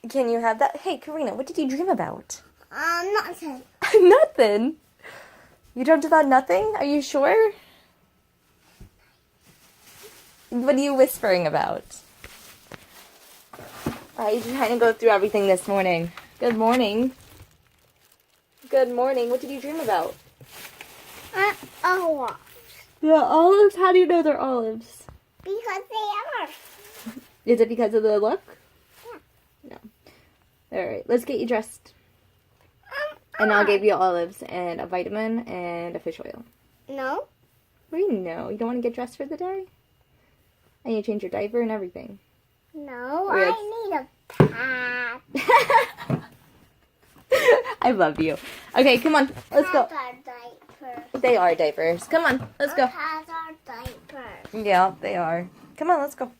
Can you have that? Hey, Karina, what did you dream about? Nothing. Nothing. You dreamt about nothing? Are you sure? What are you whispering about? Alright, you're trying to go through everything this morning. Good morning. Good morning. What did you dream about? Olives. Yeah, olives? How do you know they're olives? Because they are. Is it because of the look? Yeah. No. Alright, let's get you dressed. And I'll give you olives and a vitamin and a fish oil. No. What do you know? You don't want to get dressed for the day? I need to change your diaper and everything. No, Yes. I need a pad. I love you. Okay, come on. Let's go. Pads are diapers. They are diapers. Come on. Let's go. Pads are diapers. Yeah, they are. Come on, let's go.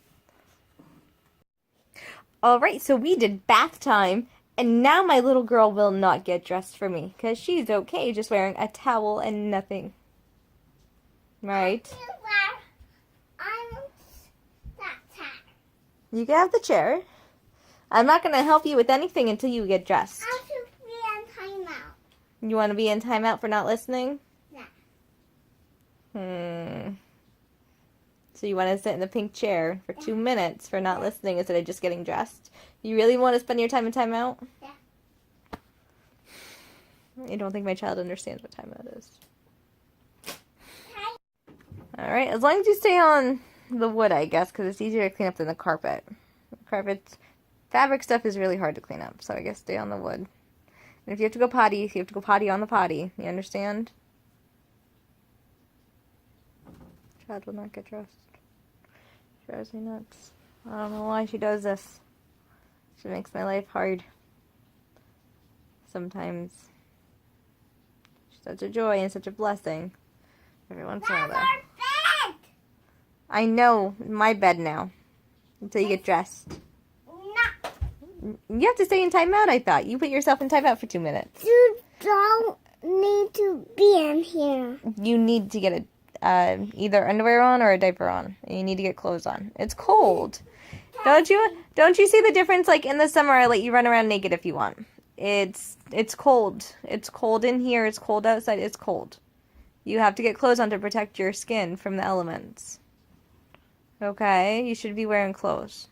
Alright, so we did bath time. And now my little girl will not get dressed for me. Because she's okay just wearing a towel and nothing. Right? I'm that time. You can have the chair. I'm not going to help you with anything until you get dressed. I should be in timeout. You want to be in timeout for not listening? Yeah. So you want to sit in the pink chair for 2 minutes for not listening instead of just getting dressed? You really want to spend your time in timeout? Yeah. I don't think my child understands what timeout is. Hi. Alright, as long as you stay on the wood, I guess, because it's easier to clean up than the carpet. Fabric stuff is really hard to clean up, so I guess stay on the wood. And if you have to go potty, you have to go potty on the potty. You understand? Child will not get dressed. Drives me nuts. I don't know why she does this. She makes my life hard. Sometimes. She's such a joy and such a blessing. Every once in a while, That's though. our bed. I know. My bed now. Until you get dressed. No. You have to stay in timeout, I thought. You put yourself in timeout for 2 minutes. You don't need to be in here. You need to get either underwear on or a diaper on. You need to get clothes on. It's cold. Don't you see the difference? Like in the summer, I let you run around naked if you want. It's cold. It's cold in here. It's cold outside. It's cold. You have to get clothes on to protect your skin from the elements. Okay? You should be wearing clothes.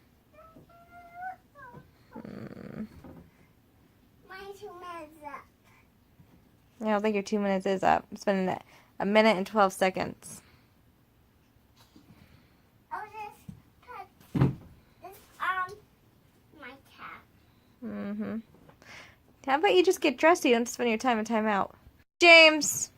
My 2 minutes up. I don't think your 2 minutes is up. It's been a minute and 12 seconds. I'll just put this on my cap. How about you just get dressed so you don't spend your time in timeout? James!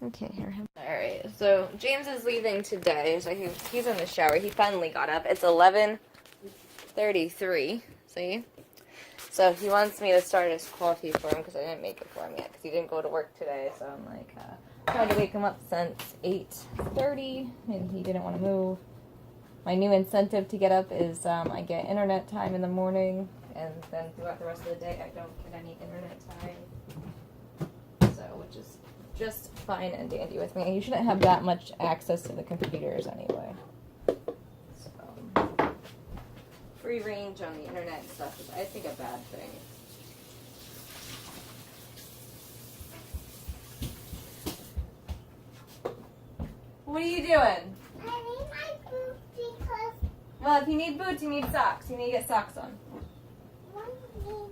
I can't hear him. Alright, so James is leaving today, so he's in the shower. He finally got up. It's 11:33, see? So he wants me to start his coffee for him because I didn't make it for him yet because he didn't go to work today. So I'm like, trying to wake him up since 8:30 and he didn't want to move. My new incentive to get up is I get internet time in the morning and then throughout the rest of the day I don't get any internet time. So, which is just fine and dandy with me. You shouldn't have that much access to the computers anyway. So, free range on the internet and stuff is, I think, a bad thing. What are you doing? I need my boots because Well, if you need boots, you need socks. You need to get socks on. one thing.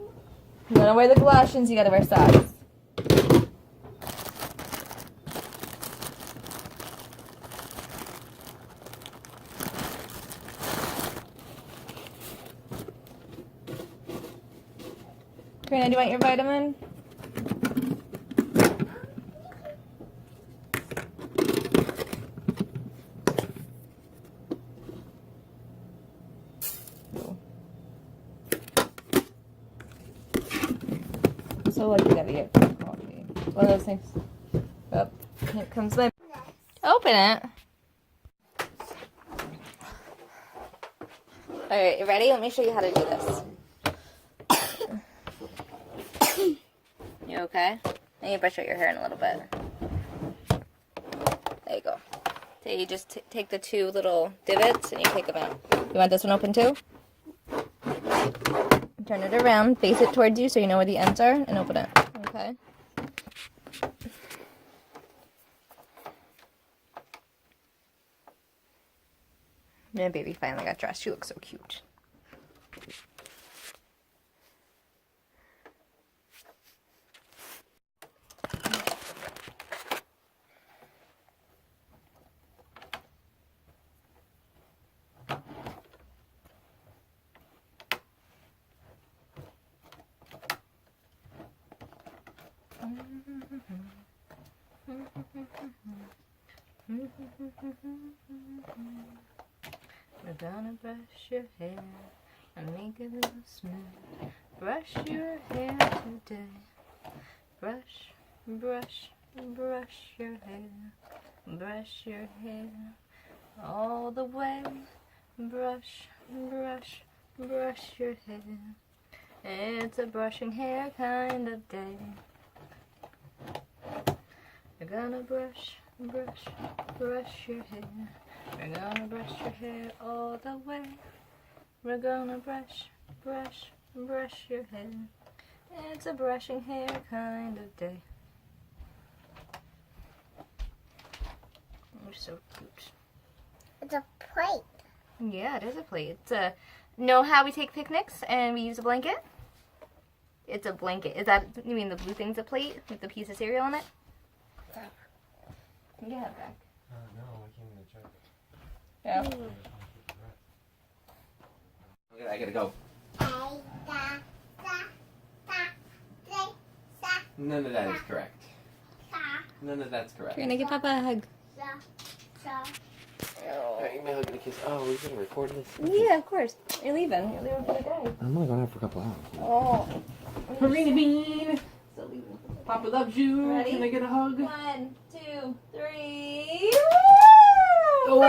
You gotta wear the galoshes, you gotta wear socks. Karina, do you want your vitamin? I'm so lucky that we get coffee. One of those things. Oh, here comes my... Open it. Alright, you ready? Let me show you how to do this. You okay? I need to brush out your hair in a little bit. There you go. So you just take the two little divots and you take them out. You want this one open too? Turn it around, face it towards you so you know where the ends are, and open it. Okay? Yeah, baby finally got dressed. She looks so cute. We're gonna brush your hair and make it a little smooth. Brush your hair today. Brush, brush, brush your hair. Brush your hair all the way. Brush, brush, brush your hair. It's a brushing hair kind of day. We're gonna brush, brush, brush your hair. We're gonna brush your hair all the way. We're gonna brush, brush, brush your hair. It's a brushing hair kind of day. You're so cute. It's a plate. Yeah, it is a plate. It's a. Know how we take picnics and we use a blanket? It's a blanket. Is that, you mean the blue thing's a plate with the piece of cereal on it? You can have it back. No, I came in to check. Yeah. I gotta go. None of that is correct. None of that's correct. You're gonna give Papa a hug. Alright, give me a hug and a kiss. Oh, we're gonna record this? Yeah, of course. You're leaving. You're leaving for the day. I'm only going out for a couple hours. Oh. Harina Bean! Still leaving. Papa loves you. Ready? Can I get a hug? 1, 2, 3. Oh!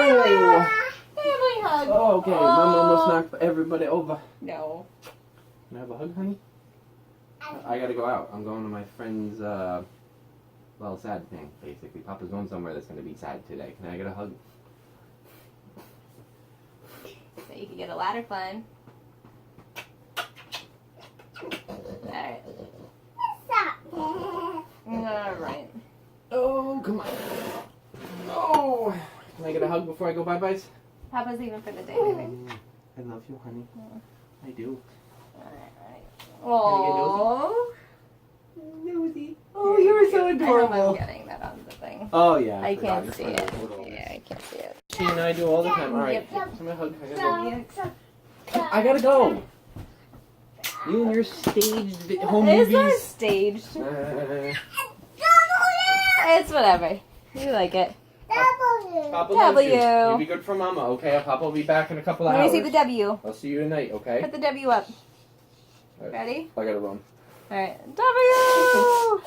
Family hug. Oh, okay. Mom almost knocked everybody over. No. Can I have a hug, honey? I gotta go out. I'm going to my friend's, well, sad thing, basically. Papa's going somewhere that's gonna be sad today. Can I get a hug? So you can get a ladder climb. Alright. Alright. Oh, come on. Oh! Can I get a hug before I go bye-byes? Papa's leaving for the day, baby. I love you, honey. I do. Alright. Can I get Oh. Nosy. Oh, you were so I adorable. know I'm getting that on the thing. Oh, yeah. I forgot. can't see Your it. friend was little. Yeah, I can't see it. She and I do all the time. All right. Yep. Give me a hug. I gotta go. You and your staged home It's not movies. staged. It's whatever. You like it. Papa W. loves you. You'll be good for Mama, okay? Papa will be back in a couple of Let hours. me see the W. I'll see you tonight, okay? Put the W up. All right. Ready? I gotta run. Alright. W!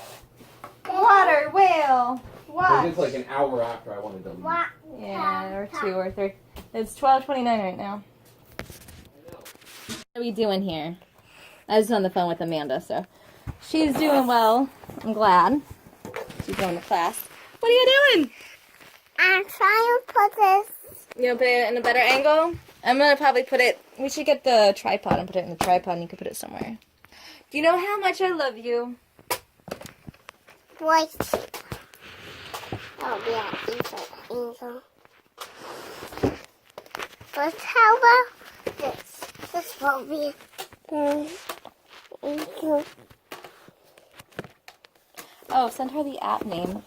Water, whale. Watch. It's like an hour after I wanted to leave. Yeah, or 2 or 3. It's 12:29 right now. What are we doing here? I was on the phone with Amanda, so she's doing well. I'm glad. She's going to class. What are you doing? I'm trying to put this. You gonna put it in a better angle? I'm gonna probably put it. We should get the tripod and put it in the tripod, and you can put it somewhere. Do you know how much I love you? Wait. Oh, yeah, easel. But how about this? This will be easel. Oh, send her the app name.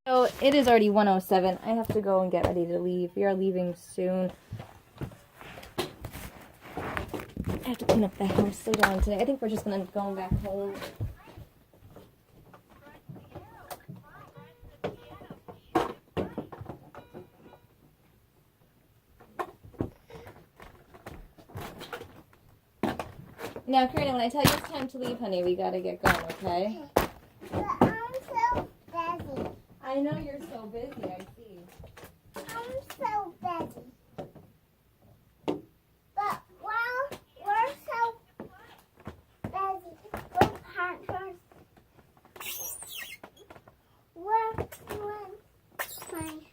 So it is already 1:07. I have to go and get ready to leave. We are leaving soon. I have to clean up the house so down today. I think we're just gonna go back home. Now, Karina, when I tell you it's time to leave, honey, we gotta get going, okay? But I'm so busy. I know you're so busy, I see. I'm so busy. But while we're so busy, we're partners. We're friends.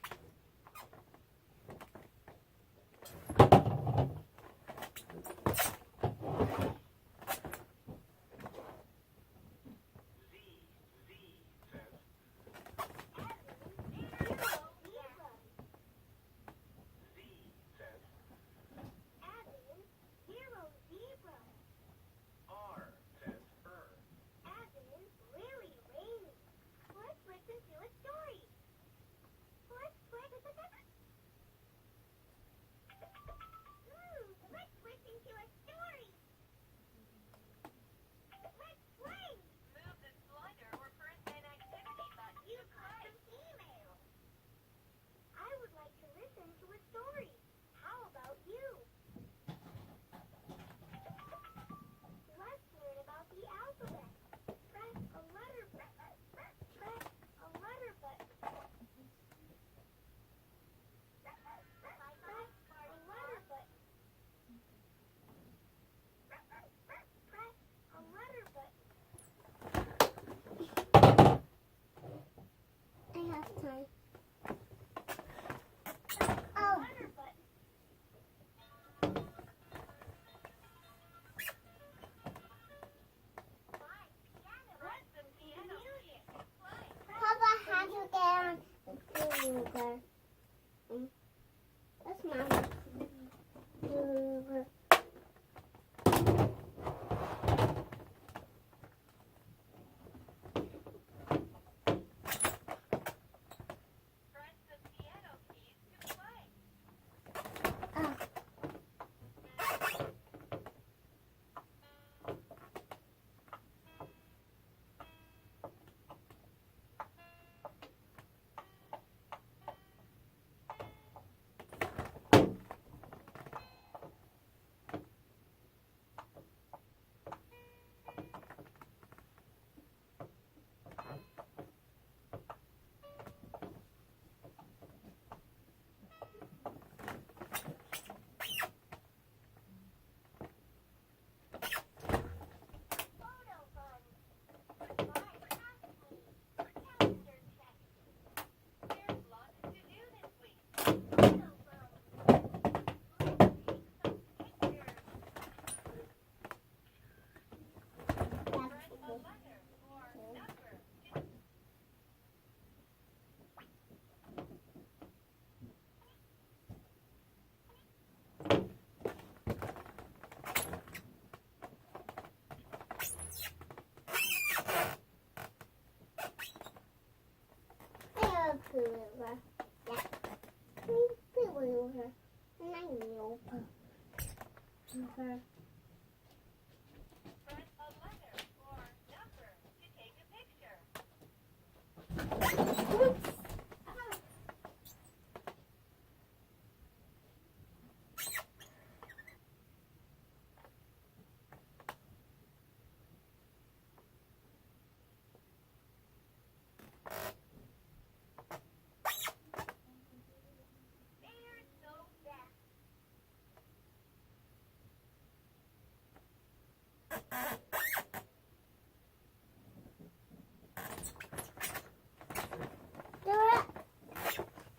put it over. Yeah. Put it over. And I know. Okay.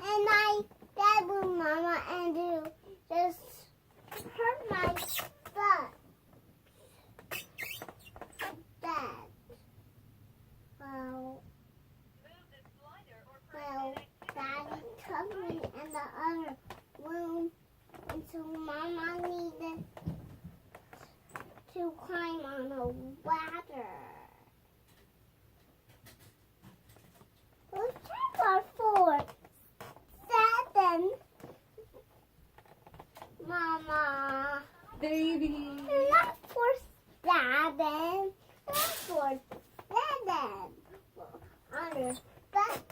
And Dad with Mama and you just hurt my butt. Dad. Well, Daddy took me in the other room, and so Mama needed to climb on a ladder. Let's check our 4, 7. Mama. Baby. Not for 7. Not for 7. On your butt.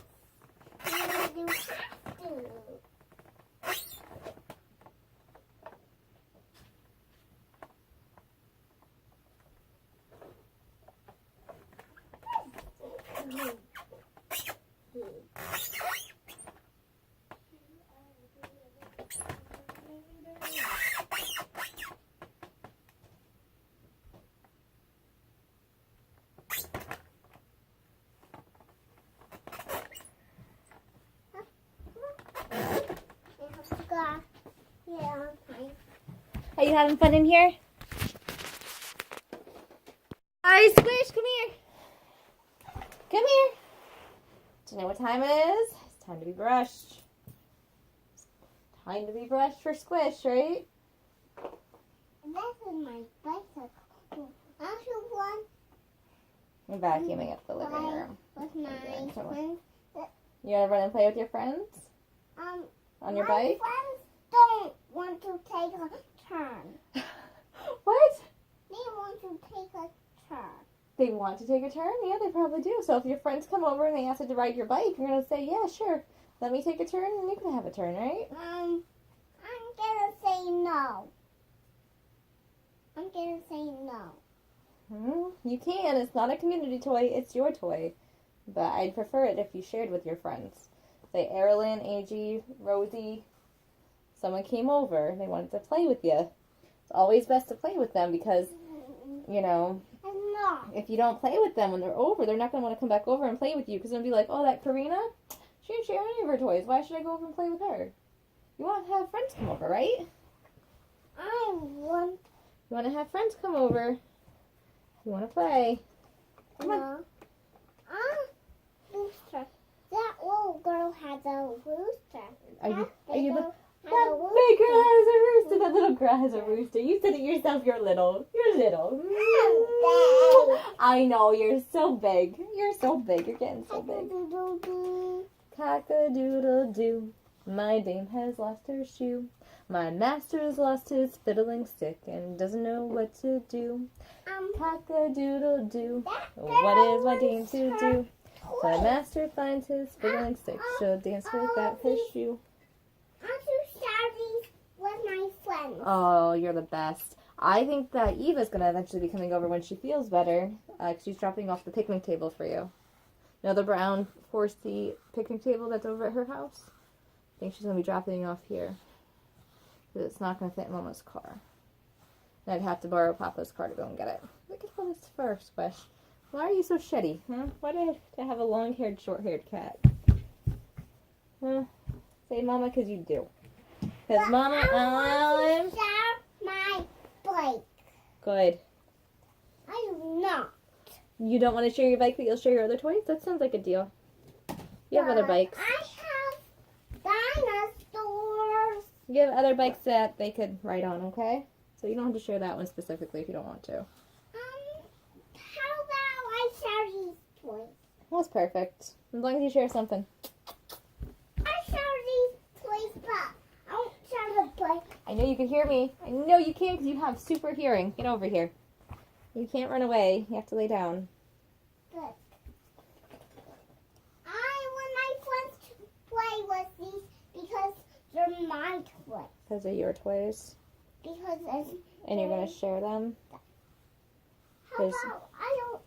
You have to. Are you having fun in here? Hi, Squish, come here. Come here. Do you know what time it is? It's time to be brushed. Time to be brushed for Squish, right? This is my bicycle. I should want I'm vacuuming up the living room. with my Okay, come on. friends. You want to run and play with your friends? On your bike? My friends don't want to take a turn. What? They want to take a turn. They want to take a turn? Yeah, they probably do. So if your friends come over and they ask you to ride your bike, you're going to say, yeah, sure. Let me take a turn and you can have a turn, right? I'm gonna say no. I'm gonna say no. You can. It's not a community toy. It's your toy. But I'd prefer it if you shared with your friends. Say Erilyn, AG, Rosie, someone came over and they wanted to play with you. It's always best to play with them because, you know, I'm not. if you don't play with them when they're over, they're not going to want to come back over and play with you because they'll be like, oh, that Karina, she didn't share any of her toys. Why should I go over and play with her? You want to have friends come over, right? I want. You want to have friends come over. You want to play. Come on. Rooster. That little girl has a rooster. Are you the... That That big girl has a rooster. That little girl has a rooster. You said it yourself. You're little. You're little. I know. You're so big. You're so big. You're getting so big. Cock-a-doodle-doo. My dame has lost her shoe. My master has lost his fiddling stick and doesn't know what to do. Cock-a-doodle-doo. What is my dame to do? My master finds his fiddling stick. She'll dance without her shoe. I'm too sorry with my friends. Oh, you're the best. I think that Eva's going to eventually be coming over when she feels better. She's dropping off the picnic table for you. You know the brown 4-seat picnic table that's over at her house? I think she's going to be dropping off here. Because it's not going to fit in Mama's car. And I'd have to borrow Papa's car to go and get it. Look at all this fur, Squish. Why are you so shitty? Huh? Why do I have to have a long-haired, short-haired cat? Huh? Say Mama because you do. Because Mama, I want to share my bike. Good. I do not. You don't want to share your bike, but you'll share your other toys? That sounds like a deal. You have other bikes. I have dinosaurs. You have other bikes that they could ride on, okay? So you don't have to share that one specifically if you don't want to. How about I share these toys? That's perfect. As long as you share something. I know you can hear me. I know you can because you have super hearing. Get over here. You can't run away. You have to lay down. Good. When I first play with these because they're my toys. Those are your toys. Because And you're going to share them? How about I don't...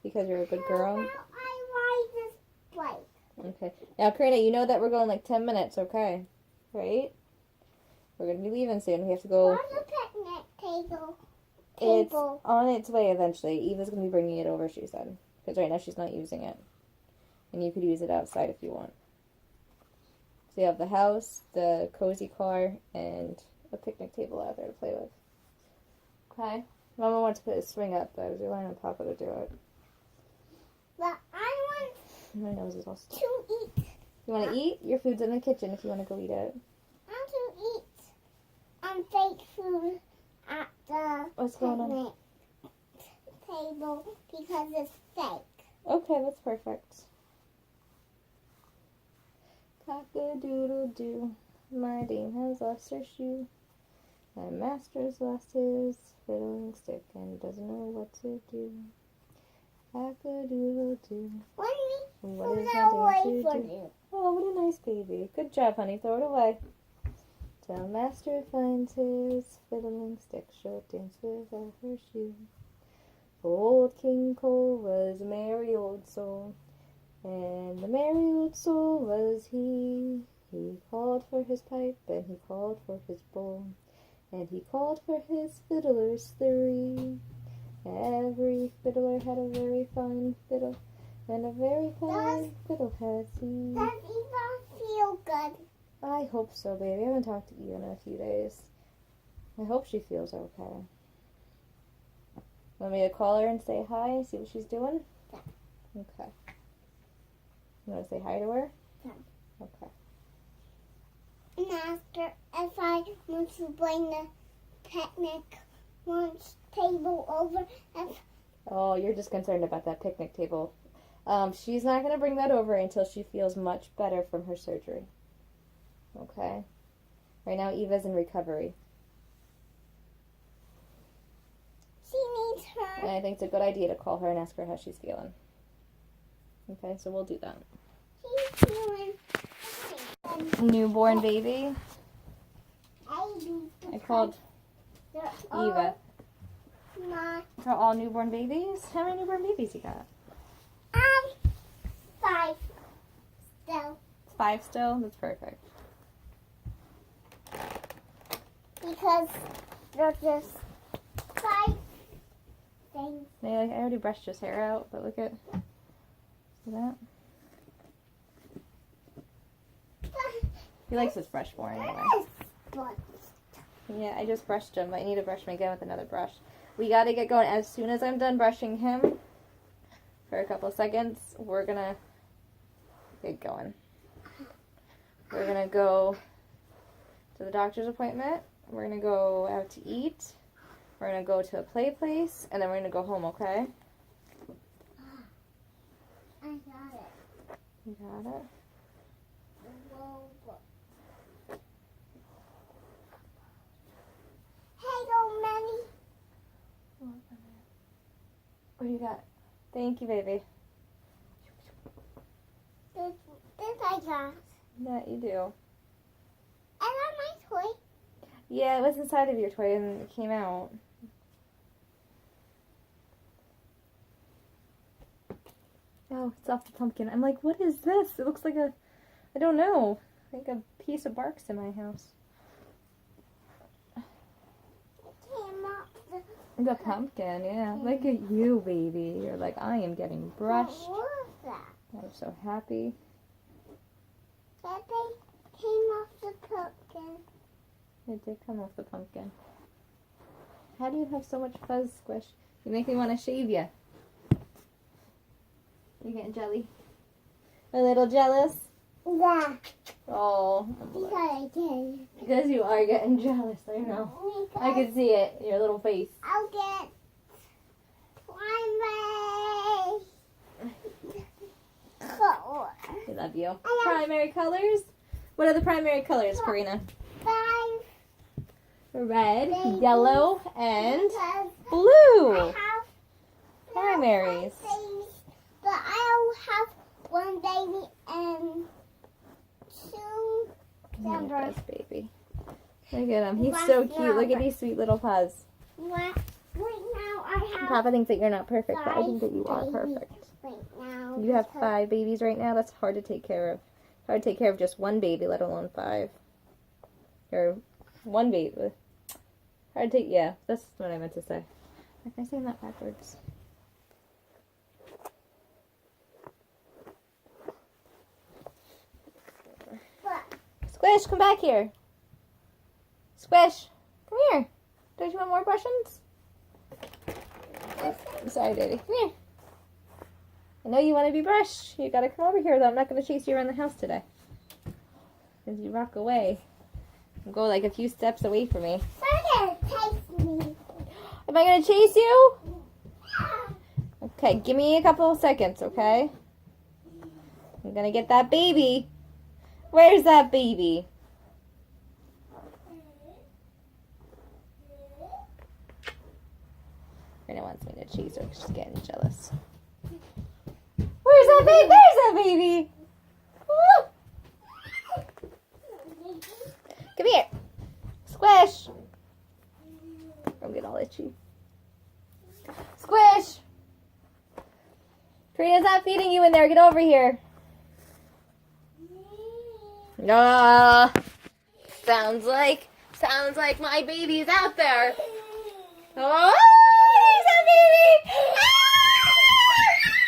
Because you're a good girl? How about I ride this bike? Okay. Now, Karina, you know that we're going like 10 minutes, okay? Right? We're going to be leaving soon. We have to go... Where's the picnic table? It's on its way eventually. Eva's going to be bringing it over, she said. Because right now she's not using it. And you could use it outside if you want. So you have the house, the cozy car, and a picnic table out there to play with. Okay? Mama wants to put a swing up, but I was relying on Papa to do it. But I want My nose is all stuck. to eat. You want to eat? Your food's in the kitchen if you want to go eat it. I want to eat fake food at the What's going on? picnic table because it's fake. Okay, that's perfect. Cock-a-doodle-doo. My dame has lost her shoe. My master's lost his fiddling stick and doesn't know what to do. Cock-a-doodle-doo. What What is is that my way dame for to do? you? Oh, what a nice baby. Good job, honey. Throw it away. Till master finds his fiddling stick, she'll dance without her shoe. Old King Cole was a merry old soul, and the merry old soul was he. He called for his pipe, and he called for his bowl, and he called for his fiddlers three. Every fiddler had a very fine fiddle, and a very fine fiddle has he. Does Eva feel good? I hope so, baby. I haven't talked to Eva in a few days. I hope she feels okay. Want me to call her and say hi and see what she's doing? Yeah. Okay. You want to say hi to her? Yeah. Okay. And ask her if I want to bring the picnic lunch table over. Oh, you're just concerned about that picnic table. She's not going to bring that over until she feels much better from her surgery. Okay? Right now, Eva's in recovery. She needs her. And I think it's a good idea to call her and ask her how she's feeling. Okay, so we'll do that. She's feeling fine. Newborn baby. I called Eva. They're all newborn babies? How many newborn babies you got? 5 still. 5 still? That's perfect. Because they're just 5 things. I already brushed his hair out, but look at that. He likes his brush more anyway. Yeah, I just brushed him. I need to brush him again with another brush. We gotta get going. As soon as I'm done brushing him for a couple seconds, we're gonna get going. We're gonna go to the doctor's appointment. We're gonna go out to eat. We're gonna go to a play place, and then we're gonna go home, okay? I got it. You got it? Hello, Manny. What do you got? Thank you, baby. This I got. Yeah, you do. I got my toy. Yeah, it was inside of your toy and it came out. Oh, it's off the pumpkin. I'm like, what is this? It looks like I don't know. I think a piece of bark's in my house. It came off The pumpkin, yeah. Look at you, baby. You're like, I am getting brushed. What was that? I'm so happy. That they came off the pumpkin. It did come off the pumpkin. How do you have so much fuzz, Squish? You make me want to shave you. You getting jelly? A little jealous? Yeah. Oh, Because I did. because you are getting jealous. I know. I can see it in your little face. I'll get primary color. I love you. I have Primary colors? What are the primary colors, Karina? 5 red, baby yellow, and because blue. I have Primaries. babies, but I will have one baby and two numbers. Best baby. Look at him. He's so cute. Look at these sweet little paws. Right now I have Papa thinks that you're not perfect, but I 5 think that you are babies perfect. right now. You have because 5 babies right now. That's hard to take care of. Hard to take care of just one baby, let alone 5. Or one baby. Hard to take. Yeah, that's what I meant to say. Am I saying that backwards? But Squish, come back here. Squish, come here. Don't you want more brushes? I'm sorry, baby. Come here. I know you want to be brushed. You gotta come over here, though. I'm not gonna chase you around the house today. As you rock away. Go like a few steps away from me. Someone takes me. Am I gonna chase you? Okay, give me a couple of seconds, okay? I'm gonna get that baby. Where's that baby? Rena wants me to chase her because she's getting jealous. Where's that baby? There's that baby! Woo! Come here. Squish! I'm getting all itchy. Squish! Karina's not feeding you in there. Get over here. Sounds like my baby's out there. Oh, there's a baby!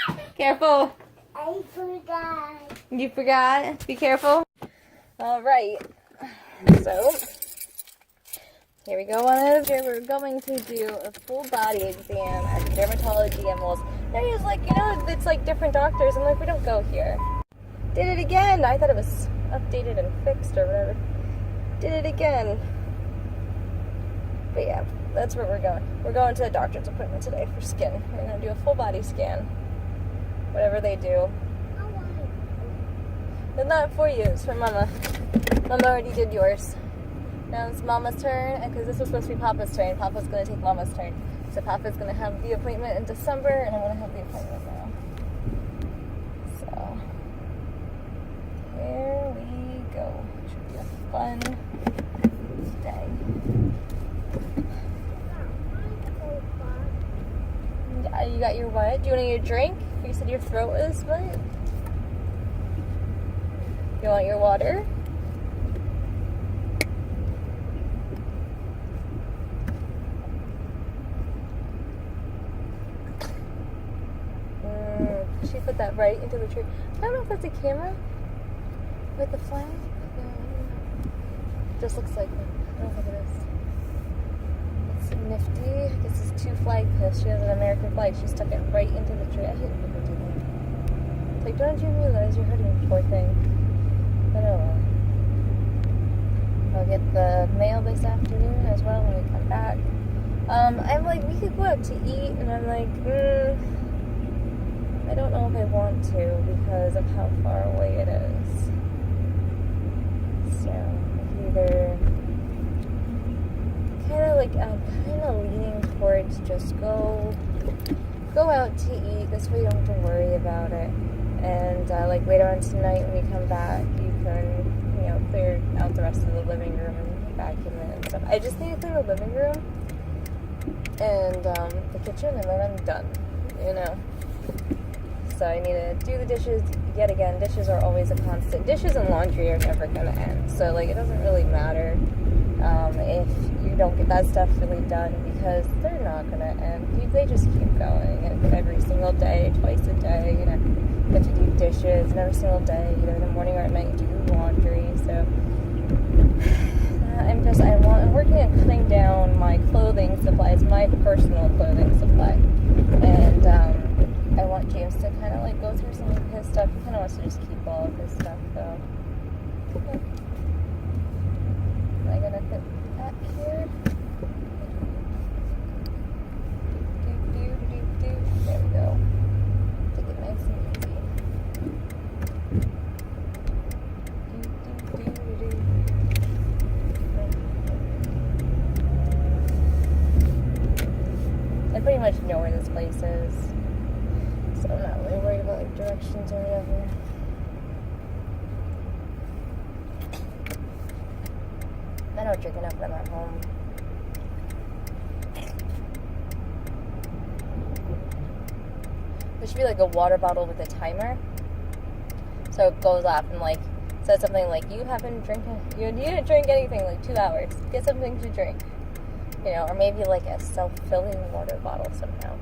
Ah! Careful. I forgot. You forgot? Be careful. All right. So, here we go on over here. We're going to do a full body exam at the dermatology and Wolves. There's like, it's like different doctors. I'm like, we don't go here. Did it again. I thought it was updated and fixed or whatever. Did it again. But yeah, that's where we're going. We're going to the doctor's appointment today for skin. We're going to do a full body scan. Whatever they do. It's not for you, it's for Mama. Mama already did yours. Now it's Mama's turn, because this was supposed to be Papa's turn. Papa's going to take Mama's turn. So Papa's going to have the appointment in December, and I'm going to have the appointment now. So, here we go. Should be a fun day. You got your what? Do you want to get a drink? You said your throat is wet. You want your water? She put that right into the tree. I don't know if that's a camera with the flag. Just looks like one. I don't think it is. It's nifty. I guess it's 2 flag posts. She has an American flag. She stuck it right into the tree. I hate people do that. It's like, don't you realize you're hurting the poor thing? But oh well. I'll get the mail this afternoon as well when we come back. I'm like, we could go out to eat, and I'm like, I don't know if I want to because of how far away it is. So, either I'm kind of leaning towards just go out to eat. This way you don't have to worry about it. And like later on tonight when we come back, you can clear out the rest of the living room and vacuum it and stuff. I just need to clean the living room and the kitchen, and then I'm done. So I need to do the dishes yet again. Dishes are always a constant. Dishes and laundry are never gonna end. So like it doesn't really matter if you don't get that stuff really done because they're not gonna end. They just keep going, and every single day, twice a day, you have to do dishes, and every single day, either in the morning or at night, you do laundry. So I'm working on cutting down my clothing supplies, my personal clothing supply, and I want James to kind of like go through some of his stuff. He kind of wants to just keep all of his stuff, though. Okay. Am I gonna put that here? There we go. Take it nice and easy. I pretty much know where this place is, so I'm not really worried about like directions or whatever. I don't drink enough when I'm at home. There should be like a water bottle with a timer, so it goes off and like says something like you didn't drink anything like 2 hours. Get something to drink, you know, or maybe like a self-filling water bottle somehow.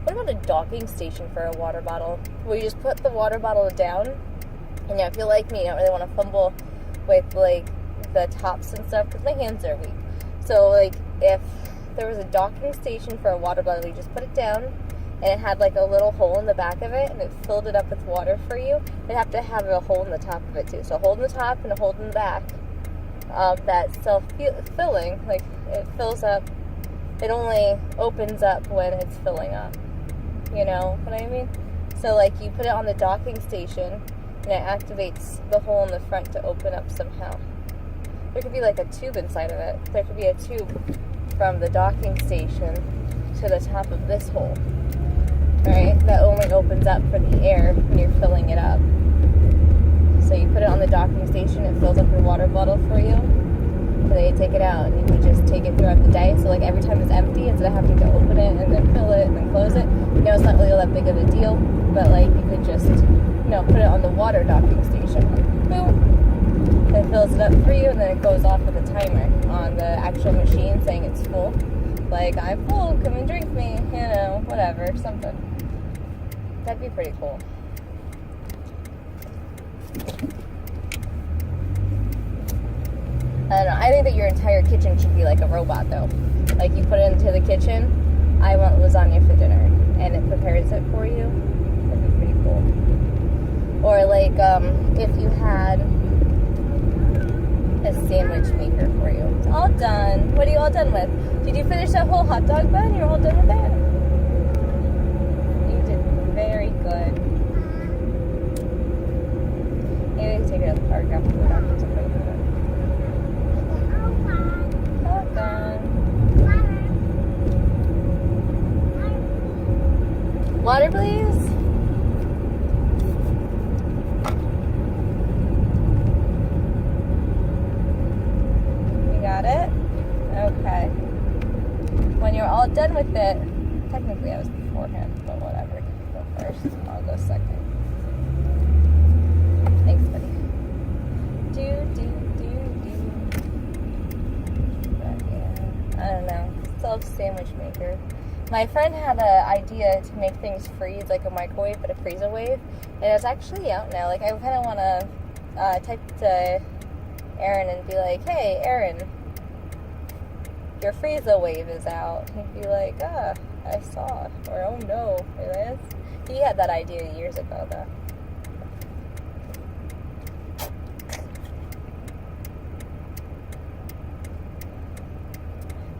What about a docking station for a water bottle, where you just put the water bottle down, and if you're like me, you don't really want to fumble with like the tops and stuff because my hands are weak. So like if there was a docking station for a water bottle, you just put it down and it had like a little hole in the back of it and it filled it up with water for you. It'd have to have a hole in the top of it too. So a hole in the top and a hole in the back. That self-filling, like it fills up, it only opens up when it's filling up. You know what I mean? So like you put it on the docking station and it activates the hole in the front to open up somehow. There could be like a tube inside of it. There could be a tube from the docking station to the top of this hole, right? That only opens up for the air when you're filling it up. So you put it on the docking station, it fills up your water bottle for you, and then you take it out and you can just take it throughout the day. So like every time it's empty, instead of having to open it and then fill it and then close it, you know, it's not really that big of a deal, but like you could just, you know, put it on the water docking station. Boom. It fills it up for you, and then it goes off with a timer on the actual machine saying it's full. Like, I'm full, come and drink me, you know, whatever, something. That'd be pretty cool. I don't know, I think that your entire kitchen should be like a robot, though. Like, you put it into the kitchen, I want lasagna for dinner, and it prepares it for you. That'd be pretty cool. Or, like, if you had a sandwich maker for you. It's all done. What are you all done with? Did you finish that whole hot dog bun? You're all done with that? You did very good. Maybe we can take it out of the park after we're done. All done. Water, please. It? Okay. When you're all done with it, technically I was beforehand, but whatever. You can go first. I'll go second. Thanks, buddy. But yeah, I don't know. Self-sandwich maker. My friend had an idea to make things freeze, like a microwave, but a freeze-a-wave. And it's actually out now. Like, I kind of want to type to Aaron and be like, hey, Aaron, your freeze-a-wave is out. He'd be like, I saw. Or, oh no, it is. He had that idea years ago, though.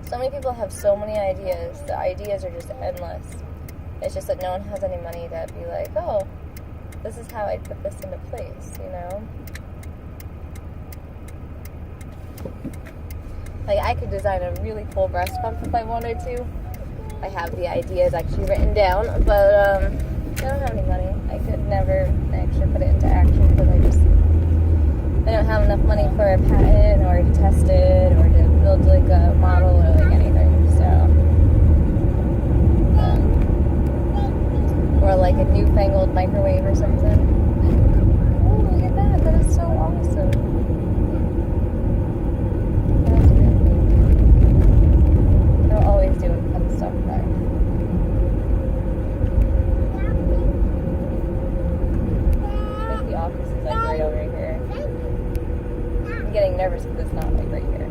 So many people have so many ideas. The ideas are just endless. It's just that no one has any money to be like, oh, this is how I'd put this into place, you know? Like, I could design a really cool breast pump if I wanted to. I have the ideas actually written down, but I don't have any money. I could never actually put it into action because I don't have enough money for a patent or to test it or to build like a model or like anything. So, or like a newfangled microwave or something. Oh, look at that! That is so awesome. They're always doing fun stuff there. I think the office is like right over here. I'm getting nervous because it's not like right here.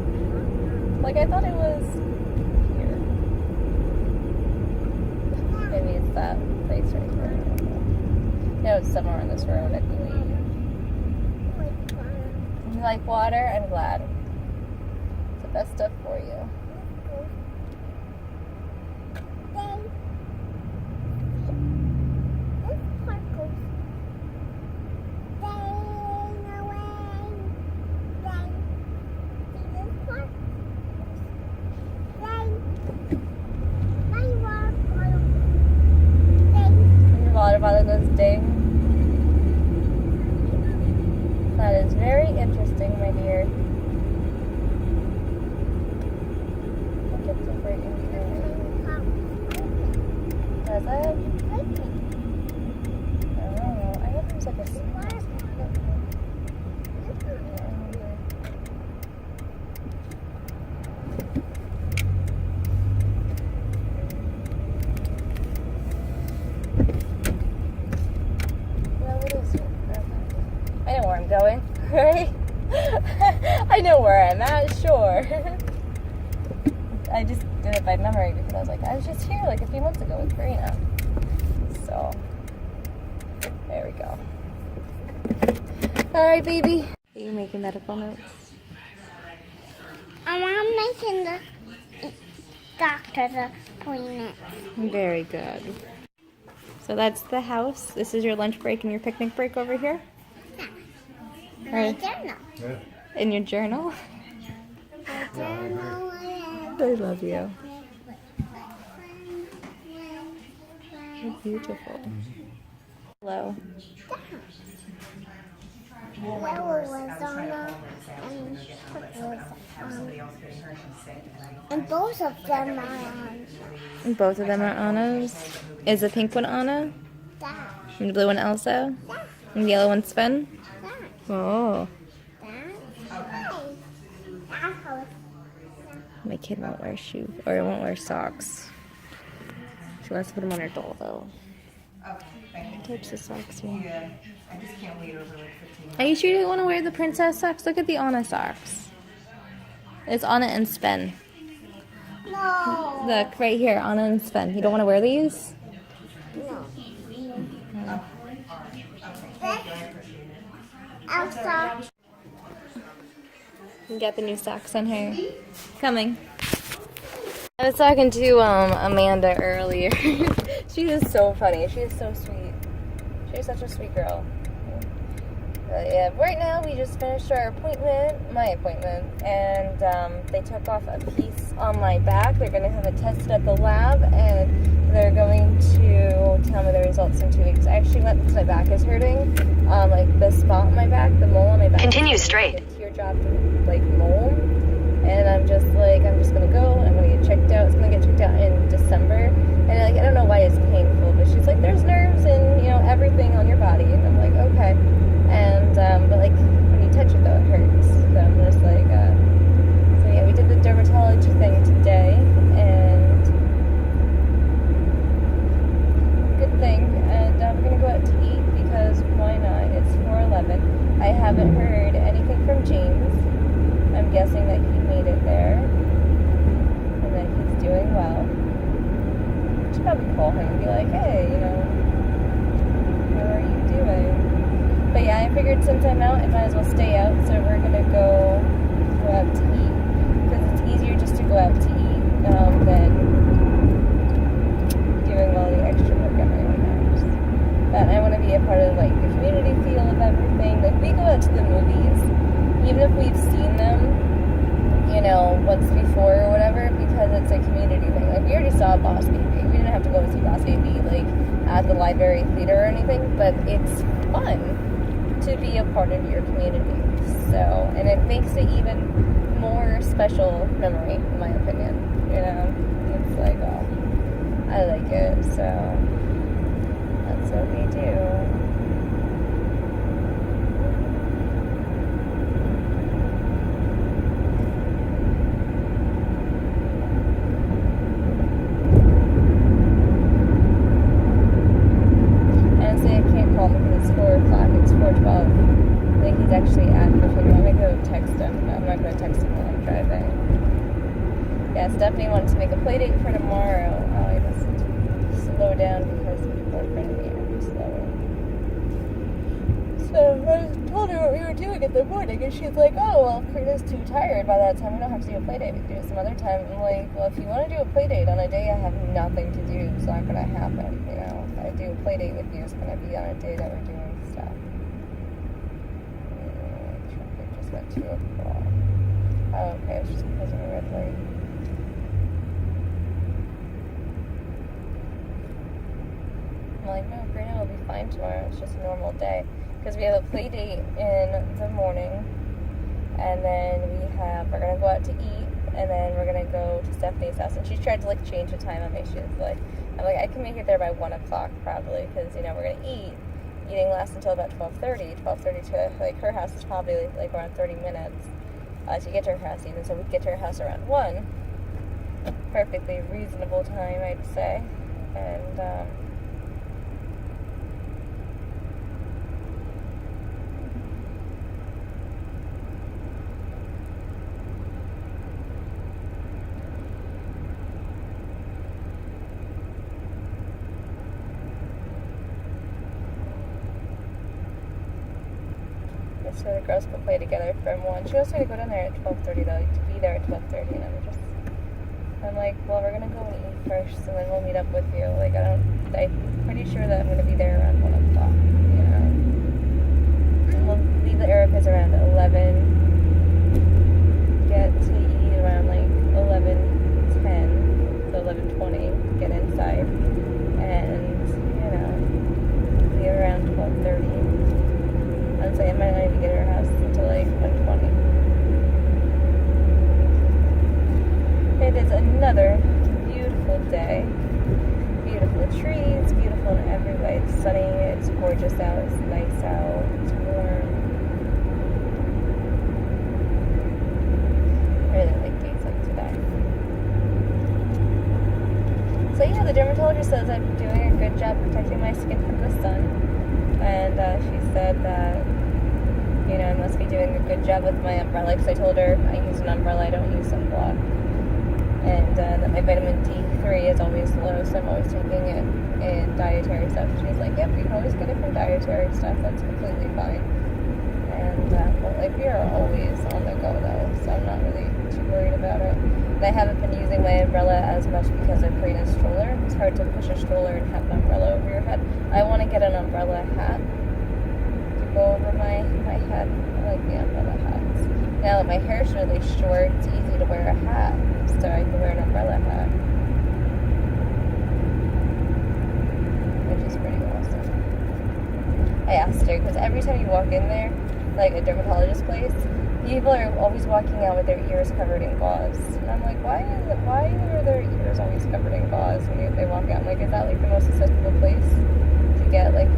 Like I thought it was here. Maybe it's that place right there. No, it's somewhere in this room, I believe. You like water? I'm glad. It's the best stuff for you. interesting, my dear. Look at the freaking Does it? I don't know. I hope there's like a secret. I know where I'm going, right? I know where I'm at, sure. I just did it by memory because I was like, I was just here like a few months ago with Karina. So, there we go. Alright, baby. Are you making medical notes? I'm making the doctor's appointment. Very good. So that's the house. This is your lunch break and your picnic break over here? My journal. In your journal? My journal. I love you. You're beautiful. Hello. Yellow was Anna and purple was and both of them are on. And both of them are Anna's. Is the pink one Anna? That. And the blue one Elsa? That. And the yellow one Sven? That. Oh. That. My kid won't wear shoes, or won't wear socks. She wants to put them on her doll, though. Okay, thank you. Touch the socks here. Yeah, I just can't wait over like 15 minutes. Are you sure you don't want to wear the princess socks? Look at the Anna socks. It's Anna and Sven. No. Look, right here, Anna and Sven. You don't want to wear these? No. Elsa. You got the new socks on her. Coming. I was talking to Amanda earlier. She is so funny. She is so sweet. She's such a sweet girl. Yeah, right now we just finished our appointment, my appointment, and they took off a piece on my back. They're going to have it tested at the lab, and they're going to tell me the results in 2 weeks. I actually went because my back is hurting. Like the spot on my back, the mole on my back. Continue straight. Like a teardrop, like mole. And I'm just going to go, I'm going to get checked out. It's going to get checked out in December. And like, I don't know why it's painful, but she's like, there's nerves and, everything on your body. And I'm like, okay. And, but like, when you touch it though, it hurts. So I'm just like, so yeah, we did the dermatology thing today, and good thing. And we're gonna go out to eat because why not? It's 4:11. I haven't heard anything from James. I'm guessing that he made it there, and that he's doing well. I should probably call him and be like, hey, how are you doing? But yeah, I figured since I'm out, I might as well stay out, so we're gonna go out to eat, because it's easier just to go out to eat than doing all the extra work at my own house. But I want to be a part of like the community feel of everything. Like we go out to the movies, even if we've seen them, once before or whatever, because it's a community thing. Like we already saw Boss Baby. We didn't have to go see Boss Baby like at the library theater or anything, but it's fun to be a part of your community. So, and it makes it even more special memory, in my opinion. It's like, oh, I like it. So that's what we do. Actually at the finger. I'm gonna go text him. I'm not gonna text him while I'm driving. Yeah, Stephanie wanted to make a play date for tomorrow. Oh, I must slow down because people are in the air slower. So I told her what we were doing in the morning, and she's like, "Oh, well, if Karina's too tired by that time, we don't have to do a play date. We can do it some other time." I'm like, "Well, if you want to do a play date on a day I have nothing to do, it's not gonna happen. If I do a play date with you, it's gonna be on a day that we're doing stuff." At 2 o'clock. Oh, okay, it's just because of a red light. I'm like, no, Karina will be fine tomorrow. It's just a normal day. Because we have a play date in the morning, and then we're gonna go out to eat, and then we're gonna go to Stephanie's house. And she's tried to like change the time on me. She's like, I'm like, I can make it there by 1 o'clock probably, because we're gonna eat. Eating lasts until about 12:30 to like her house is probably like around 30 minutes to get to her house even. So we get to her house around 1. Perfectly reasonable time, I'd say. And so the girls could play together from 1. She wants me to go down there at 12:30 though, to be there at 12:30, and I'm like, well, we're gonna go and eat first, and then we'll meet up with you. Like, I'm pretty sure that I'm gonna be there around 1 o'clock, And we'll leave the Erica's around 11, get to eat around like 11:10, so 11:20, get inside, and, leave around 12:30. I'd say I might not even get to her house until like 1:20. It is another beautiful day. Beautiful trees, beautiful in every way. It's sunny, it's gorgeous out, it's nice out, it's warm. I really like days like today. So yeah, the dermatologist says I'm doing a good job protecting my skin from the sun. And she said that, I must be doing a good job with my umbrella, because I told her I use an umbrella, I don't use sunblock. And that my vitamin D3 is always low, so I'm always taking it in dietary stuff. She's like, yep, you can always get it from dietary stuff, that's completely fine. And, we are always on the go, though, so I'm not really too worried about it. And I haven't been using my umbrella as much because of Karina's stroller. It's hard to push a stroller and have an umbrella over your head. I want to get an umbrella hat to go over my head. I like the umbrella hats. Now that my hair's really short, it's easy to wear a hat, so I can wear an umbrella hat, which is pretty awesome. I asked her, because every time you walk in there, like a dermatologist place, people are always walking out with their ears covered in gauze. And I'm like, why are their ears always covered in gauze when they walk out? I'm like, is that like the most accessible place to get like,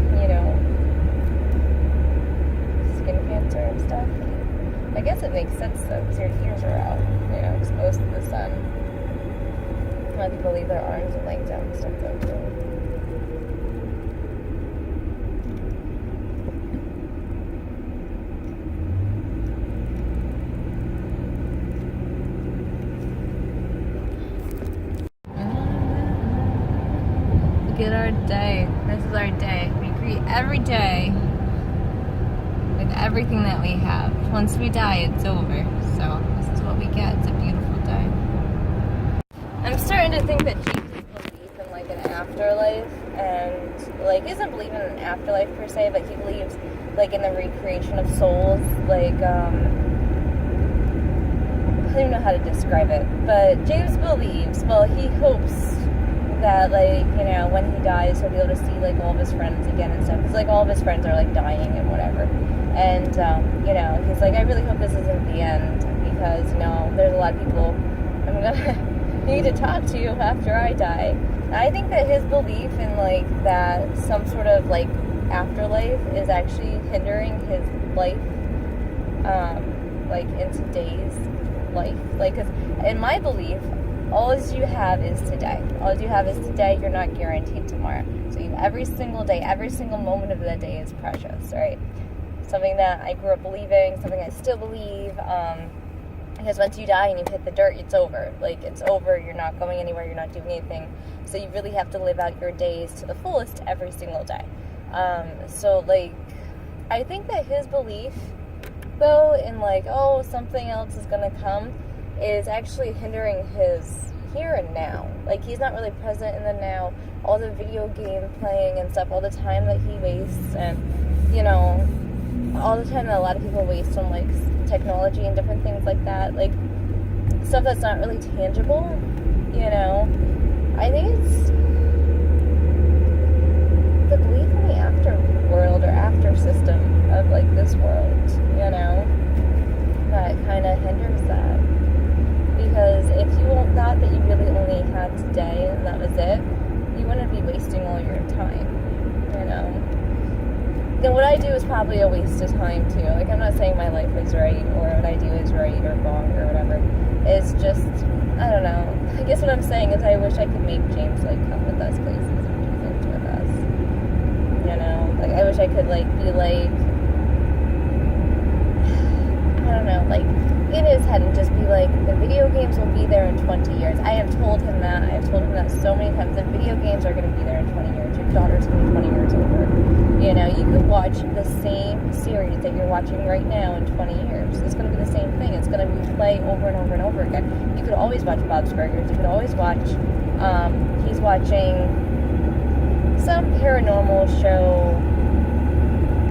skin cancer and stuff? I guess it makes sense though, because your ears are out, exposed to the sun. A lot of people leave their arms and legs out and stuff though too. Look at our day. This is our day. We greet every day with everything that we have. Once we die, it's over. So this is what we get. It's a beautiful day. I'm starting to think that Jesus believes in like an afterlife, and like he doesn't believe in an afterlife per se, but he believes like in the recreation of souls. Like I don't even know how to describe it, but James believes. Well, he hopes that like when he dies he'll be able to see like all of his friends again and stuff, because like all of his friends are like dying and whatever, and he's like, I really hope this isn't the end, because there's a lot of people I'm gonna need to talk to after I die. And I think that his belief in like that some sort of like afterlife is actually hindering his life like in today's life, like, because in my belief, all you have is today. All you have is today. You're not guaranteed tomorrow. So every single day, every single moment of the day is precious, right? Something that I grew up believing, something I still believe. Because once you die and you hit the dirt, it's over. Like, it's over. You're not going anywhere. You're not doing anything. So you really have to live out your days to the fullest every single day. So, like, I think that his belief, though, in, like, something else is going to come, is actually hindering his here and now. Like, he's not really present in the now. All the video game playing and stuff, all the time that he wastes, and, all the time that a lot of people waste on, like, technology and different things like that, like, stuff that's not really tangible, I think it's the belief in the after world or after system of, like, this world, that that kind of hinders that. Because if you thought that you really only had today and that was it, you wouldn't be wasting all your time, you know? Then what I do is probably a waste of time too. Like, I'm not saying my life is right or what I do is right or wrong or whatever. It's just, I don't know. I guess what I'm saying is I wish I could make James, like, come with us places and do things with us. You know? Like, I wish I could, like, be like, I don't know, like, in his head and just be like, the video games will be there in 20 years. I have told him that. I have told him that so many times. The video games are going to be there in 20 years. Your daughter's going to be 20 years older. You know, you could watch the same series that you're watching right now in 20 years. It's going to be the same thing. It's going to be play over and over and over again. You could always watch Bob's Burgers. You could always watch, he's watching some paranormal show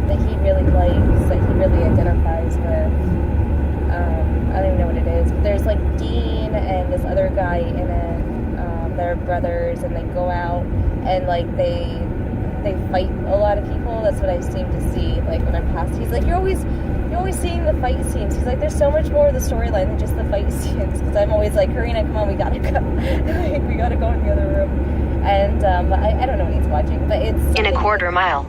that he really likes, that he really identifies with. I don't even know what it is, but there's like Dean and this other guy in it. They're brothers, and they go out and like they fight a lot of people. That's what I seem to see. Like when I'm past, he's like, you're always seeing the fight scenes. He's like, there's so much more of the storyline than just the fight scenes. Because I'm always like, Karina, come on, we gotta go. Like, we gotta go in the other room. And I don't know what he's watching, but it's in a quarter mile.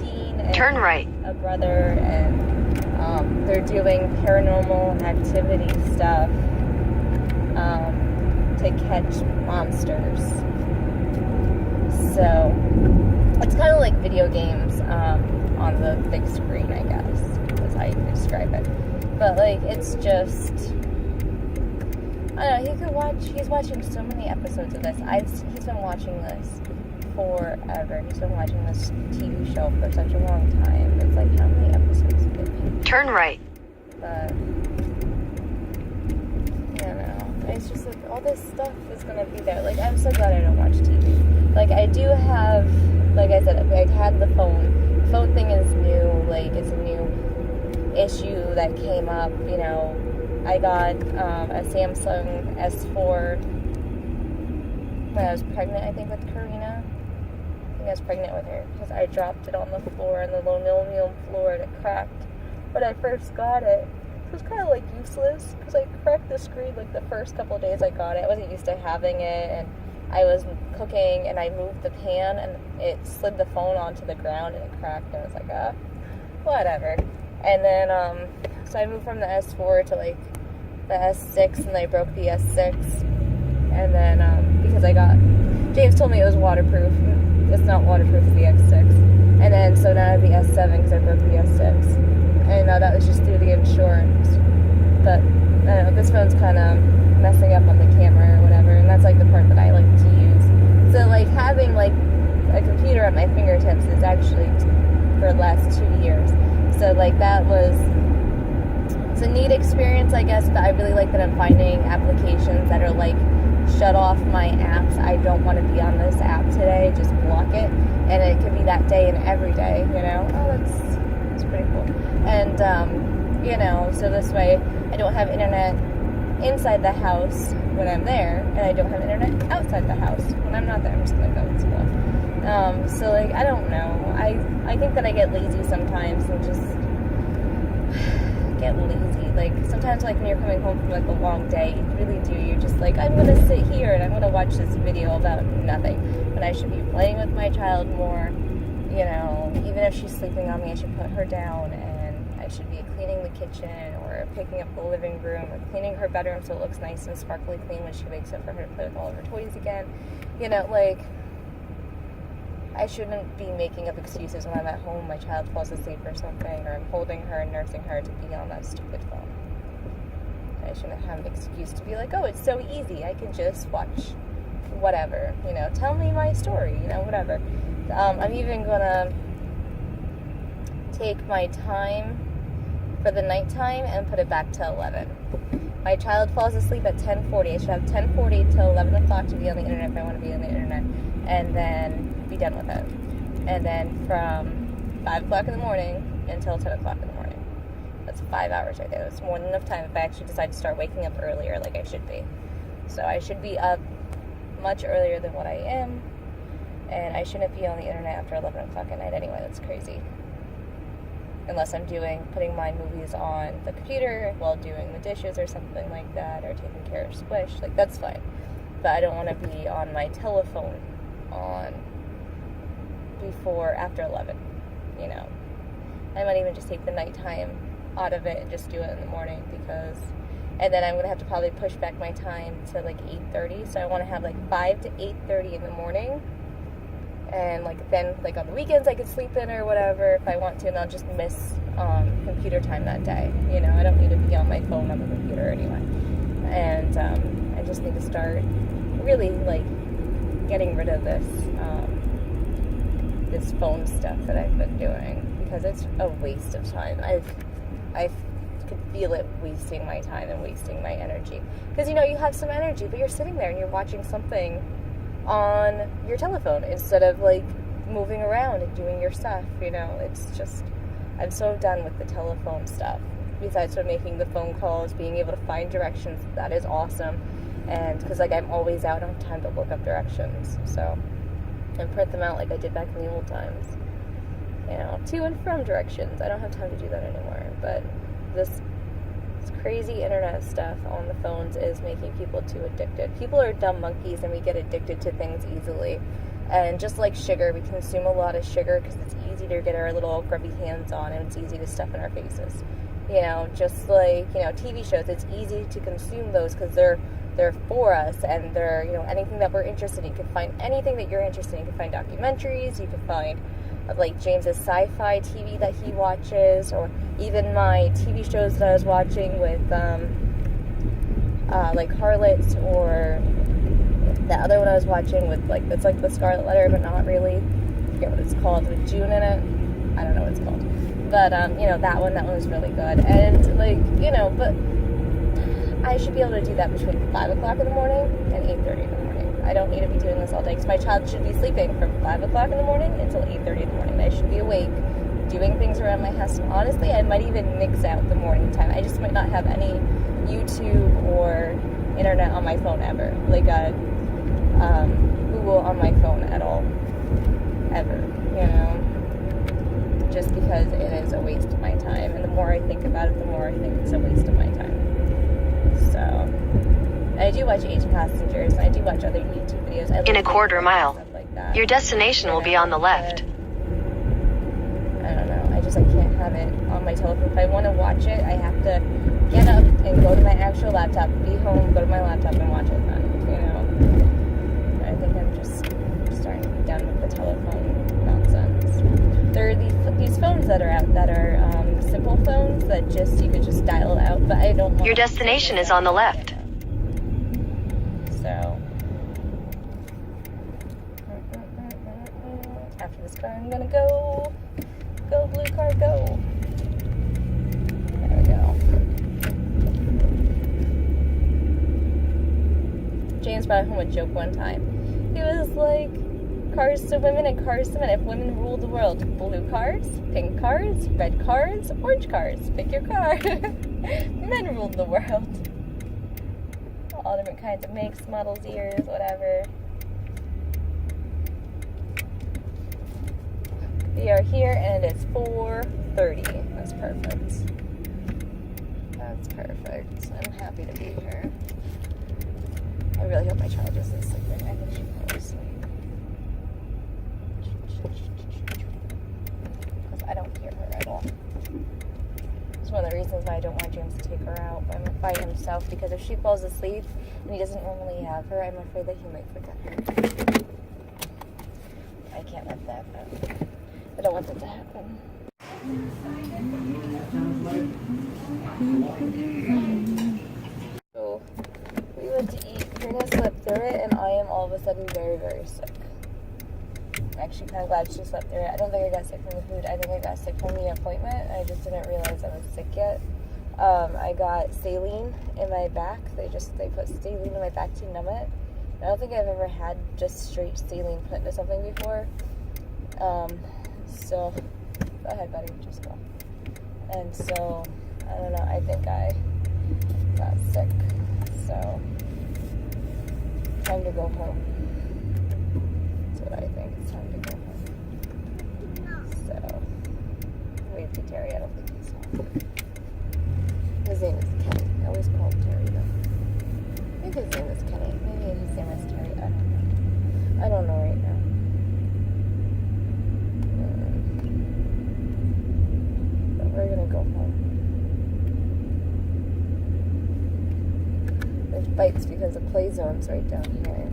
Turn right. A brother, and they're doing paranormal activity stuff to catch monsters. So it's kind of like video games on the big screen, I guess, is how you can describe it. But like, it's just, I don't know. He's watching so many episodes of this. He's been watching this forever. He's been watching this TV show for such a long time. It's like, how many episodes did he? Turn right. But, you know, it's just like, all this stuff is gonna be there. Like, I'm so glad I don't watch TV. Like, I do have, like I said, I had the phone. The phone thing is new. Like, it's a new issue that came up, you know. I got a Samsung S4 when I was pregnant, I think, with Karina. I think I was pregnant with her because I dropped it on the floor, on the linoleum floor, and it cracked when I first got it. It was kind of like useless because I cracked the screen like the first couple of days I got it. I wasn't used to having it, and I was cooking and I moved the pan and it slid the phone onto the ground and it cracked, and I was like, whatever. And then, so I moved from the S4 to like the S6, and I broke the S6. And then, because James told me it was waterproof. It's not waterproof for the X6. And then, so now I have the S7 because I broke the S6. And that was just through the insurance. But, I don't know, this phone's kind of messing up on the camera or whatever, and that's like the part that I like to use. So, like, having like a computer at my fingertips is actually for the last 2 years. So, like, it's a neat experience, I guess, but I really like that I'm finding applications that are like, shut off my apps. I don't want to be on this app today. Just block it. And it could be that day and every day, you know. Oh, that's pretty cool. And, you know, so this way I don't have internet inside the house when I'm there, and I don't have internet outside the house when I'm not there. I'm just going to go to school. So, like, I don't know. I think that I get lazy sometimes and just get lazy. Like, sometimes, like, when you're coming home from, like, a long day, you really do. You're just like, I'm going to sit here and I'm going to watch this video about nothing. But I should be playing with my child more, you know. Even if she's sleeping on me, I should put her down, and I should be cleaning the kitchen or picking up the living room or cleaning her bedroom so it looks nice and sparkly clean when she wakes up for her to play with all of her toys again. You know, like, I shouldn't be making up excuses when I'm at home, my child falls asleep or something, or I'm holding her and nursing her to be on that stupid phone. I shouldn't have an excuse to be like, oh, it's so easy, I can just watch whatever, you know, tell me my story, you know, whatever. I'm even gonna take my time for the nighttime and put it back to 11. My child falls asleep at 10:40. I should have 10:40 till 11 o'clock to be on the internet if I want to be on the internet, and then be done with it. And then from 5 o'clock in the morning until 10 o'clock in the morning. That's 5 hours right there. That's more than enough time if I actually decide to start waking up earlier like I should be. So I should be up much earlier than what I am, and I shouldn't be on the internet after 11 o'clock at night anyway. That's crazy. unless I'm putting my movies on the computer while doing the dishes or something like that, or taking care of Squish. Like, that's fine. But I don't want to be on my telephone after 11, you know. I might even just take the nighttime out of it and just do it in the morning, and then I'm going to have to probably push back my time to like 8:30, so I want to have like 5 to 8:30 in the morning, and like then like on the weekends I could sleep in or whatever if I want to, and I'll just miss computer time that day, you know. I don't need to be on my phone on the computer anyway, and I just need to start really like getting rid of this phone stuff that I've been doing, because it's a waste of time. I could feel it wasting my time and wasting my energy, because you know, you have some energy but you're sitting there and you're watching something on your telephone instead of like moving around and doing your stuff, you know. It's just, I'm so done with the telephone stuff. Besides from making the phone calls, being able to find directions, that is awesome. And because like I'm always out, I don't have time to look up directions, so, and print them out like I did back in the old times, you know, to and from directions. I don't have time to do that anymore. But this crazy internet stuff on the phones is making people too addicted. People are dumb monkeys, and we get addicted to things easily. And just like sugar, we consume a lot of sugar because it's easy to get our little grubby hands on, and it's easy to stuff in our faces. You know, just like, you know, TV shows, it's easy to consume those because they're for us, and they're, you know, anything that we're interested in. You can find anything that you're interested in. You can find documentaries, you can find like James's sci-fi TV that he watches, or even my TV shows that I was watching with like Harlots, or the other one I was watching with like, it's like the Scarlet Letter but not really, I forget what it's called, with June in it, I don't know what it's called, but you know, that one was really good. And like, you know, but I should be able to do that between 5 o'clock in the morning and 8:30 in the morning. I don't need to be doing this all day, because my child should be sleeping from 5 o'clock in the morning until 8:30 in the morning. I should be awake, doing things around my house. And honestly, I might even nix out the morning time. I just might not have any YouTube or internet on my phone ever. Like Google on my phone at all. Ever. You know? Just because it is a waste of my time. And the more I think about it, the more I think it's a waste of my time. So, I do watch Age of Passengers, and I do watch other YouTube videos. In a quarter mile, like that. your destination will be on the left. I don't know. I can't have it on my telephone. If I want to watch it, I have to get up and go to my actual laptop, be home, go to my laptop and watch it then, you know. I think I'm just starting to be done with the telephone nonsense. There are these phones that are out that are simple phones that you could just dial it out, but I don't want. Your destination is on the left. So after this car, I'm gonna go blue car, go. There we go. James brought home a joke one time. He was like, cars to women and cars to men. If women ruled the world, blue cars, pink cars, red cars, orange cars. Pick your car. Men ruled the world. All different kinds of makes, models, years, whatever. We are here, and it's 4:30. That's perfect. That's perfect. I'm happy to be here. I really hope my child isn't sleeping. I think she's probably asleep. Because I don't hear her at all. It's one of the reasons why I don't want James to take her out by himself, because if she falls asleep and he doesn't normally have her, I'm afraid that he might forget her. I can't let that happen. I don't want that to happen. So, we went to eat. Karina slept through it, and I am all of a sudden very, very sick. I'm actually kind of glad she slept through it. I don't think I got sick from the food. I think I got sick from the appointment. I just didn't realize I was sick yet. I got saline in my back. They put saline in my back to numb it. I don't think I've ever had just straight saline put into something before. So, go ahead, buddy, just go. And so, I don't know, I think I got sick. So, time to go home. That's what I think. It's time to go home. So, Crazy Terry. I don't think he's on. His name is Kenny. I always call him Terry though. I think his name is Kenny. Maybe his name is Terry. I don't know. I don't know right now. But we're gonna go home. There's bites because the play zone's right down here.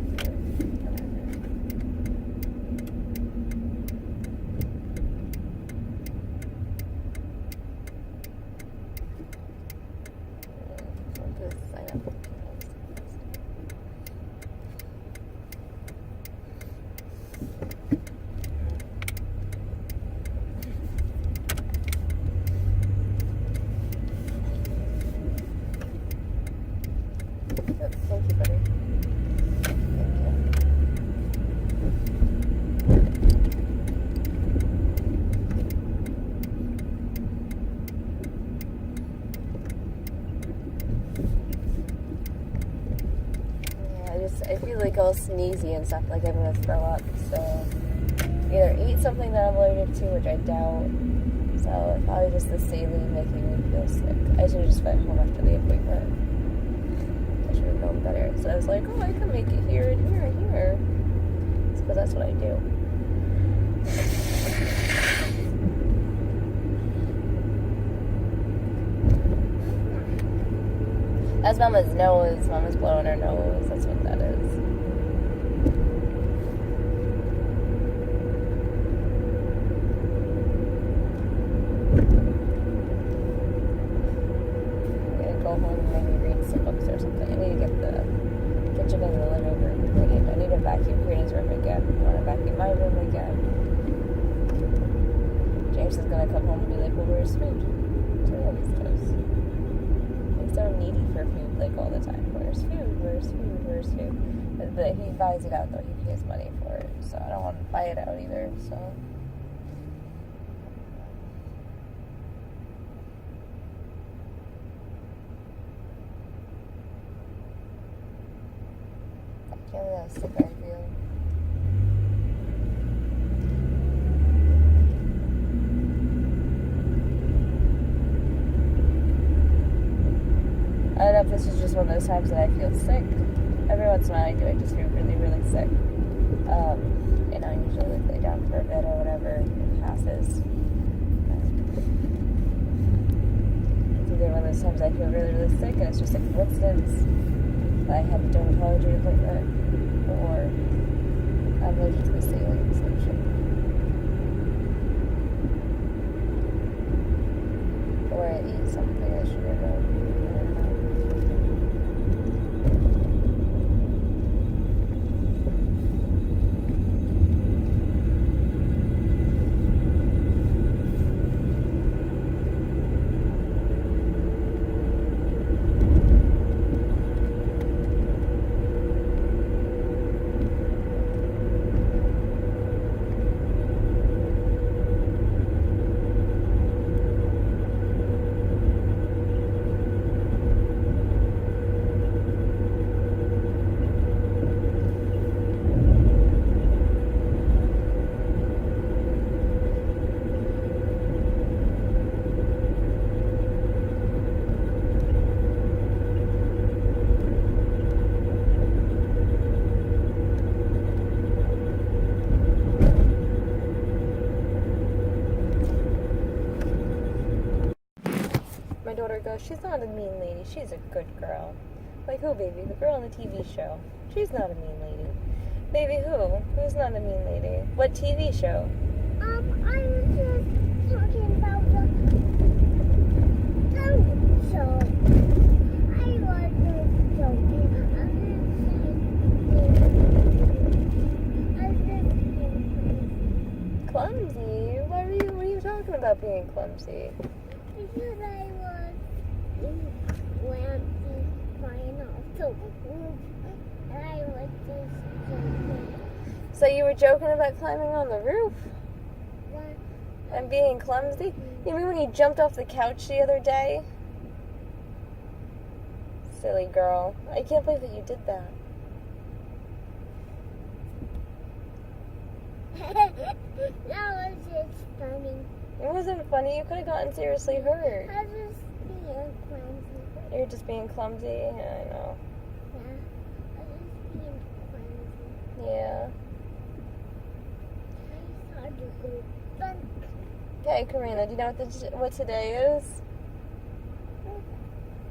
Thank you, buddy. Thank you. Yeah, I feel like all sneezy and stuff, like I'm gonna throw up, so either eat something that I'm allergic to, which I doubt, so it's probably just the saline making me feel sick. I should have just went home after the appointment. I should have known better. So I was like, oh, I can make it here and here and here. It's because that's what I do. That's Mama's nose. Mama's blowing her nose. That's what that is. I'm gonna go home and maybe read some books or something. I need to get the kitchen and the living room cleaned. I need to vacuum Karin's room again. I want to vacuum my room again. James is gonna come home and be like, well, where's food? So he always does. He's so needy for food, like, all the time. Where's food? Where's food? Where's food? But he buys it out, though. He pays money for it. So I don't want to buy it out either, so... I can't believe how sick I feel. I don't know if this is just one of those times that I feel sick. Every once in a while I do. I just feel really, really sick. And I usually like lay down for a bit or whatever. It passes. It's either one of those times I feel really, really sick and it's just a coincidence that I had a dermatology appointment, or I'm allergic to the saline solution. Or I eat something I shouldn't have. I don't know. My daughter goes, she's not a mean lady, she's a good girl. Like who, baby? The girl on the TV show. She's not a mean lady. Baby, who? Who's not a mean lady? What TV show? I was just talking about the show. I wasn't joking. Clumsy? What are you talking about being clumsy? Because I was Lampy flying off the roof, and I was just joking. So you were joking about climbing on the roof? And being clumsy? You mean when you jumped off the couch the other day? Silly girl. I can't believe that you did that. That was just funny. It wasn't funny. You could have gotten seriously hurt. I was being clumsy. You're just being clumsy. Yeah, I know. Yeah. I was being clumsy. Yeah. I saw you go bunk. Okay, Karina, do you know what today is?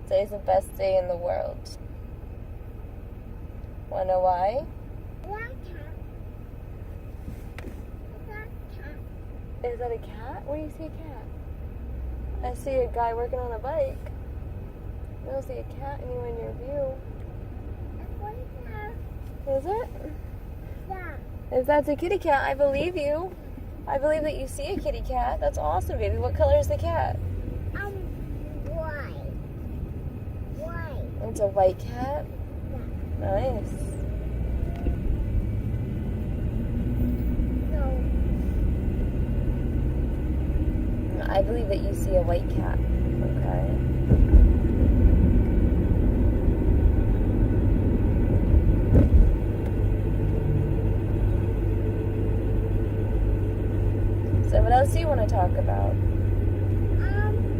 Today's the best day in the world. Wanna know why? Black cat. Black cat. Is that a cat? Where do you see a cat? I see a guy working on a bike. I don't see a cat anywhere near view. What is that? Is it? Yeah. If that's a kitty cat, I believe you. I believe that you see a kitty cat. That's awesome, baby. What color is the cat? White. White. It's a white cat. Nice. No. I believe that you see a white cat. Okay. So what else do you want to talk about?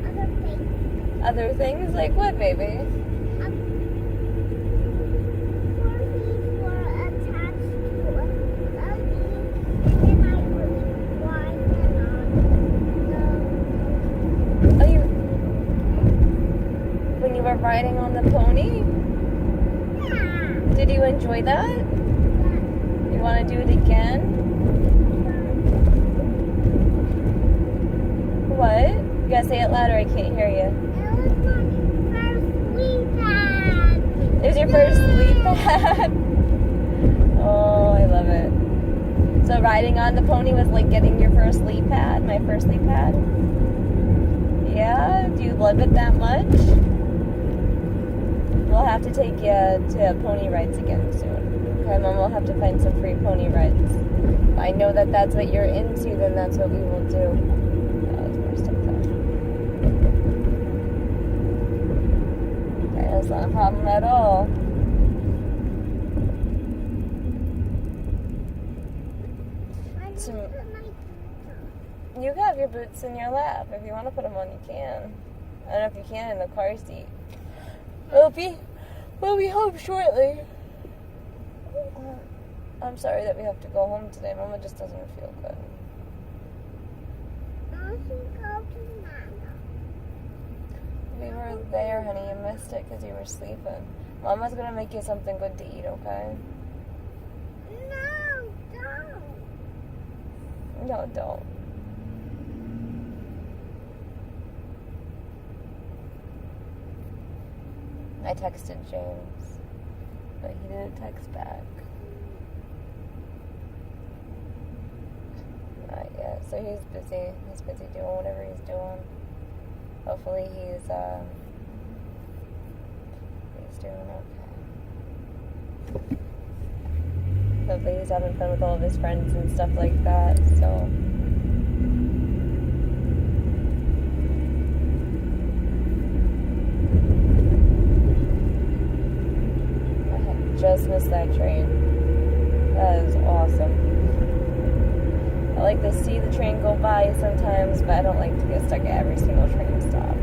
Other things. Other things? Like what, baby? Corgis were attached to a buggy, and I was riding on Oh, when you were riding on the pony? the... Yeah. Did you enjoy that? You want to do it again? What? You gotta say it louder, I can't hear you. It was my first sleep pad. It was your first sleep pad? Oh, I love it. So riding on the pony was like getting your first sleep pad? My first sleep pad? Yeah? Do you love it that much? We'll have to take you to pony rides again soon. Okay, Mom, we'll have to find some free pony rides. If I know that that's what you're into, then that's what we will do. That's not a problem at all. You have your boots in your lap. If you want to put them on, you can. I don't know if you can in the car seat. We'll be home shortly. I'm sorry that we have to go home today. Mama just doesn't feel good. I should go to Mama. We were there, honey. You missed it because you were sleeping. Mama's gonna make you something good to eat, okay? No, don't. No, don't. I texted James, but he didn't text back. Not yet. So he's busy. He's busy doing whatever he's doing. Hopefully he's doing okay. Hopefully he's having fun with all of his friends and stuff like that, so. I just missed that train. That is awesome. I like to see the train go by sometimes, but I don't like to get stuck at every single train stop.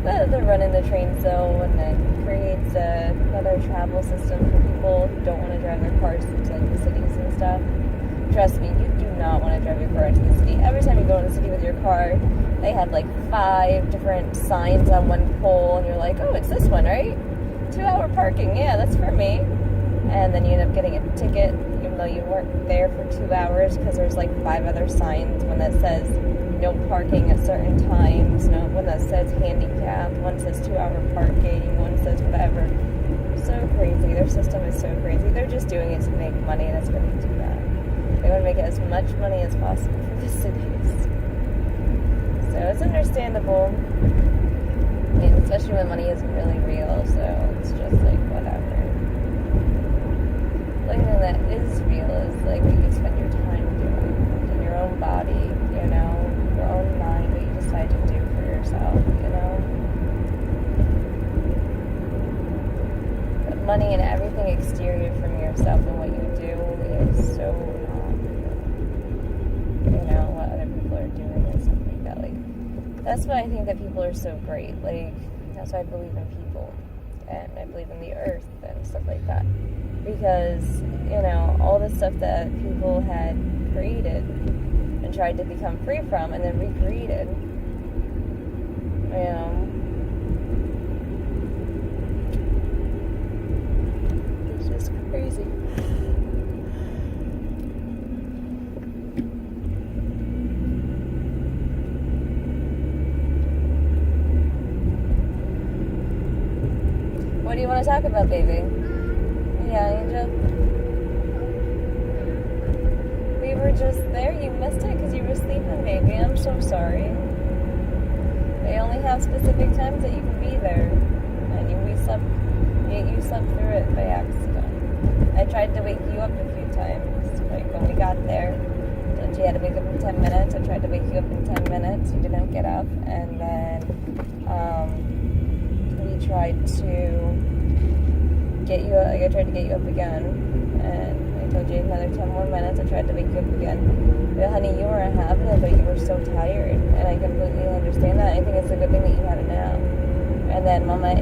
But they're running the trains though, and then creates another travel system for people who don't want to drive their cars into like the cities and stuff. Trust me, you do not want to drive your car into the city. Every time you go in the city with your car, they have like 5 different signs on one pole, and you're like, oh, it's this one, right? 2-hour parking, yeah, that's for me. And then you end up getting a ticket, even though you weren't there for 2 hours, because there's like 5 other signs. One that says no parking at certain times, one that says handicap, one says 2-hour parking, one says whatever. So crazy. Their system is so crazy. They're just doing it to make money. That's why they do that. They want to make as much money as possible for the cities. So it's understandable. And especially when money isn't really real, so it's just like whatever. The only thing that is real is like what you spend your time doing in your own body, your own mind, what you decide to do for yourself, But money and everything exterior from yourself and what you do is so That's why I think that people are so great. Like, that's why I believe in people. And I believe in the earth and stuff like that. Because, you know, all the stuff that people had created and tried to become free from and then recreated, you know, it's just crazy. What do you want to talk about, baby? Yeah, Angel? We were just there. You missed it because you were sleeping, baby. I'm so sorry. They only have specific times that you can be there. And you slept through it by accident. I tried to wake you up a few times. Like when we got there, told you had to wake up in 10 minutes. I tried to wake you up in 10 minutes. You didn't get up. And then we tried to get you up. Like I tried to get you up again. And I told you another 10 more minutes. I tried to wake you up again. But honey, you weren't having it, but you were so tired. And I completely understand that. I think it's a good thing that you had a nap. And then Mama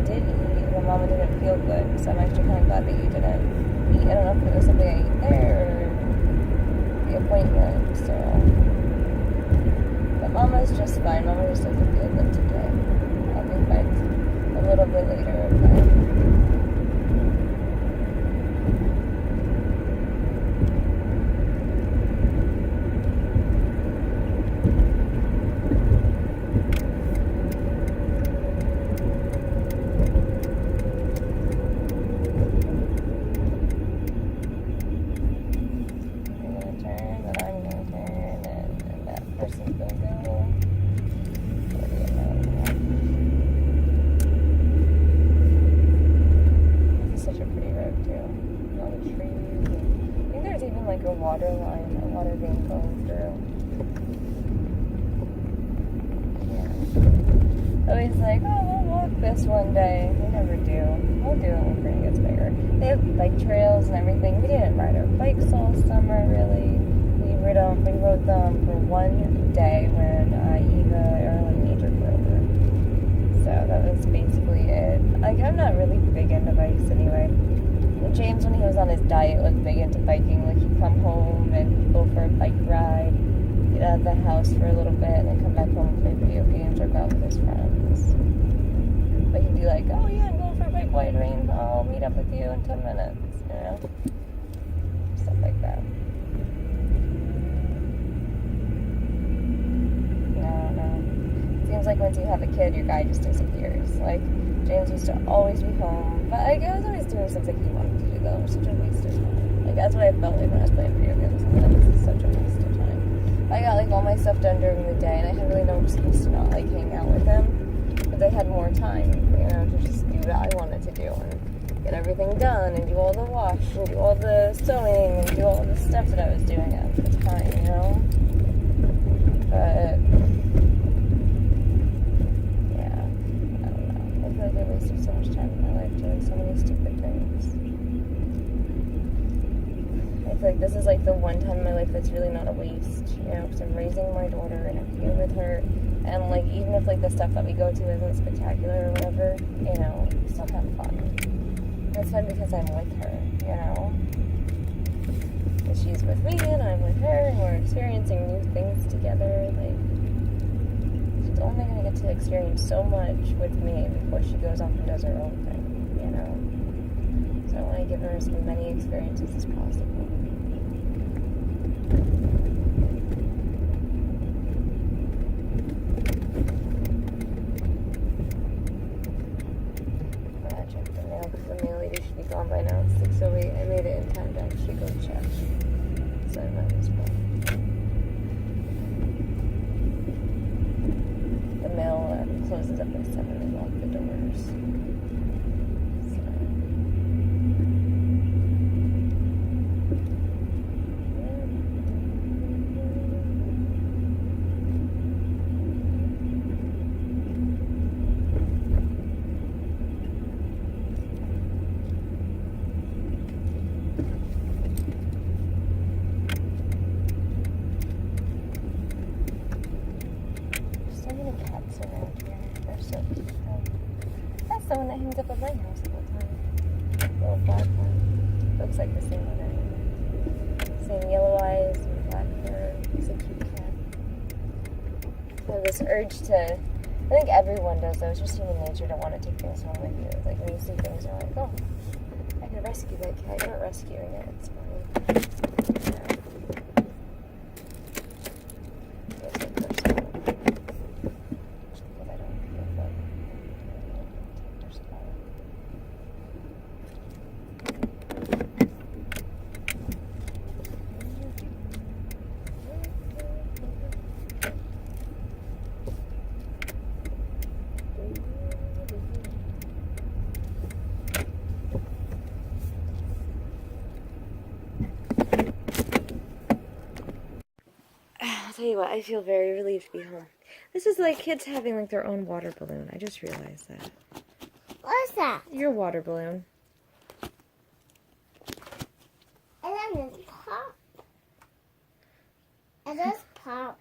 did eat, but Mama didn't feel good. So I'm actually kind of glad that you didn't eat. I don't know if it was something I ate there or the appointment. So, but Mama's just fine. Mama just doesn't feel good today. I'll be fine a little bit later, okay? Always like, oh, we'll walk this one day. We never do. We'll do it when Karin gets bigger. They have bike trails and everything. We didn't ride our bikes all summer, really. We rode them for one day when Eva early major over. So that was basically it. Like, I'm not really big into bikes anyway. James, when he was on his diet, was big into biking. Like, he'd come home and go for a bike ride, get out of the house for a little bit, and then come back home and play video games or go out with his friends. But he'd be like, oh yeah, I'm going for a bike ride, Rain. I'll meet up with you in 10 minutes, you know? Stuff like that. No. Seems like once you have a kid, your guy just disappears. Like, James used to always be home. But I was always doing something he wanted to do, though. It was such a waste of time. Like, that's what I felt like when I was playing video games. Like, this is such a waste of time. I got, like, all my stuff done during the day, and I had really no excuse to not, like, hang out with him. But I had more time, you know, to just do what I wanted to do and get everything done and do all the wash and do all the sewing and do all the stuff that I was doing at the time, you know? But yeah, I don't know. I feel like I wasted so much time in my life doing so many stupid things. I feel like this is like the one time in my life that's really not a waste, you know, because I'm raising my daughter and I'm here with her. And, like, even if, like, the stuff that we go to isn't spectacular or whatever, you know, we still have fun. It's fun because I'm with her, you know? And she's with me and I'm with her and we're experiencing new things together. Like, she's only going to get to experience so much with me before she goes off and does her own thing, you know? So I want to give her as many experiences as possible. By now, it's 6:08. I made it in time to actually go check. So I might as well. The mail closes up at 7 and lock the doors. so nice. They're so cute. That's the one that hangs up at my house all the time. Little black one. Looks like the same one anyway. Same yellow eyes and black fur. He's a cute cat. I have this urge to, I think everyone does though, it's just human nature to want to take things home with you. Like when you see things, you're like, oh, I could rescue that cat. You're not rescuing it, it's fine. Yeah. It's like personal. Just because I don't feel like take their spot. I'll tell you what, I feel very relieved to be home. This is like kids having like their own water balloon. I just realized that. What's that? Your water balloon. And then it's pop. It does pop.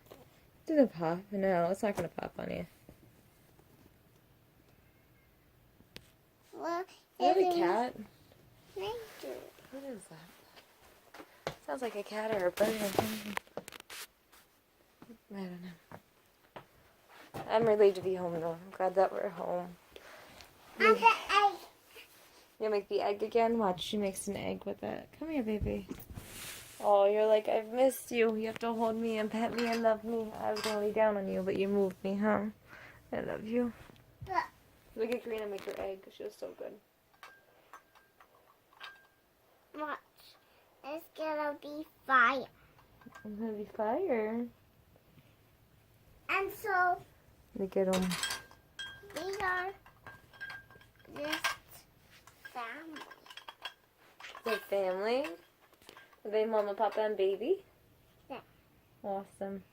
Did it pop? No, it's not gonna pop on you. Well, Is that a cat? Thank you. What is that? Sounds like a cat or a bird or something. I don't know. I'm relieved to be home though. I'm glad that we're home. And the egg. You'll make the egg again? Watch, she makes an egg with it. Come here, baby. Oh, you're like, I've missed you. You have to hold me and pet me and love me. I was gonna lay down on you, but you moved me, huh? I love you. But Look at Karina make her egg. She was so good. watch. It's gonna be fire. It's gonna be fire. And so Look at them. these are just family. The family? Are they mama, papa, and baby? Yeah. Awesome.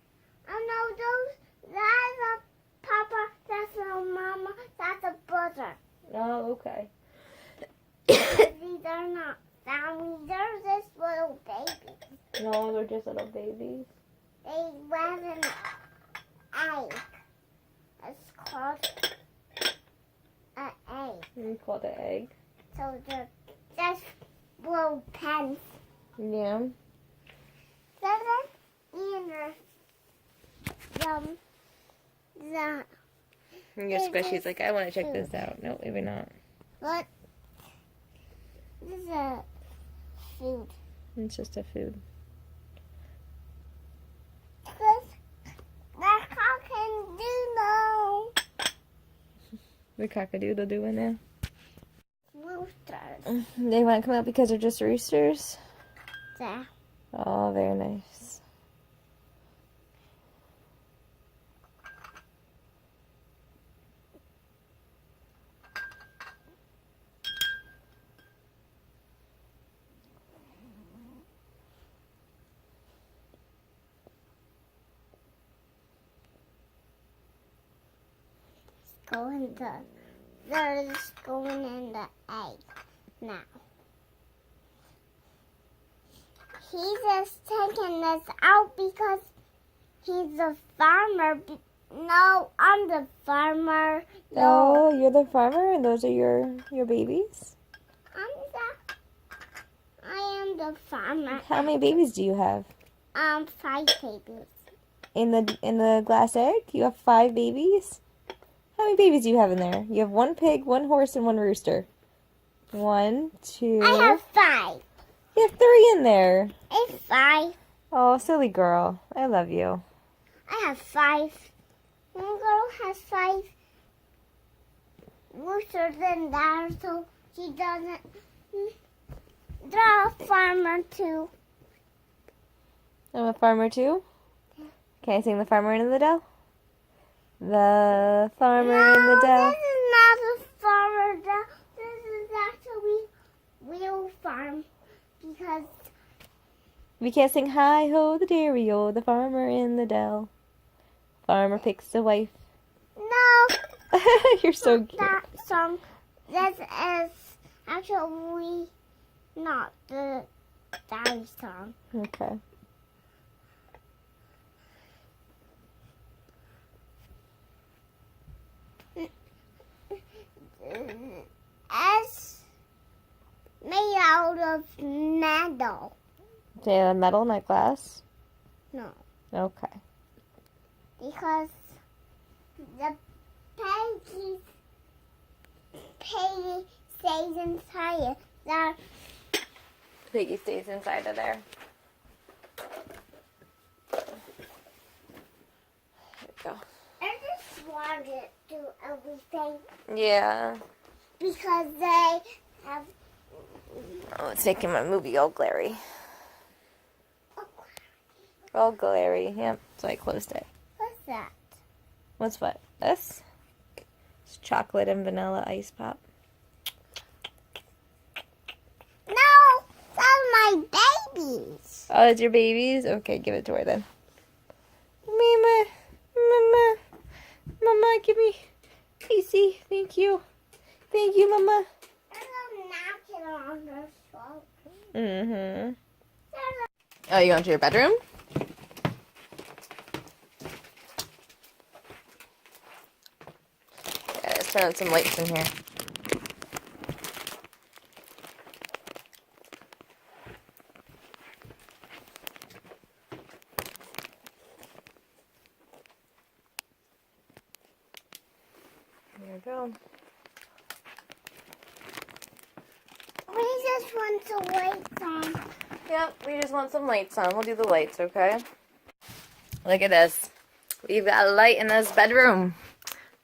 Oh no, that's a papa, that's a mama, that's a brother. Oh, okay. These are not family, they're just little babies. No, they're just little babies. They was an egg. It's called an egg. We call it an egg. So they're just little pens. Yeah. Either the And your squishy's like, I want to check this out. No, maybe not. what? This is a food. It's just a food. Because the cock can do no The cockadoodle doing now. roosters. They want to come out because they're just roosters? There. Oh, very nice. They're just going in the egg now. He's just taking this out because he's a farmer. No, I'm the farmer. Oh, you're the farmer and those are your babies? I am the farmer. How many babies do you have? 5 babies. In the glass egg? You have 5 babies? How many babies do you have in there? You have 1 pig, 1 horse, and 1 rooster. 1, 2. I have 5. You have 3 in there. It's 5. Oh, silly girl. I love you. I have 5. One girl has 5 roosters in there, so she doesn't. They're a farmer too. I'm a farmer too? Can I sing the farmer in the dell? The farmer in the dell. This is not a farmer dell. This is actually real farm because We can't sing hi ho the dairy o, the farmer in the dell. Farmer picks a wife. no, You're so cute. that song. This is actually not the daddy song. Okay. out of metal. Made out of metal, not glass? No, Okay. because the piggy stays inside it. That Piggy stays inside of there. There we go. I just want to do everything Yeah. because they have. Oh, it's making my movie all glary. All glary. Yep. So I closed it. What's that? What's what? This? It's chocolate and vanilla ice pop. No, that's my babies. Oh, it's your babies? Okay, give it to her then. Mama. Mama. Mama, give me. Casey, thank you. Thank you, Mama. There's a napkin on the shelf. Mm-hmm. Oh, you going to your bedroom? Yeah, let's turn on some lights in here. There we go. We just want to wait on. Yep, we just want some lights on. We'll do the lights, okay? Look at this. We've got a light in this bedroom.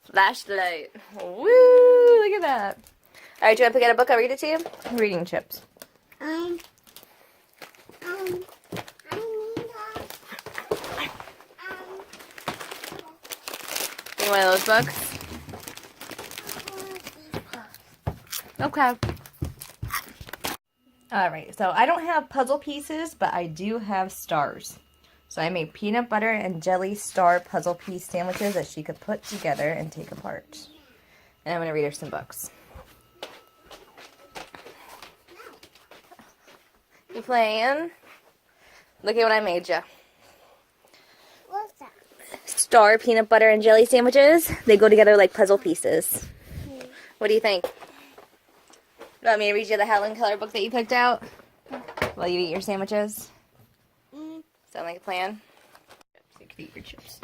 Flashlight. Woo! Look at that. Alright, do you want to pick out a book? I'll read it to you? Reading chips. I need You want one of those books? Okay. Alright, so I don't have puzzle pieces, but I do have stars. So I made peanut butter and jelly star puzzle piece sandwiches that she could put together and take apart. And I'm going to read her some books. You playing? Look at what I made you. What's that? Star peanut butter and jelly sandwiches. They go together like puzzle pieces. What do you think? You want me to read you the Helen Keller book that you picked out while you eat your sandwiches? Sound like a plan? So you can eat your chips.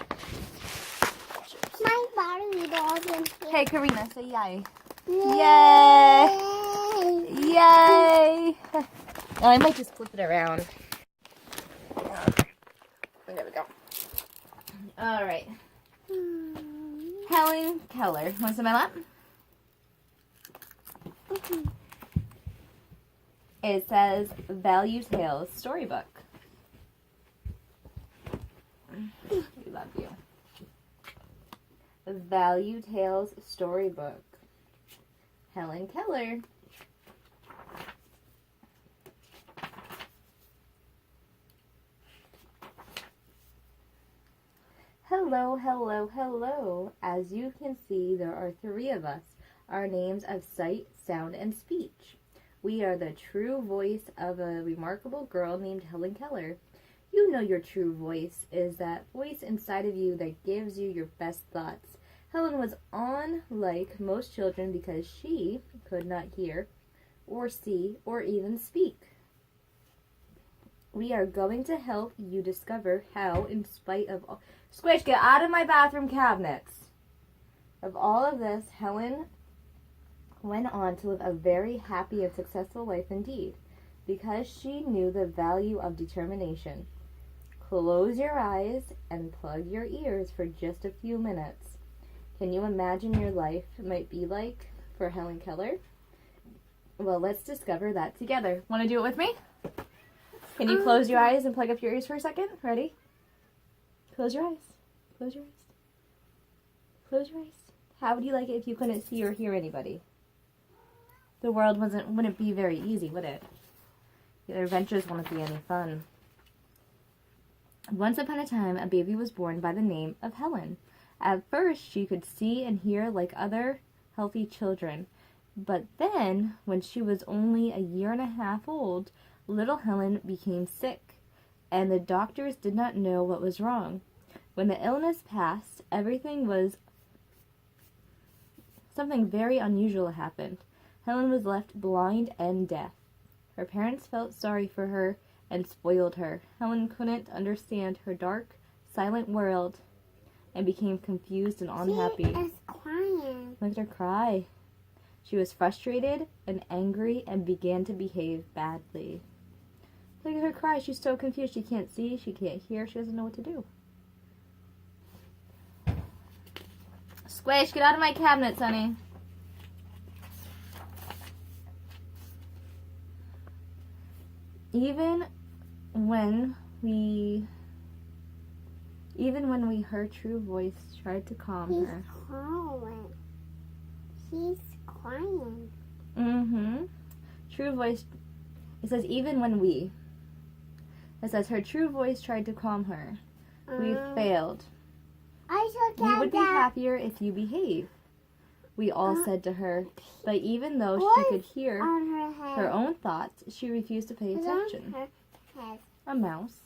My body doesn't. Hey, Karina, say yay. Yay! Yay! Oh, I might just flip it around. There we go. All right. Helen Keller. Want to sit in my lap? It says Value Tales Storybook. We love you. Value Tales Storybook. Helen Keller. Hello, hello, hello. As you can see, there are 3 of us. Our names of sight, sound, and speech. We are the true voice of a remarkable girl named Helen Keller. You know your true voice is that voice inside of you that gives you your best thoughts. Helen was unlike most children because she could not hear or see or even speak. We are going to help you discover how, in spite of all... Squish, get out of my bathroom cabinets! Of all of this, Helen went on to live a very happy and successful life indeed, because she knew the value of determination. Close your eyes and plug your ears for just a few minutes. Can you imagine your life might be like for Helen Keller? Well, let's discover that together. Want to do it with me? Can you close your eyes and plug up your ears for a second? Ready? Close your eyes. Close your eyes. Close your eyes. How would you like it if you couldn't see or hear anybody? The world wouldn't be very easy, would it? Your adventures wouldn't be any fun. Once upon a time, a baby was born by the name of Helen. At first, she could see and hear like other healthy children. But then, when she was only a year and a half old, little Helen became sick, and the doctors did not know what was wrong. When the illness passed, something very unusual happened. Helen was left blind and deaf. Her parents felt sorry for her and spoiled her. Helen couldn't understand her dark, silent world and became confused and unhappy. She is crying. Look at her cry. She was frustrated and angry and began to behave badly. Look at her cry. She's so confused. She can't see. She can't hear. She doesn't know what to do. Squish, get out of my cabinet, Sonny. Even when we her true voice tried to calm her. She's crying. True voice. It says even when we. It says her true voice tried to calm her. We failed. You would be happier if you behave, we all said to her. But even though she could hear her own thoughts, she refused to pay attention. A mouse.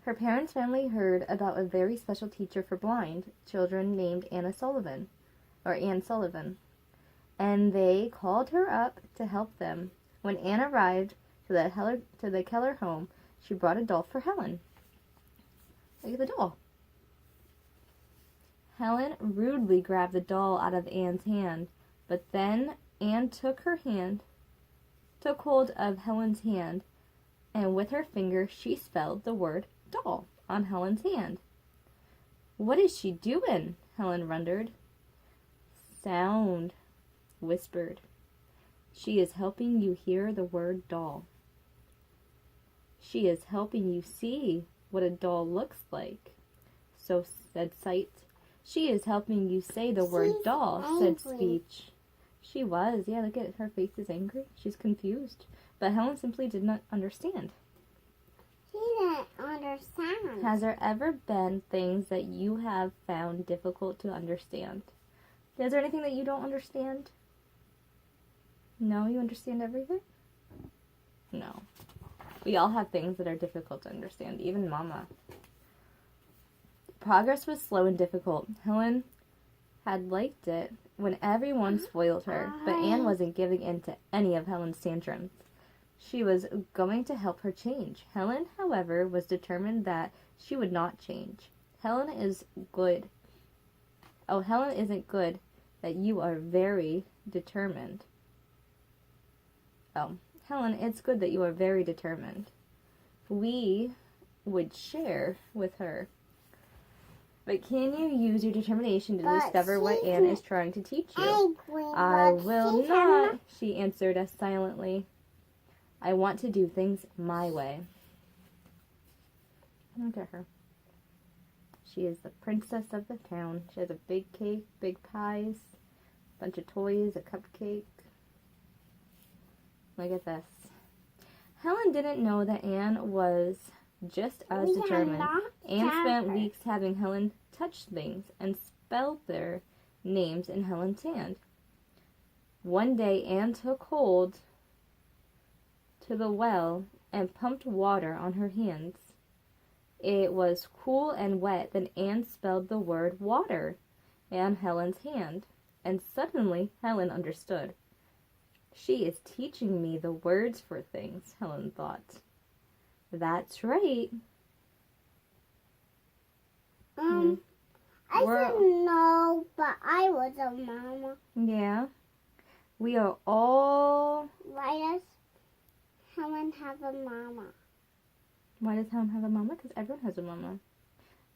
Her parents finally heard about a very special teacher for blind children named Anne Sullivan, and they called her up to help them. When Anne arrived to the Keller home, she brought a doll for Helen. Look at the doll. Helen rudely grabbed the doll out of Anne's hand, but then Anne took hold of Helen's hand, and with her finger she spelled the word doll on Helen's hand. What is she doing? Helen wondered. Sound, whispered. She is helping you hear the word doll. She is helping you see what a doll looks like. So said sight. She is helping you say the word doll, said speech. She was. Yeah, look at her face is angry. She's confused. But Helen simply did not understand. She didn't understand. Has there ever been things that you have found difficult to understand? Is there anything that you don't understand? No, you understand everything? No. We all have things that are difficult to understand, even Mama. Progress was slow and difficult. Helen had liked it when everyone spoiled her, but Anne wasn't giving in to any of Helen's tantrums. She was going to help her change. Helen, however, was determined that she would not change. Helen isn't good, that you are very determined. Oh, Helen, it's good that you are very determined. We would share with her. But can you use your determination to discover what Anne is trying to teach you? I will not, she answered us silently. I want to do things my way. Look at her. She is the princess of the town. She has a big cake, big pies, a bunch of toys, a cupcake. Look at this. Helen didn't know that Anne was just as determined. Anne spent weeks having Helen touch things and spell their names in Helen's hand. One day Anne took hold to the well and pumped water on her hands. It was cool and wet. Then Anne spelled the word water on Helen's hand, and suddenly Helen understood. She is teaching me the words for things, Helen thought. That's right. I didn't know, but I was a mama. Yeah. We are all... Why does Helen have a mama? Why does Helen have a mama? Because everyone has a mama.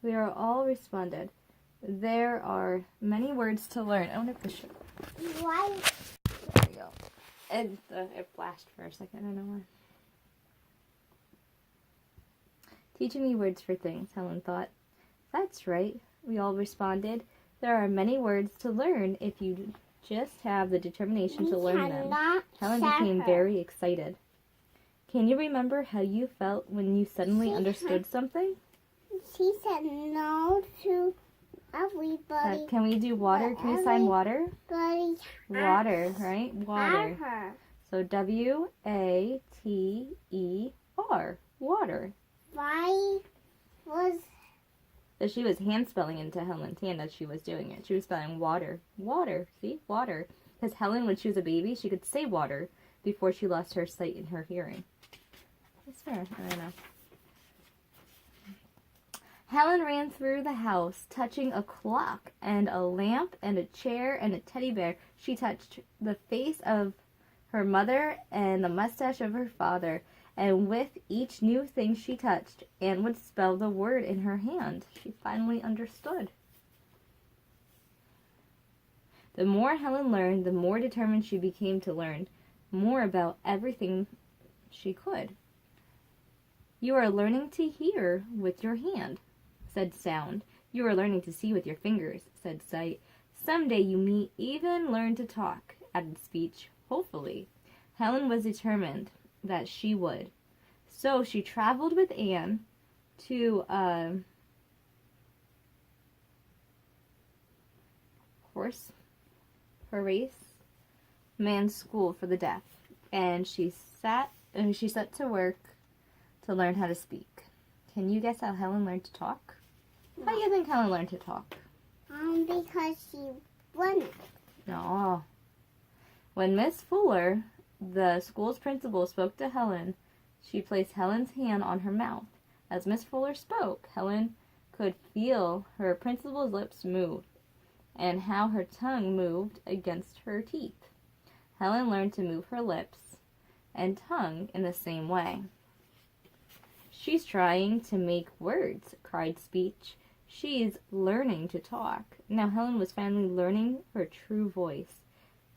We are all responded. There are many words to learn. I wonder if this should... Why? There we go. It flashed for a second. I don't know why. Teaching me words for things, Helen thought. That's right, we all responded. There are many words to learn if you just have the determination to learn them. Helen became very excited. Can you remember how you felt when you suddenly understood something? She said no to everybody. Can we do water? Can we sign water? Water, right? Water. So W-A-T-E-R. Water. Why was... So she was hand spelling into Helen's hand as she was doing it. She was spelling water. Water. See? Water. Because Helen, when she was a baby, she could say water. before she lost her sight and her hearing. That's fair. I don't know. Helen ran through the house, touching a clock and a lamp and a chair and a teddy bear. She touched the face of her mother and the mustache of her father, and with each new thing she touched, Anne would spell the word in her hand. She finally understood. The more Helen learned, the more determined she became to learn more about everything she could. You are learning to hear with your hand, said sound. You are learning to see with your fingers, said sight. Someday you may even learn to talk, added speech, hopefully. Helen was determined that she would. So she traveled with Anne to horse man's school for the deaf, and she set to work to learn how to speak. Can you guess how Helen learned to talk? How do you think Helen learned to talk? Because she wanted. No. When Miss Fuller, the school's principal, spoke to Helen, she placed Helen's hand on her mouth. As Miss Fuller spoke, Helen could feel her principal's lips move, and how her tongue moved against her teeth. Helen learned to move her lips and tongue in the same way. She's trying to make words, cried speech. She's learning to talk. Now Helen was finally learning her true voice,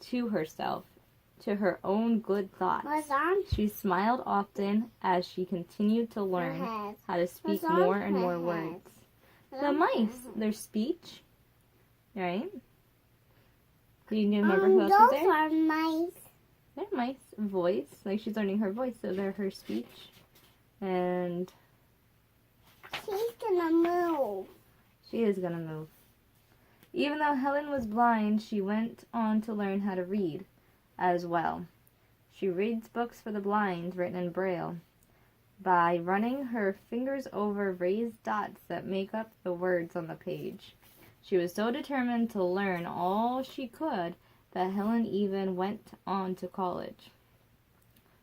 to herself, to her own good thoughts. She smiled often as she continued to learn how to speak more and more words. The mice, their speech, right? Do you remember who else was there? Those are mice. They're mice. Voice, like she's learning her voice, so they're her speech. And she's gonna move. She is gonna move. Even though Helen was blind, she went on to learn how to read as well. She reads books for the blind written in Braille by running her fingers over raised dots that make up the words on the page. She was so determined to learn all she could that Helen even went on to college,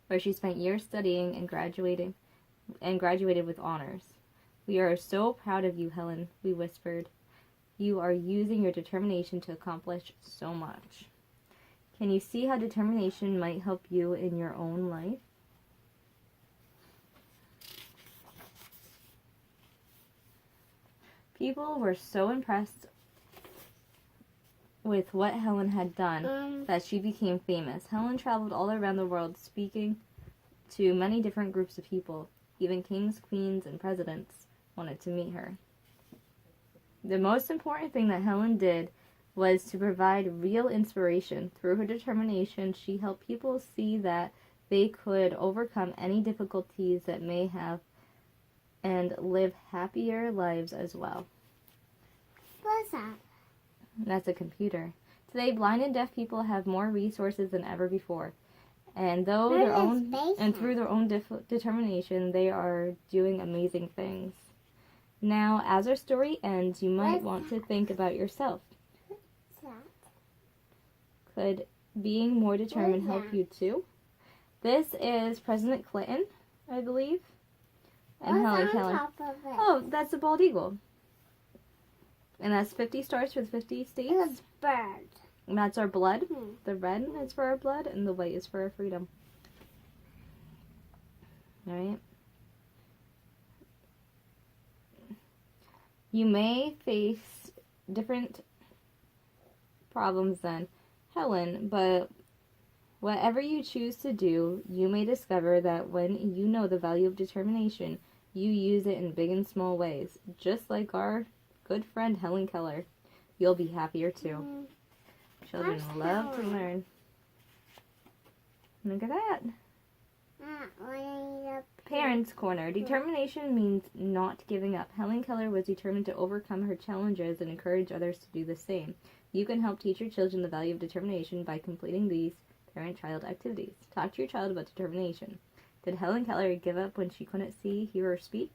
where she spent years studying and graduated with honors. We are so proud of you, Helen, we whispered. You are using your determination to accomplish so much. Can you see how determination might help you in your own life? People were so impressed with what Helen had done that she became famous. Helen traveled all around the world speaking to many different groups of people. Even kings, queens, and presidents wanted to meet her. The most important thing that Helen did was to provide real inspiration. Through her determination, she helped people see that they could overcome any difficulties that may have and live happier lives as well. What's that? That's a computer. Today, blind and deaf people have more resources than ever before. And through their own determination, they are doing amazing things. Now, as our story ends, you might want to think about yourself. Could being more determined help you too? This is President Clinton, I believe. And Helen Keller. Oh, that's a bald eagle. And that's 50 stars for the 50 states. It's bird. And that's our blood. The red is for our blood, and the white is for our freedom. Alright? You may face different problems than Helen, but whatever you choose to do, you may discover that when you know the value of determination, you use it in big and small ways, just like our good friend Helen Keller. You'll be happier too. Children love to learn. Look at that. Parents' Corner. Determination means not giving up. Helen Keller was determined to overcome her challenges and encourage others to do the same. You can help teach your children the value of determination by completing these parent-child activities. Talk to your child about determination. Did Helen Keller give up when she couldn't see, hear, or speak?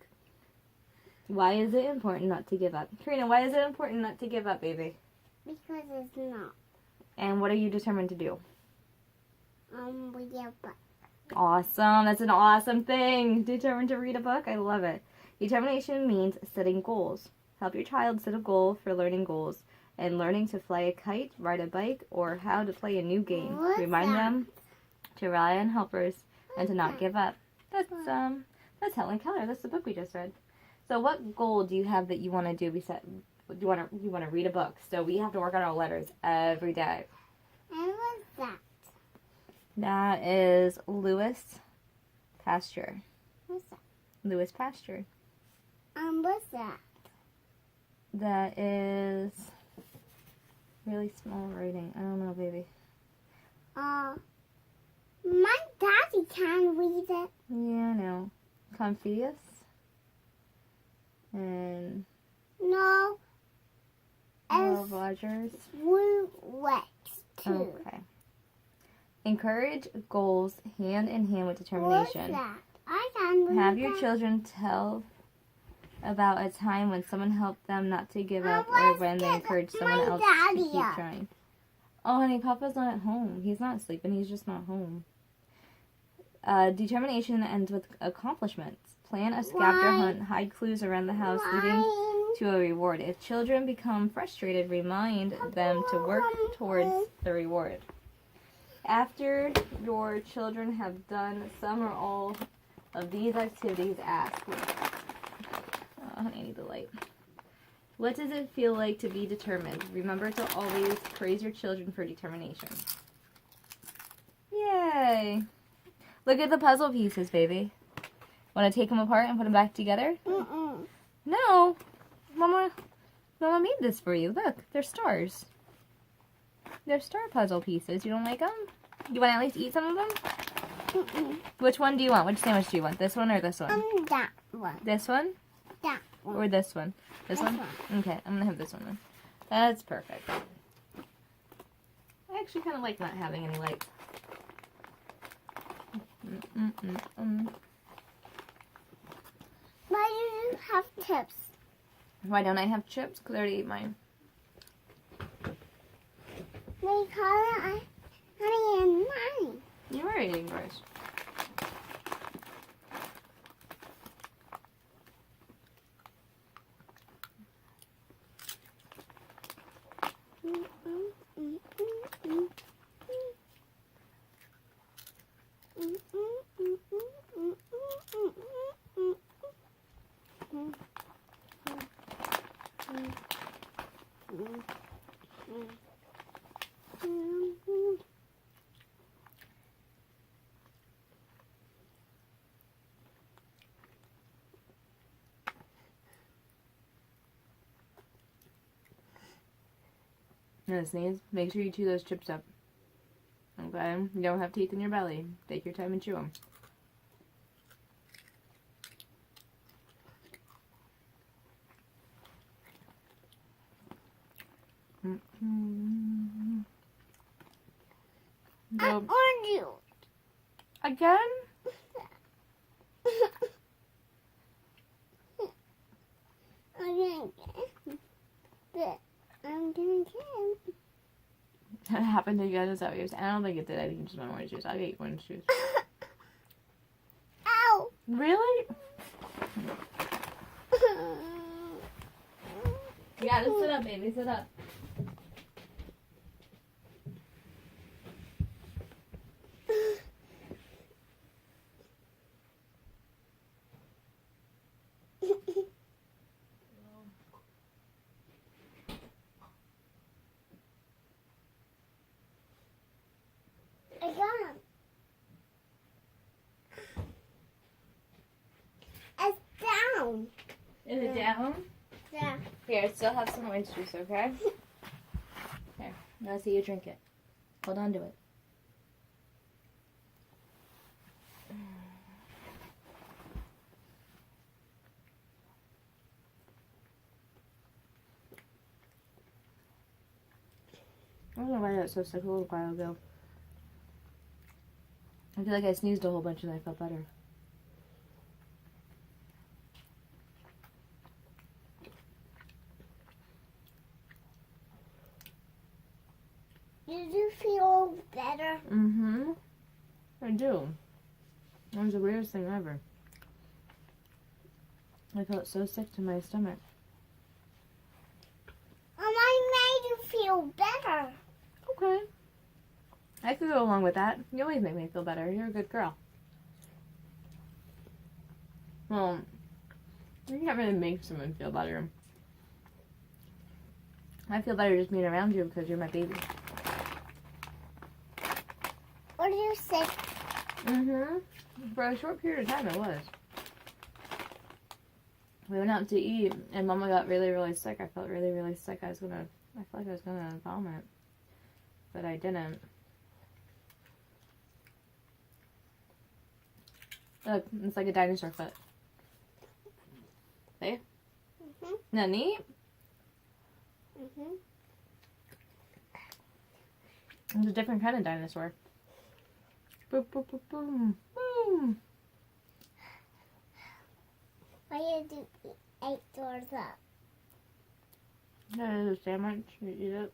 Why is it important not to give up? Karina, why is it important not to give up, baby? Because it's not. And what are you determined to do? read a book. Awesome. That's an awesome thing. Determined to read a book. I love it. Determination means setting goals. Help your child set a goal for learning goals and learning to fly a kite, ride a bike, or how to play a new game. What's Remind that? them to rely on helpers and to not give up. That's Helen Keller. That's the book we just read. So what goal do you have that you want to do? You want to read a book. So we have to work on our letters every day. And what's that? That is Lewis Pasture. What's that? Lewis Pasture. What's that? That is really small writing. I don't know, baby. My daddy can read it. Yeah, I know. Confidius. And No. Will It's Rogers. Rex too. Okay. Encourage goals hand in hand with What's determination. that? I can read Have your that. children tell about a time when someone helped them not to give up or let's when they get encouraged my someone else to daddy keep up. trying. Oh, honey, Papa's not at home. He's not sleeping. He's just not home. Determination ends with accomplishments. Plan a scavenger Why? hunt. Hide clues around the house leading Mine. to a reward. If children become frustrated, remind them to work towards the reward. After your children have done some or all of these activities, ask. Oh, honey, I need the light. What does it feel like to be determined? Remember to always praise your children for determination. Yay! Look at the puzzle pieces, baby. Want to take them apart and put them back together? Mm-mm. No. Mama made this for you. Look, they're stars. They're star puzzle pieces. You don't like them? You want to at least eat some of them? Mm-mm. Which one do you want? Which sandwich do you want? This one or this one? That one. This one? That one. Or this one? This This one? Okay, I'm going to have this one then. That's perfect. I actually kind of like not having any lights. Why do you have tips? Why don't I have chips? Because I already ate mine. Because I honey and mine. You are eating yours. Now sneeze. Make sure you chew those chips up. Okay? You don't have teeth in your belly. Take your time and chew them. I'm orange. Again? I'm doing it. That happened again. Is that what you're saying? I don't think it did. I think you just went orange juice. I'll get you orange juice. Ow! Really? You gotta sit up, baby. Sit up. I got him. It's down. Is it down? Yeah. Here, I still have some orange juice, okay? Here, let's see you drink it. Hold on to it. I don't know why that's so sick a little while ago. I feel like I sneezed a whole bunch and I felt better. Did you feel better? Mm-hmm. I do. It was the weirdest thing ever. I felt so sick to my stomach. I made you feel better. Okay. I could go along with that. You always make me feel better. You're a good girl. Well, you can't really make someone feel better. I feel better just being around you because you're my baby. What are you sick? Mm-hmm. For a short period of time, it was. We went out to eat, and Mama got really, really sick. I felt really, really sick. I felt like I was gonna vomit, but I didn't. Look, it's like a dinosaur foot. See? Mhm. Not neat? Mhm. It's a different kind of dinosaur. Boom, boom, boom, boom, boom. Why you do 8 doors up? That is a sandwich. You eat it.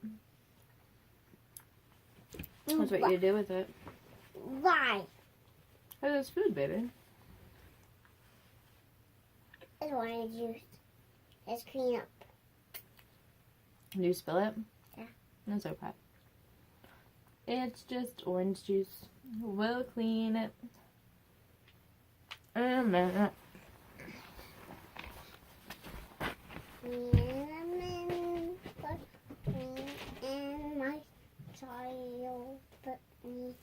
That's what you do with it. Why? Because it's food, baby. It's orange juice. Let's clean up. Do you spill it? Yeah. That's okay. It's just orange juice. We'll clean it in a minute. Put me and my child put me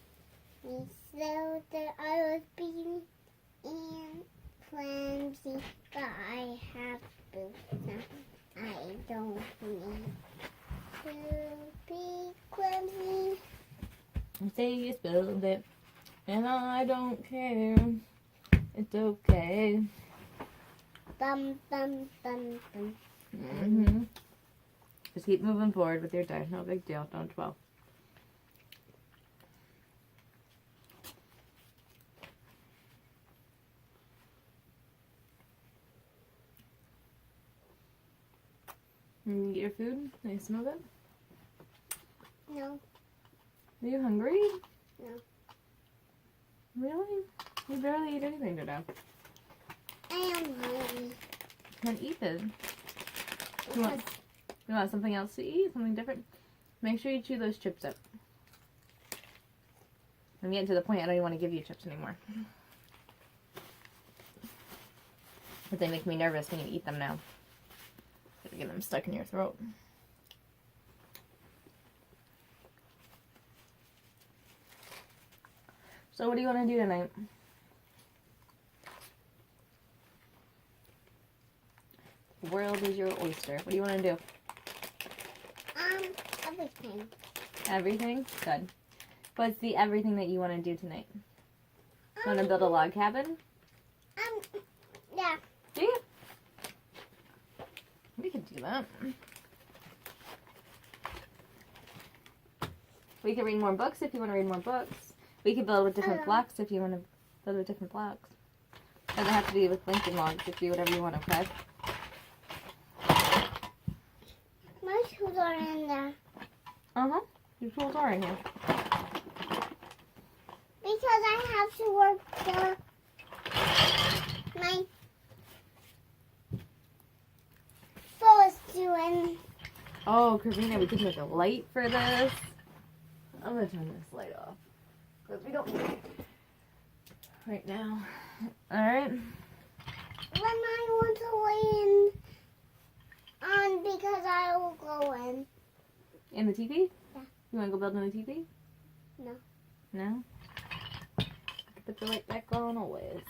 so that I was beaten and clumsy, but I have boots now. I don't need to be clumsy. Say you spilled it, and I don't care. It's okay. Bum bum bum bum. Mm-hmm. Just keep moving forward with your day. No big deal. Don't dwell. You get your food? Nice some of it? No, Are you hungry? No. Really? You barely eat anything today. I am hungry. Can't eat it. You want something else to eat? Something different? Make sure you chew those chips up. I'm getting to the point I don't even want to give you chips anymore. But they make me nervous when you eat them now. Gotta get them stuck in your throat. So what do you want to do tonight? The world is your oyster. What do you want to do? Everything. Everything? Good. What's the everything that you want to do tonight? Want to build a log cabin? Yeah. Do you? We could do that. We could read more books if you want to read more books. We could build with different blocks if you want to build with different blocks. Doesn't have to be with Lincoln logs. If you do whatever you want, okay? My shoes are in there. Uh-huh. Your tools are in here. Because I have to work my first doing. Oh, Karina, we could make a light for this. I'm going to turn this light off. Because we don't need it right now. Alright? When I want to win on because I will go in. In the TV? Yeah. You want to go build in the TV? No. No? Put the light back on always.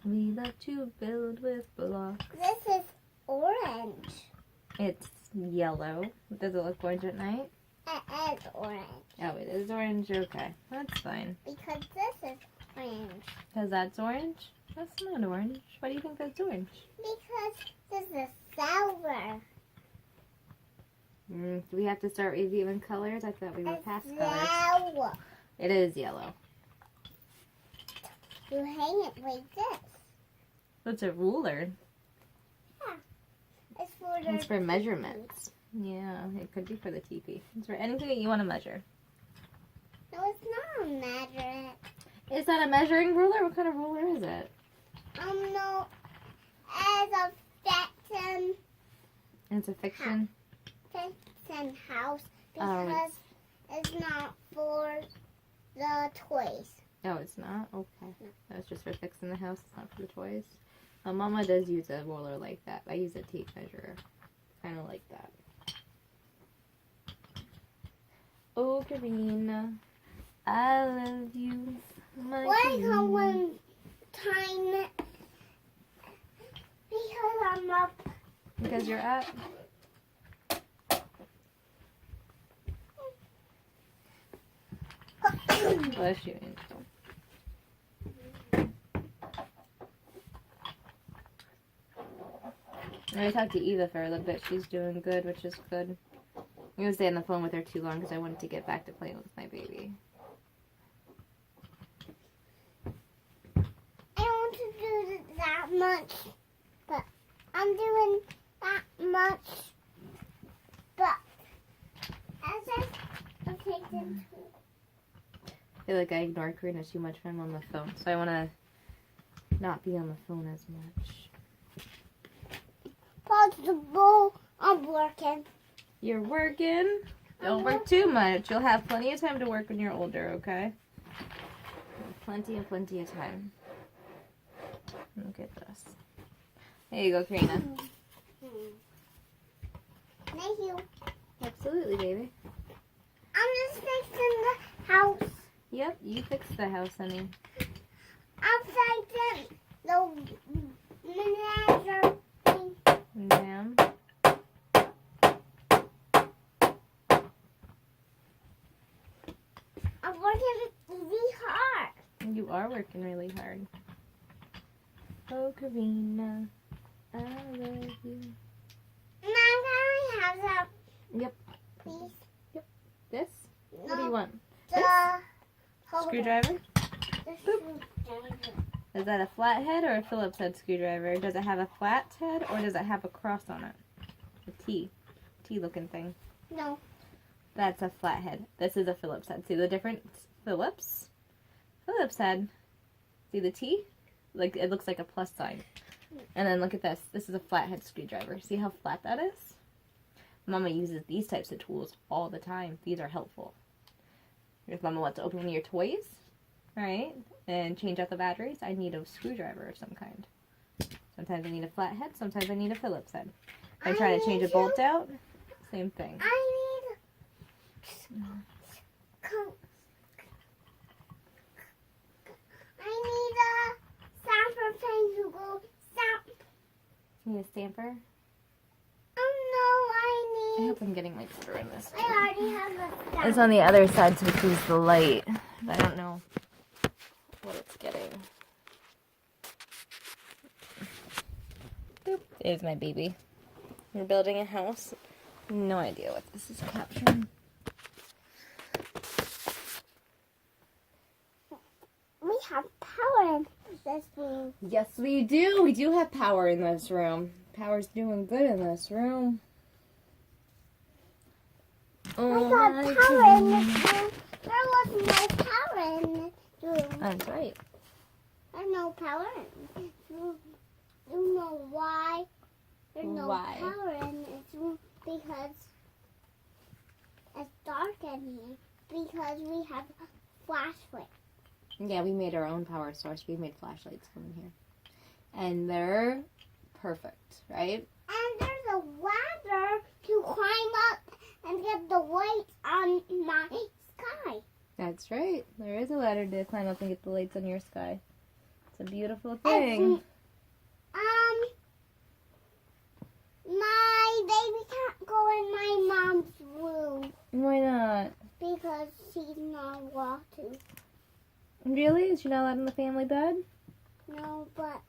We love to build with blocks. This is orange. It's yellow. Does it look orange at night? It is orange. Oh, it is orange? Okay. That's fine. Because this is orange. Because that's orange? That's not orange. Why do you think that's orange? Because this is silver. Do we have to start reviewing colors? I thought we were It's past colors. yellow. It is yellow. You hang it like this. That's a ruler. Yeah. It's for It's for measurements. Yeah, it could be for the teepee. It's for anything that you want to measure. No, it's not a measure. Is that a measuring ruler? What kind of ruler is it? No, as a fiction It's a fiction. house Oh, because it's not for the toys. Oh, it's not? Okay. That's just for fixing the house. It's not for the toys. Mama does use a ruler like that. I use a tape measure. Kind of like that. Oh, Karina. I love you. My Why Karina. come one time? Because I'm up. Because you're up. Bless you, Angel. I talked to Eva for a little bit. She's doing good, which is good. I'm going to stay on the phone with her too long because I wanted to get back to playing with my baby. I don't want to do that much, but I'm doing that much. But as I take them I feel like I ignore Karina too much when I'm on the phone, so I want to not be on the phone as much. possible, I'm working. You're working? Don't work too much. You'll have plenty of time to work when you're older, okay? Plenty of time. Look at this. There you go, Karina. Thank you. Absolutely, baby. I'm just fixing the house. Yep, you fixed the house, honey. I'm fixing the manager thing. Ma'am. I'm working really hard. You are working really hard. Oh, Karina. I love you. Now can I have that, Yep. please? This? What do you No, want? the Screwdriver? The screwdriver. Is that a flathead or a Phillips head screwdriver? Does it have a flat head or does it have a cross on it? A T looking thing. No. That's a flathead. This is a Phillips head. See the difference? Phillips head. See the T? Like it looks like a plus sign. And then look at this. This is a flathead screwdriver. See how flat that is? Mama uses these types of tools all the time. These are helpful. If Mama wants to open one of your toys, right, and change out the batteries, I need a screwdriver of some kind. Sometimes I need a flathead. Sometimes I need a Phillips head. If I'm trying to change a bolt out, same thing. I need a stamper pen to go stamp. Need a stamper? Oh I no, hope I'm getting my picture in this. I already have a stamper. It's on the other side to choose the light. I don't know what it's getting. Boop. There's my baby. We're building a house. No idea what this is capturing. We have power in this room. Yes, we do. We do have power in this room. Power's doing good in this room. Oh, We got my power in goodness. this room. There was no power in this room. That's right. There's no power in this room. You know why? There's no Why? power in this room because it's dark in here. Because we have flashlight. Yeah, we made our own power source. We made flashlights come in here. And they're perfect, right? And there's a ladder to climb up and get the light on my sky. That's right. There is a ladder to climb up and get the lights on your sky. It's a beautiful thing. My baby can't go in my mom's room Why not? because she's not allowed to. Really? Is she not allowed in the family bed? No, but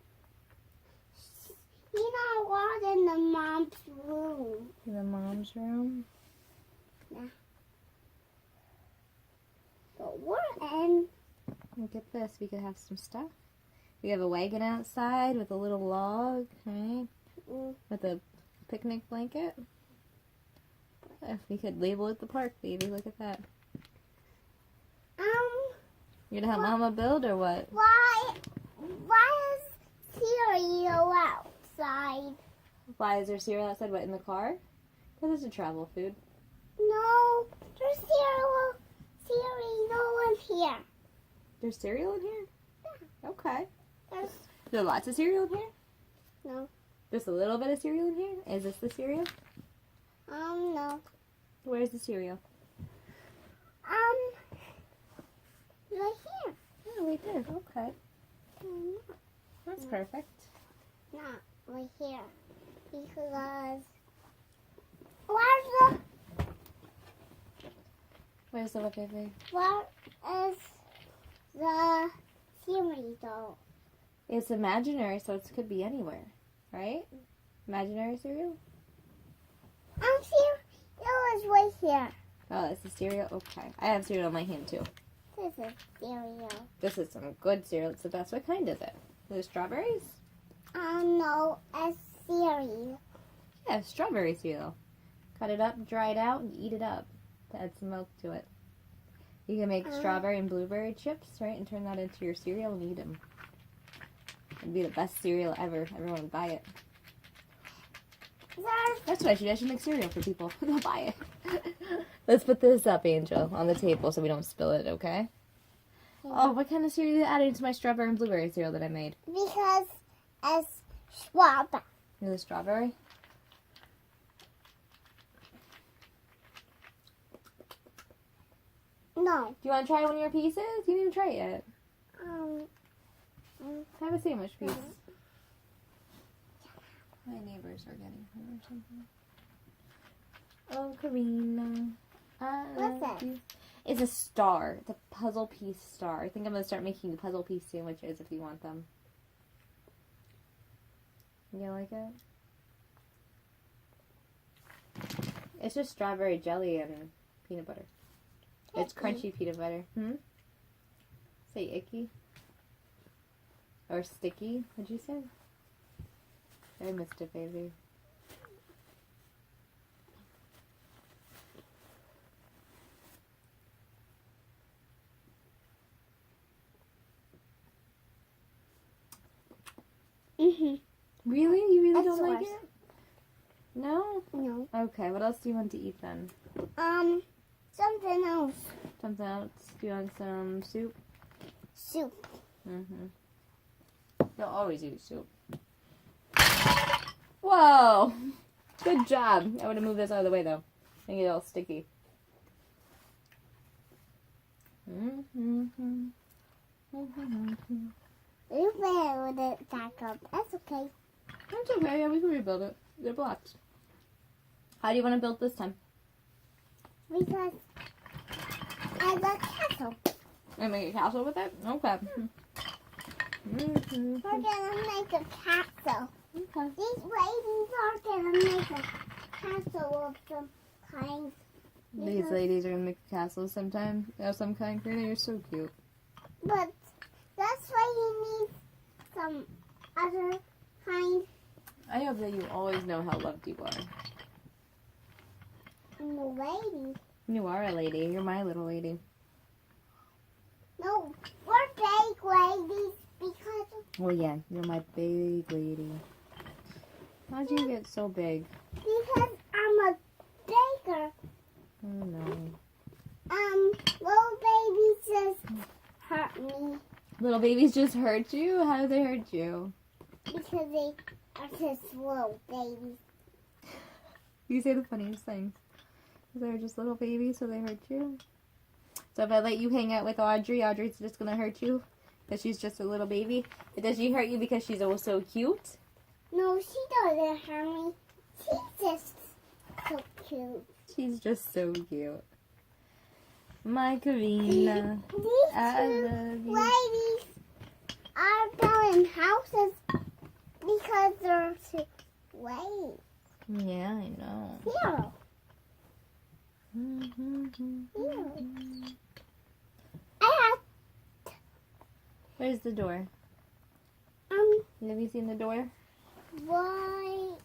he's not allowed in the mom's room. In the mom's room? But we're in. Look at this. We could have some stuff. We have a wagon outside with a little log, right? Mm. With a picnic blanket. If we could label it the park, baby. Look at that. You gonna have Mama build or what? Why is cereal outside? Why is there cereal outside? What, in the car? Because it's a travel food. No, there's cereal in here. There's cereal in here? Okay. There's Is there lots of cereal in here? no. Just a little bit of cereal in here? Is this the cereal? No. Where's the cereal? Right here. Oh, right there. Okay. That's perfect. Not right here. Because Where's the what, baby? where is the cereal? It's imaginary, so it could be anywhere, right? Imaginary cereal? Cereal is right here. Oh, that's the cereal? Okay. I have cereal in my hand, too. This is cereal. This is some good cereal. It's the best. What kind is it? Is it strawberries? No, it's cereal. Yeah, strawberry cereal. Cut it up, dry it out, and eat it up. To add some milk to it. You can make strawberry and blueberry chips, right? And turn that into your cereal and eat them. It'd be the best cereal ever. Everyone would buy it. That's what I should do. I should make cereal for people. They'll buy it. Let's put this up, Angel, on the table so we don't spill it, okay? Oh, what kind of cereal you added to my strawberry and blueberry cereal that I made? Because it's strawberry. Is it strawberry? No. Do you want to try one of your pieces? You didn't even try it yet. Have a sandwich piece. My neighbors are getting home or something. Oh, Karina. What's that? It's a star. It's a puzzle piece star. I think I'm going to start making the puzzle piece sandwiches if you want them. You like it? It's just strawberry jelly and peanut butter. It's crunchy peanut butter. Say icky? Or sticky, would you say? I missed it, baby. Really? You really That's don't like worse. it? No? No. Okay, what else do you want to eat then? Something else. Something else? Do you want some soup? Soup. You'll always eat soup. Whoa! Good job. I would have moved this out of the way though. Make it all sticky. You better with it back up. That's okay. That's okay. Yeah, we can rebuild it. They're blocks. How do you want to build this time? Because I got castle. And make a castle with it? Okay. We're gonna make a castle. Okay. These ladies are gonna make a castle of some kind. These ladies are gonna make a castle sometime of some kind. Karina, you're so cute. But that's why you need some other kind. I hope that you always know how loved you are. Lady. You are a lady. You're my little lady. No, we're big ladies because Well, yeah, you're my big lady. How'd you get so big? I'm a baker. Oh no. Little babies just hurt me Little babies just hurt you? How did they hurt you? because they are just little babies. You say the funniest things. They're just little babies, so they hurt you? So if I let you hang out with Audrey, Audrey's just gonna hurt you? Because she's just a little baby? But does she hurt you because she's oh so cute? No, she doesn't hurt me. She's just so cute. She's just so cute. My Karina. These I two love you. ladies are building houses because they're two ladies. Yeah, I know. Here. I Where's the door? have Have you seen the door? white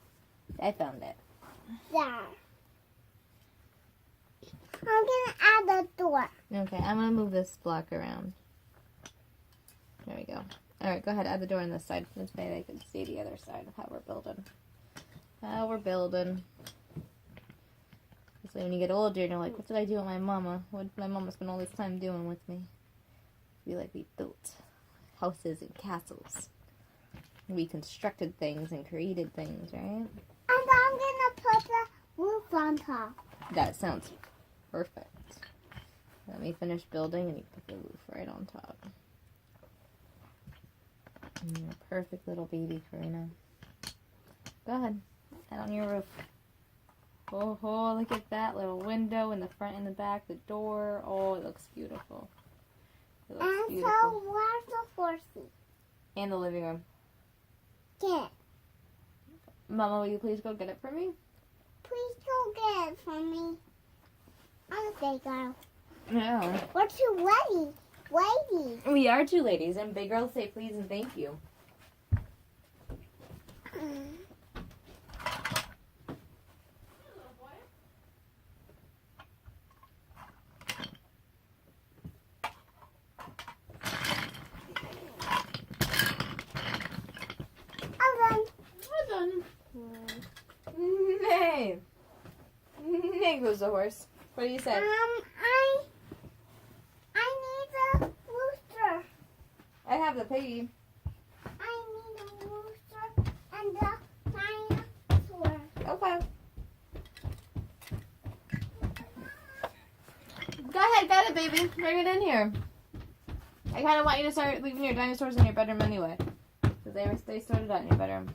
I found it. There. I'm gonna add the door. Okay, I'm gonna move this block around. There we go. Alright, go ahead, add the door on this side. This way they can see the other side of how we're building. How we're building. This way when you get older and you're like, what did I do with my mama? What did my mama spend all this time doing with me? We built houses and castles. We constructed things and created things, right? And I'm gonna put the roof on top. That sounds perfect. Let me finish building and you put the roof right on top. And you're a perfect little baby, Karina. Go ahead. Add on your roof. Oh, look at that little window in the front and the back, the door. Oh, it looks beautiful. It looks And beautiful. so where's the horsey? And the living room. Get. Mama, will you please go get it for me? Please go get it for me. I'm a big girl. No. We're two ladies. Ladies. We are two ladies, and big girls say please and thank you. Nay. Nay goes the horse. What do you say? I need a rooster. I have the piggy. I need a rooster and a dinosaur. Okay. Go ahead, get it, baby. Bring it in here. I kind of want you to start leaving your dinosaurs in your bedroom anyway. Because they started out in your bedroom.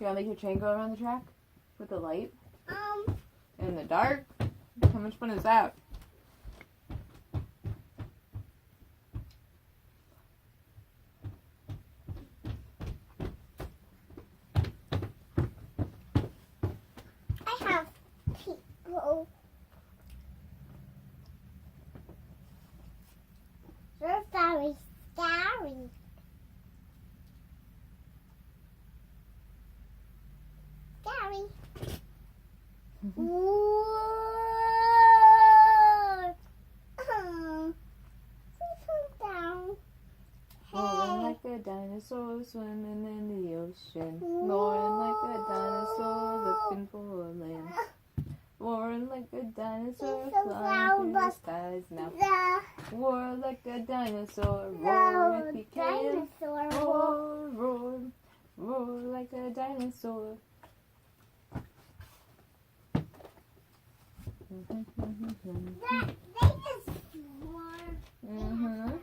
You want to make your train go around the track? With the light? In the dark? How much fun is that? I have people. They're very scary. Scary. Whoa. Down. Roaring like a dinosaur swimming in the ocean. Roaring like a dinosaur looking for land. Roaring like a dinosaur He's so flying through the loud, skies now. The Roar like a dinosaur, roar if you can. dinosaur. Roar, roar, roar like a dinosaur. They just more.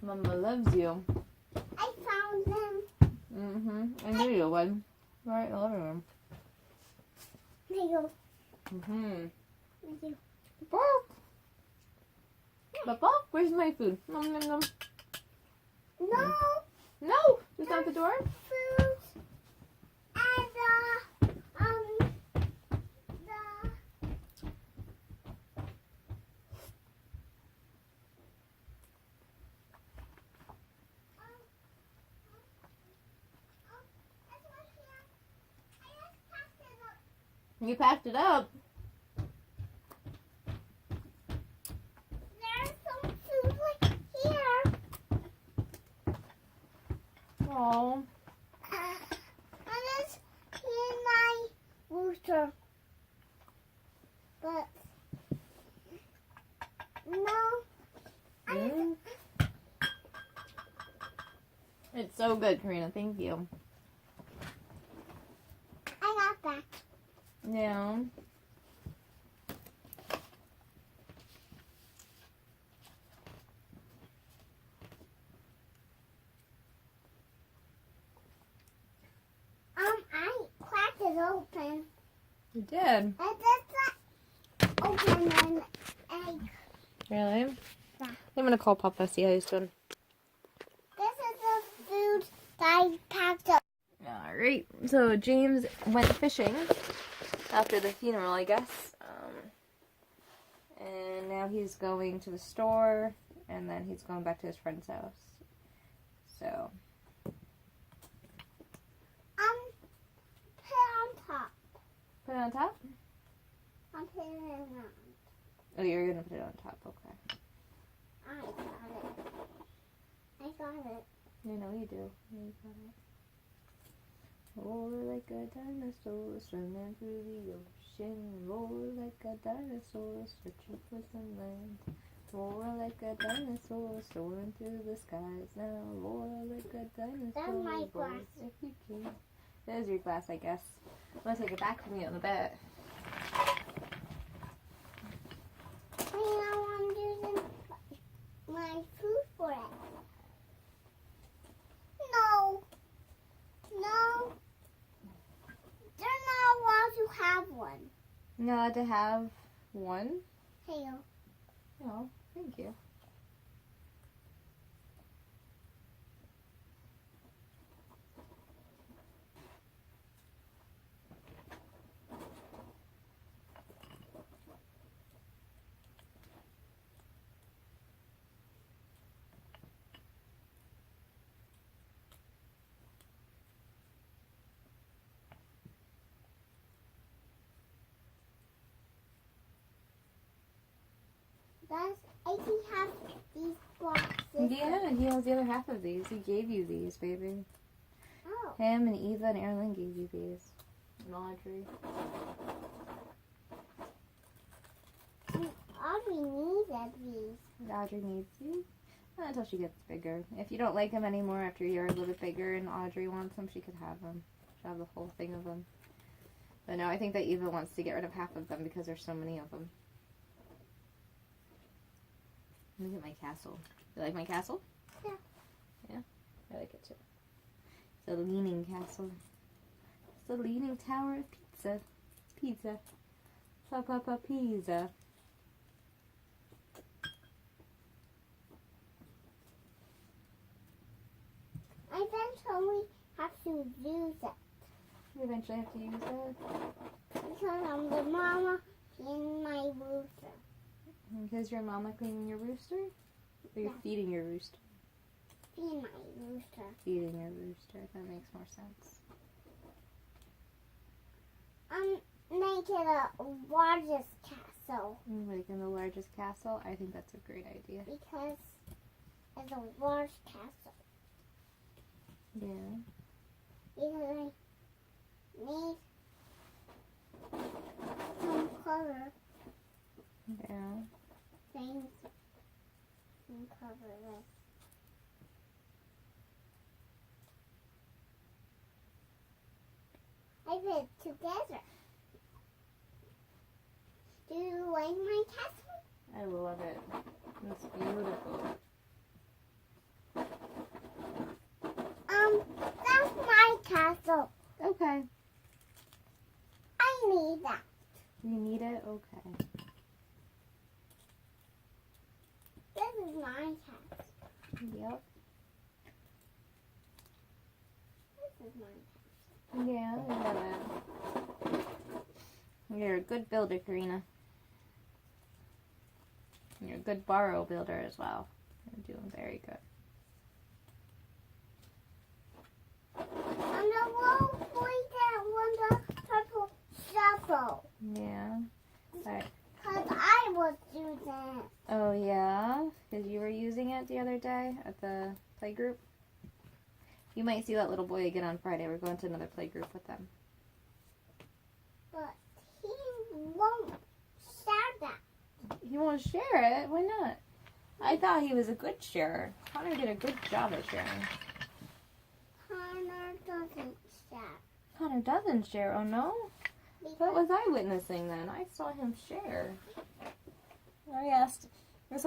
Mama loves you. I found them. I knew you would. Right in the living room. They go. They go. Bark. But bark, where's my food? Nom nom nom. No No, it's out the door. food. And the You packed it up. There's some food like here. Oh. And it's in my rooster. But no. It's so good, Karina. Thank you. I got that. Yeah. I cracked it open. You did. And that's open an egg. Really? Yeah. I'm gonna call Papa, see how he's doing. This is the food that I packed up. Alright, so James went fishing after the funeral, I guess. And now he's going to the store, and then he's going back to his friend's house. So. Put it on top. Put it on top? I'm putting it on. Oh, you're going to put it on top, okay. I got it. You know you do. You got it. Roar like a dinosaur swimming through the ocean. Roar like a dinosaur searching for some land. Roar like a dinosaur soaring through the skies now. Roar like a dinosaur. That's my roar glass. if you can. There's your glass, I guess. I'm going to take it back from you in a bit. I'm using my food for it. No. They're not allowed to have one. You're not allowed to have one? Hey, No, thank you. I can have these boxes. Yeah, he has the other half of these. He gave you these, baby. Oh. Him and Eva and Erin gave you these. And Audrey. Audrey needed these. Audrey needs these. Not until she gets bigger. If you don't like them anymore after you're a little bit bigger and Audrey wants them, she could have them. She'll have the whole thing of them. But no, I think that Eva wants to get rid of half of them because there's so many of them. Look at my castle. You like my castle? Yeah. Yeah? I like it too. It's a leaning castle. It's the leaning tower of pizza. Pizza. Papa pizza. I eventually have to use it. You eventually have to use it. Because I'm the mama in my rooster. Because your mama cleaning your rooster? Or you're Yeah. feeding your rooster? In my rooster. Feeding your rooster. That makes more sense. I'm making the largest castle Making the largest castle? I think that's a great idea. because it's a large castle. Yeah. Because I need some color Yeah. things and cover this. I put it together. Do you like my castle? I love it. It's beautiful. That's my castle. Okay. I need that. You need it? Okay. This is my castle. Yep. This is my castle. Yeah, I love it. You're a good builder, Karina. You're a good borrow builder as well. You're doing very good. And the little boy that won the purple shovel. Yeah. Alright. Because I was using it. Oh, yeah? Because you were using it the other day at the playgroup? You might see that little boy again on Friday. We're going to another playgroup with them. But he won't share that. He won't share it? Why not? I thought he was a good sharer. Connor did a good job at sharing. Connor doesn't share. Connor doesn't share, oh no? What was I witnessing then? I saw him share. His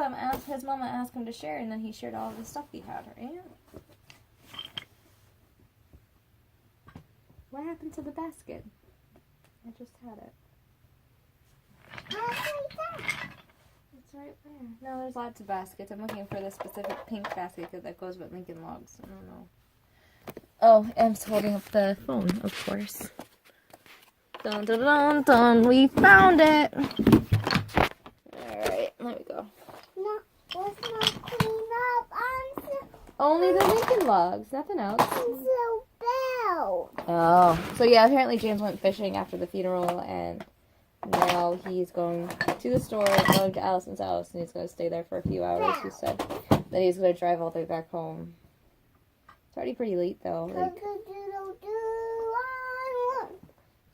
mama asked him to share, and then he shared all of the stuff he had, right? What happened to the basket? I just had it. It's right there. No, there's lots of baskets. I'm looking for the specific pink basket that goes with Lincoln Logs. I don't know. Oh, Em's holding up the phone, of course. Dun dun dun dun, we found it! Alright, there we go. No, let's not clean up. I'm Only the Lincoln logs, nothing else. so bell. Oh, so yeah, apparently James went fishing after the funeral, and now he's going to the store, going to Allison's house, and he's going to stay there for a few hours, he said. Then he's going to drive all the way back home. It's already pretty late, though. Like,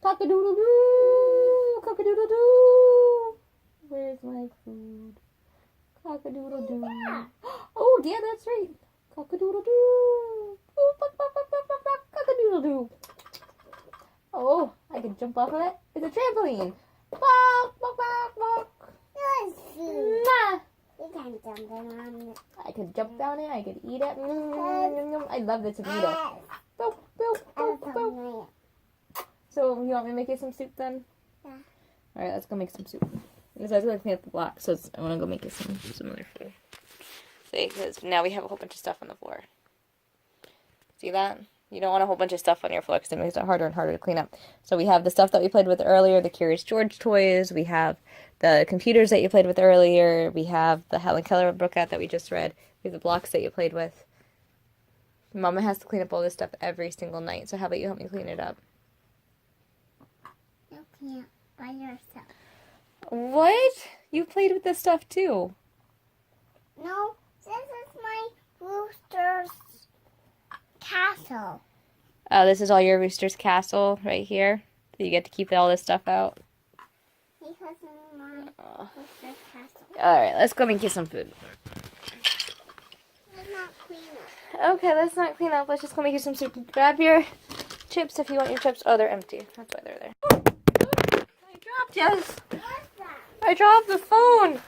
cock-a-doodle-doo, cock-a-doodle-doo. Where's my food? Cock-a-doodle-doo. Oh, yeah, that's right. Cock-a-doodle-doo. Ooh, buck, buck, buck, buck, buck, buck, cock-a-doodle-doo. Oh, I can jump off of it. It's a trampoline. Buck, buck, buck, buck. Nah. You can't jump on it. I could jump down it. I could eat it. I love the tomato. Boop, boop, boop, boop. So, you want me to make you some soup then? Yeah. Alright, let's go make some soup. Because I was going to clean up the block, so I want to go make you some other food. See, because now we have a whole bunch of stuff on the floor. See that? You don't want a whole bunch of stuff on your floor because it makes it harder and harder to clean up. So we have the stuff that we played with earlier, the Curious George toys. We have the computers that you played with earlier. We have the Helen Keller book out that we just read. We have the blocks that you played with. Mama has to clean up all this stuff every single night. So how about you help me clean it up? You can't by yourself. What? You played with this stuff too. No, this is my rooster's castle. Oh, this is all your Rooster's Castle right here. So you get to keep all this stuff out. Because it's my rooster's castle. Alright, let's go make you some food. Let's not clean up. Okay, let's not clean up. Let's just go make you some soup. Grab your chips if you want your chips. Oh, they're empty. That's why they're there. I dropped yes. What's that? I dropped the phone.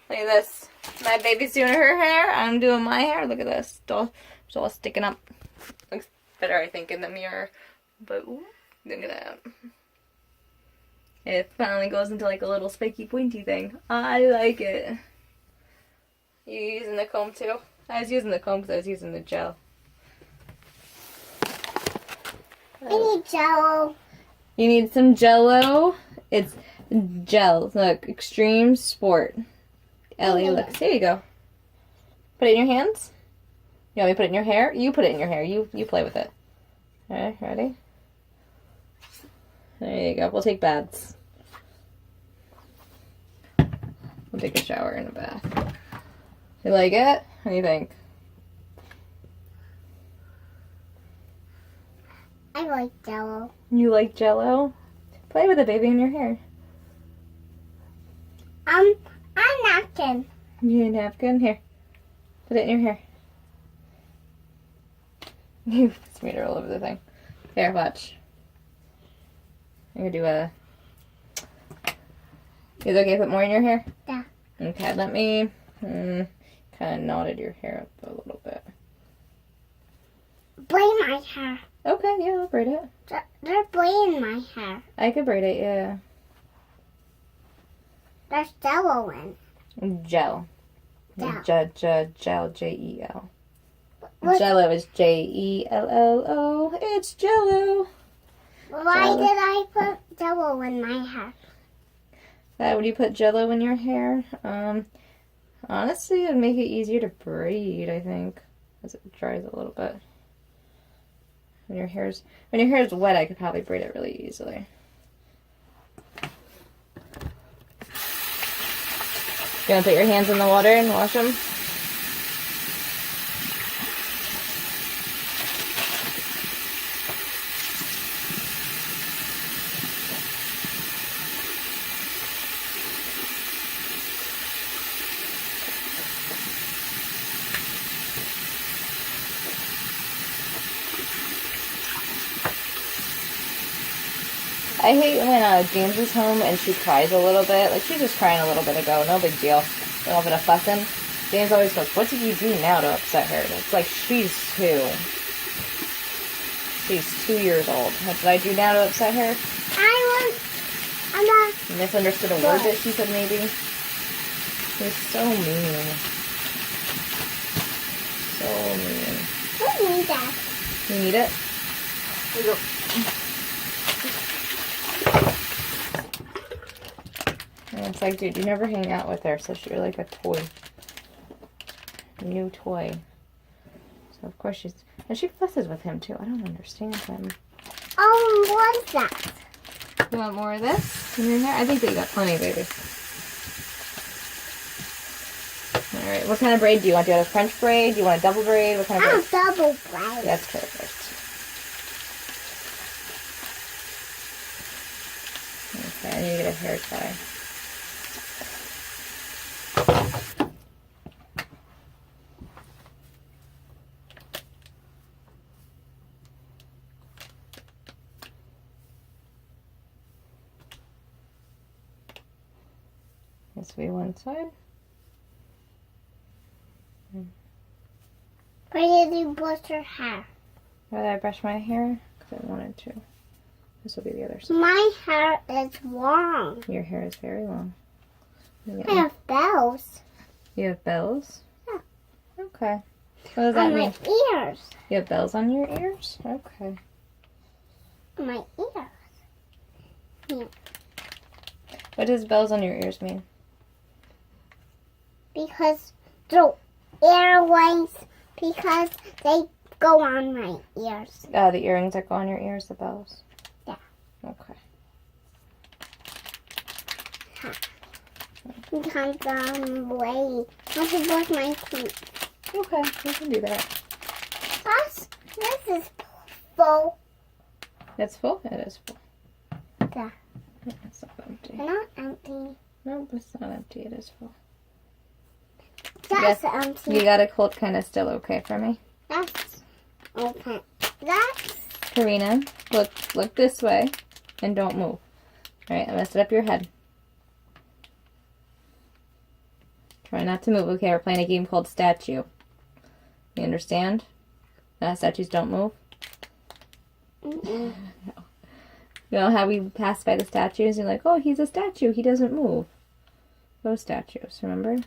Look at this. My baby's doing her hair. I'm doing my hair. Look at this. It's all sticking up. Looks better, I think, in the mirror. But ooh, look at that. It finally goes into like a little spiky pointy thing. I like it. You using the comb too? I was using the comb because I was using the gel. I need Jello. You need some Jello. It's gel. Look, Extreme Sport. Ellie, look. There you go. Put it in your hands. You want me to put it in your hair? You put it in your hair. You play with it. Alright, ready? There you go. We'll take baths. We'll take a shower and a bath. You like it? What do you think? I like Jello. You like Jello? Play with it, baby, in your hair. I'm napkin. You need a napkin? Here. Put it in your hair. You smeared it all over the thing. Here, watch. I'm gonna do a... Is it okay to put more in your hair? Yeah. Okay, let me... kind of knotted your hair up a little bit. Braid my hair. Okay, yeah, I'll braid it. They're braiding my hair. I could braid it, yeah. There's Jello in. Gel. Gel. Gel, J-E-L. What- Jello is J-E-L-L-O. It's Jello. Why Jello. did I put Jello in my hair? Would you put Jello in your hair? Honestly, it'd make it easier to braid, I think, as it dries a little bit. When your hair's wet, I could probably braid it really easily. You want to put your hands in the water and wash them? I hate when James is home and she cries a little bit. Like, she was just crying a little bit ago. No big deal. A little bit of fussing. James always goes, what did you do now to upset her? And it's like, she's 2. She's 2 years old. What did I do now to upset her? I'm not. Misunderstood a word that she said, maybe? She's so mean. So mean. What is that? You need it? Here you go. And it's like, dude, you never hang out with her, so you're like a toy. A new toy. So, of course, and she fusses with him, too. I don't understand him. What is that? You want more of this in your hair? I think that you got plenty, baby. Alright, what kind of braid do you want? Do you want a French braid? Do you want a double braid? What kind of braid? Double braid. That's perfect. Okay, I need to get a hair tie. This will be one side. Where did you brush your hair? Why did I brush my hair? Because I wanted to. This will be the other side. My hair is long. Your hair is very long. I have bells You have bells? Yeah. Okay. What does that on mean? my ears. You have bells on your ears? Okay. On my ears. What does bells on your ears mean? Because the airways, because they go on my ears. The earrings that go on your ears, the bells? Yeah. Okay. Because way. I have to brush my teeth. Okay, we can do that. Plus, this is full. It's full? It is full. Yeah. It's not empty. Not empty. Nope, it's not empty. It is full. That's empty. You got it hold kind of still okay for me? That's open. That's Karina, look this way and don't move. Alright, I'm going to set up your head. Try not to move. Okay, we're playing a game called Statue. You understand? Statues don't move. mm-mm. You know how we pass by the statues? You're like, oh, he's a statue. He doesn't move. Those statues, remember?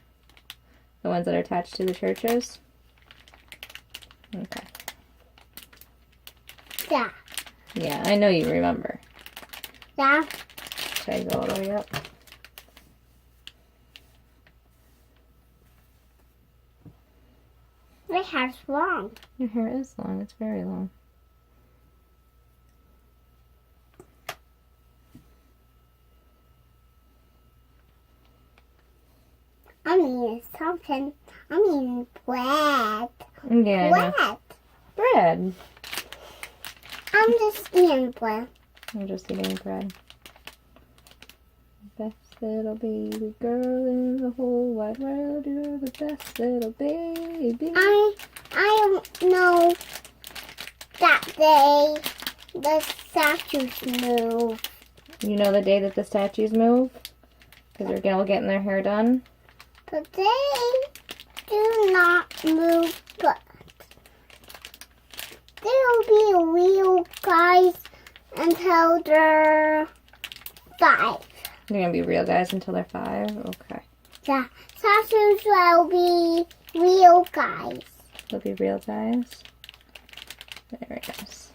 The ones that are attached to the churches? Okay. Yeah. Yeah, I know you remember. Yeah. Should I go all the way up? My hair's long. Your hair is long. It's very long. I'm eating something. I'm eating bread. Yeah, I know. Bread. Bread. I'm just eating bread. I'm just eating bread. Best little baby girl in the whole wide world. You're the best little baby. I don't know that the statues move. You know the day that the statues move? Because they're all getting their hair done? But they do not move, but they'll be real guys until they're 5. They're going to be real guys until they're 5? Okay. Yeah, statues will be real guys. They'll be real guys? There it goes.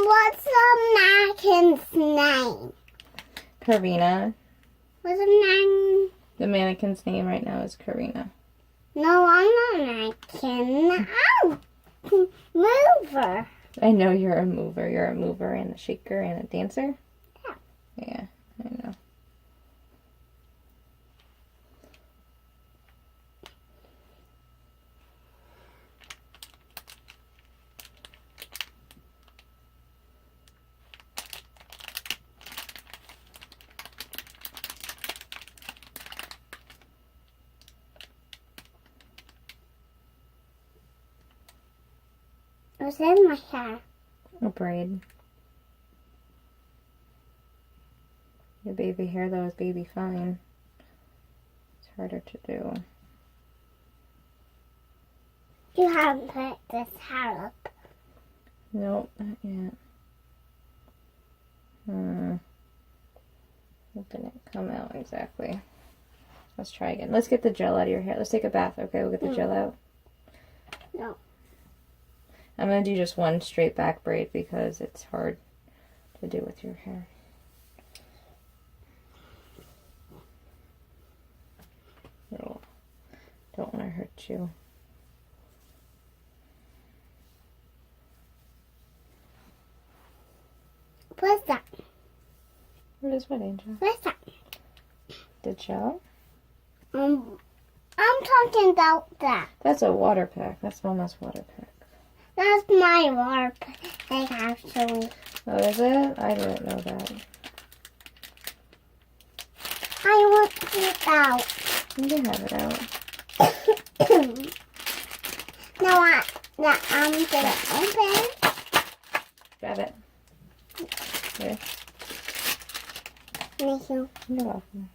What's the mannequin's name? Karina. What's the name? The mannequin's name right now is Karina. No, I'm not a mannequin. I'm a mover. I know you're a mover. You're a mover and a shaker and a dancer? Yeah. Yeah, I know. What's in my hair? A braid. Your baby hair, though, is baby fine. It's harder to do. You haven't put this hair up. Nope, not yet. It didn't come out exactly. Let's try again. Let's get the gel out of your hair. Let's take a bath, okay? We'll get the gel out. No. I'm going to do just one straight back braid because it's hard to do with your hair. No, don't want to hurt you. What's that? What is what, Angel? What's that? The gel? I'm talking about that. That's a water pack. That's Mama's water pack. That's my water pack, actually. Oh, is it? I didn't know that. I want it out. You can have it out. Now I'm gonna open. Grab it. Here. Thank you. You're welcome.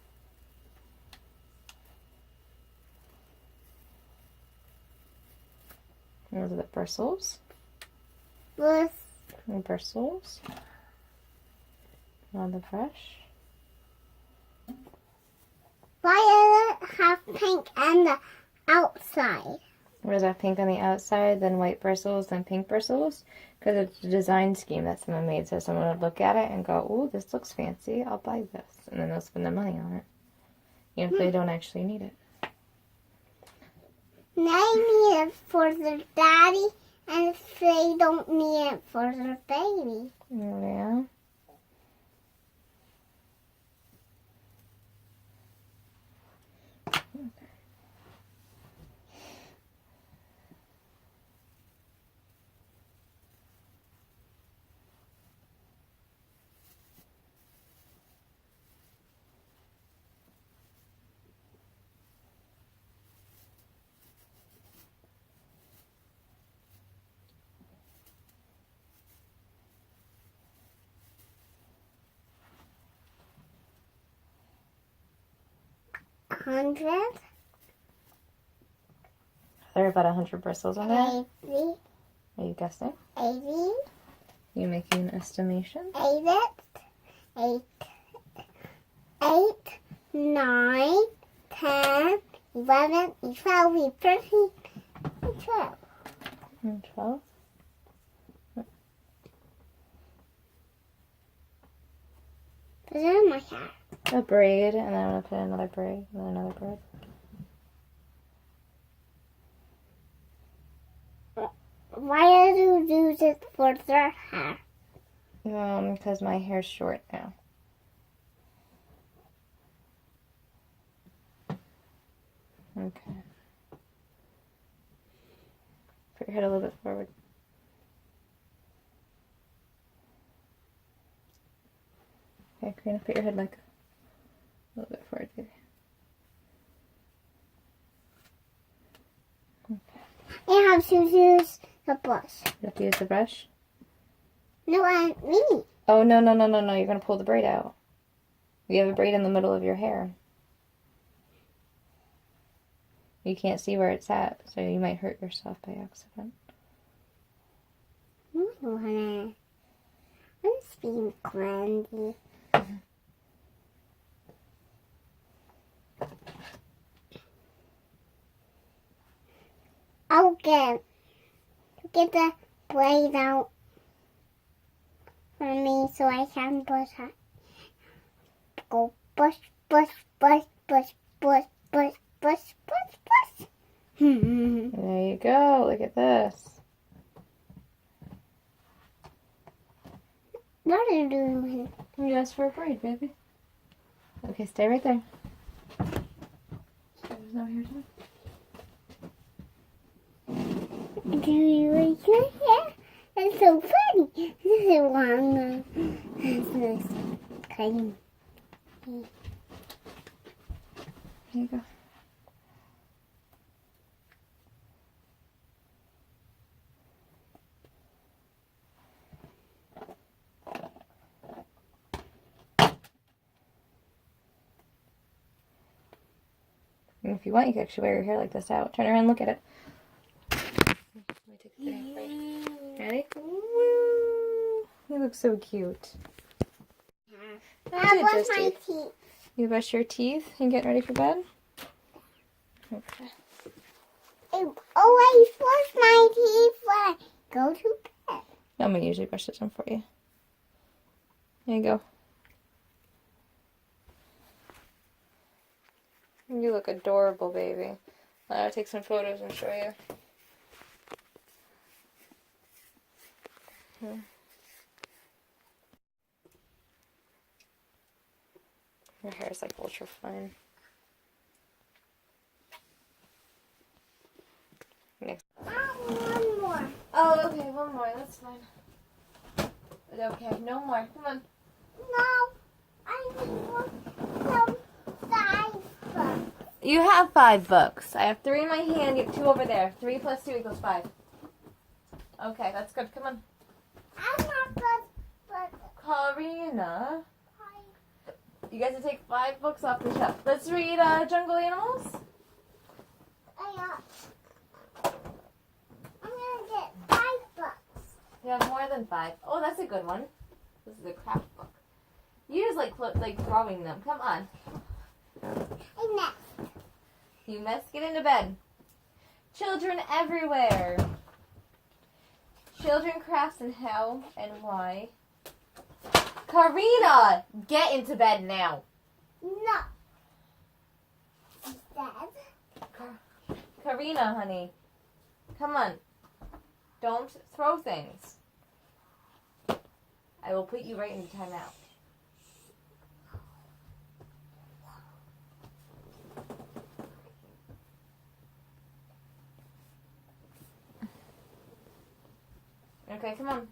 Those are the bristles. With And bristles. On the brush. why does it have pink on the outside? Where's that pink on the outside, then white bristles, then pink bristles? Because it's a design scheme that someone made, so someone would look at it and go, "Ooh, this looks fancy, I'll buy this." And then they'll spend their money on it. Even if they don't actually need it. They need it for their daddy, and if they don't need it for their baby. Yeah. Hundred, There are about 100 bristles on there. 80, Are you guessing? 80, You making an estimation? 8, 9, 10, 11, 12, 13, 12. And 12. Put it in my hair. A braid, and then I'm going to put another braid, and then another braid. Why do you use it for their hair? Because my hair's short now. Okay. Put your head a little bit forward. Okay, Karina, put your head like a little bit forward, baby. I have to use the brush. You have to use the brush? No, me. Oh, no. You're going to pull the braid out. You have a braid in the middle of your hair. You can't see where it's at, so you might hurt yourself by accident. I'm just being clumsy. I'll get the braid out for me so I can brush it. Go brush, brush, brush, brush, brush, brush, brush, brush, brush. There you go. Look at this. What are you doing? You asked for a braid, baby. Okay, stay right there. There's no hair to Do you like your hair? That's so funny. This is long. This is cutting. There you go. And if you want, you can actually wear your hair like this out. Turn around and look at it. Ready? You look so cute. I brush my teeth. You brush your teeth and get ready for bed? Okay. I always brush my teeth when I go to bed. I'm gonna usually brush this one for you. There you go. You look adorable, baby. I'll take some photos and show you. Your hair is like ultra fine. Next. One more. Oh, okay, one more. That's fine. Okay, no more. Come on. No, I need some 5 bucks. You have 5 books. I have 3 in my hand. You have 2 over there. 3 plus 2 equals 5. Okay, that's good. Come on. I'm not good, but Karina. 5. You guys will take 5 books off the shelf. Let's read Jungle Animals. I'm gonna get 5 bucks. You have more than 5. Oh, that's a good one. This is a craft book. You just like throwing them. Come on. And next. You must get into bed. Children everywhere. Children crafts and how and why. Karina, get into bed now. No. Dad. Karina, honey. Come on. Don't throw things. I will put you right into timeout. Okay, come on.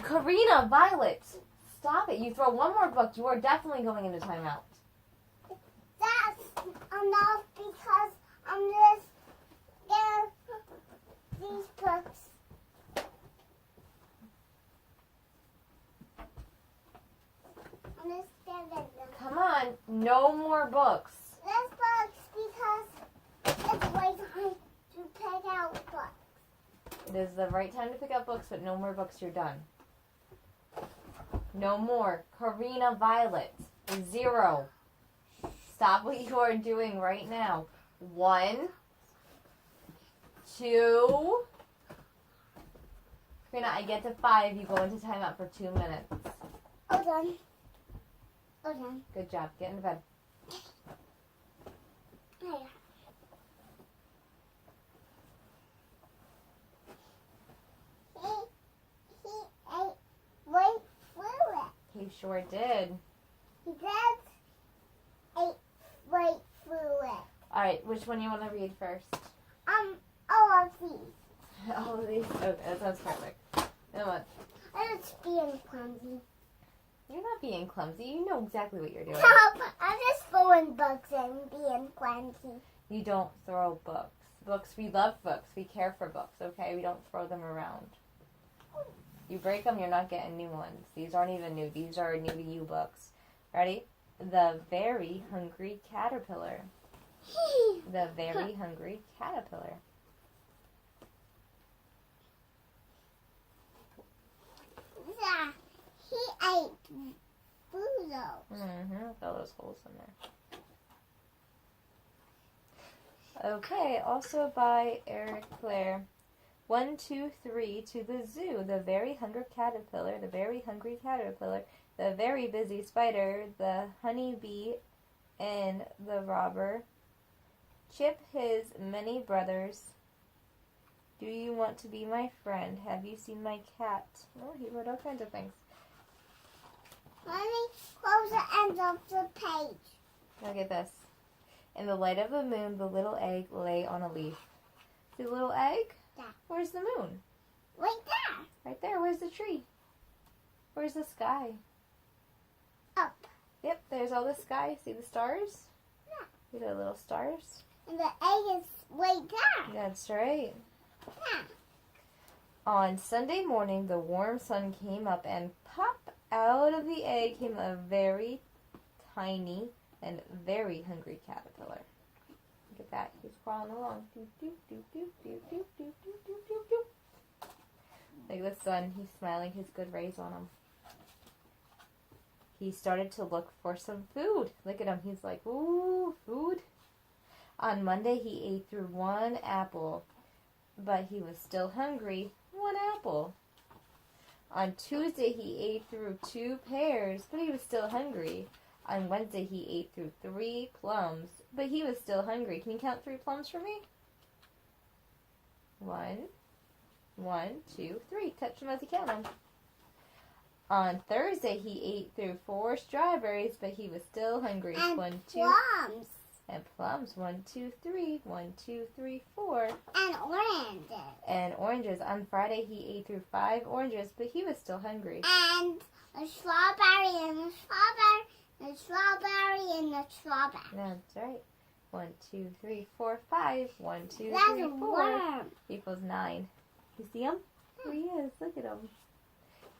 Karina, Violet, stop it. You throw one more book, you are definitely going into timeout. That's enough because I'm just gonna these books. I'm just gonna them. Come on, no more books. This books because it's right time to pick out books. It is the right time to pick up books, but no more books, you're done. No more. Karina, Violet, 0. Stop what you are doing right now. 1, 2. Karina, I get to 5. You go into timeout for 2 minutes. Hold on. Hold on. Good job. Get into bed. There. He ate right through it. He sure did. He did ate right through it. Alright, which one you want to read first? All of these. All of these? Okay, that sounds perfect. Then what? I'm just being clumsy. You're not being clumsy. You know exactly what you're doing. No, I'm just throwing books and being clumsy. You don't throw books. Books, we love books. We care for books, okay? We don't throw them around. You break them, you're not getting new ones. These aren't even new. These are new to you books. Ready? The Very Hungry Caterpillar. The Very Hungry Caterpillar. Yeah, he ate Buzo. All those holes in there. Okay, also by Eric Clare. 1, 2, 3 to the zoo. The very hungry caterpillar, the very hungry caterpillar, the very busy spider, the honeybee, and the robber. Chip his many brothers. Do you want to be my friend? Have you seen my cat? Oh, he wrote all kinds of things. Let me close the end of the page. Look at this. In the light of the moon, the little egg lay on a leaf. See the little egg? Yeah. Where's the moon? Right there. Right there. Where's the tree? Where's the sky? Up. Yep, there's all the sky. See the stars? Yeah. See the little stars? And the egg is right there. That's right. Yeah. On Sunday morning, the warm sun came up and pop out of the egg came a very tiny and very hungry caterpillar. Look at that. He's crawling along. Doop, doop, doop, doop, doop, doop, doop, doop, doop, doop, doop. Like the sun, he's smiling his good rays on him. he started to look for some food. Look at him. He's like, ooh, food. On Monday, he ate through 1 apple, but he was still hungry. 1 apple. On Tuesday, he ate through 2 pears, but he was still hungry. On Wednesday, he ate through 3 plums, but he was still hungry. Can you count 3 plums for me? 1, 2, 3. Touch them as you count them. On Thursday, he ate through 4 strawberries, but he was still hungry. And 1, 2. plums. And plums. 1, 2, 3. 1, 2, 3, 4. And oranges. And oranges. On Friday, he ate through 5 oranges, but he was still hungry. And a strawberry and a strawberry and a strawberry and a strawberry. That's right. 1, 2, 3, 4, 5. 1, 2, That's 3, a 4 worm. equals 9. You see him? There he is. Look at him.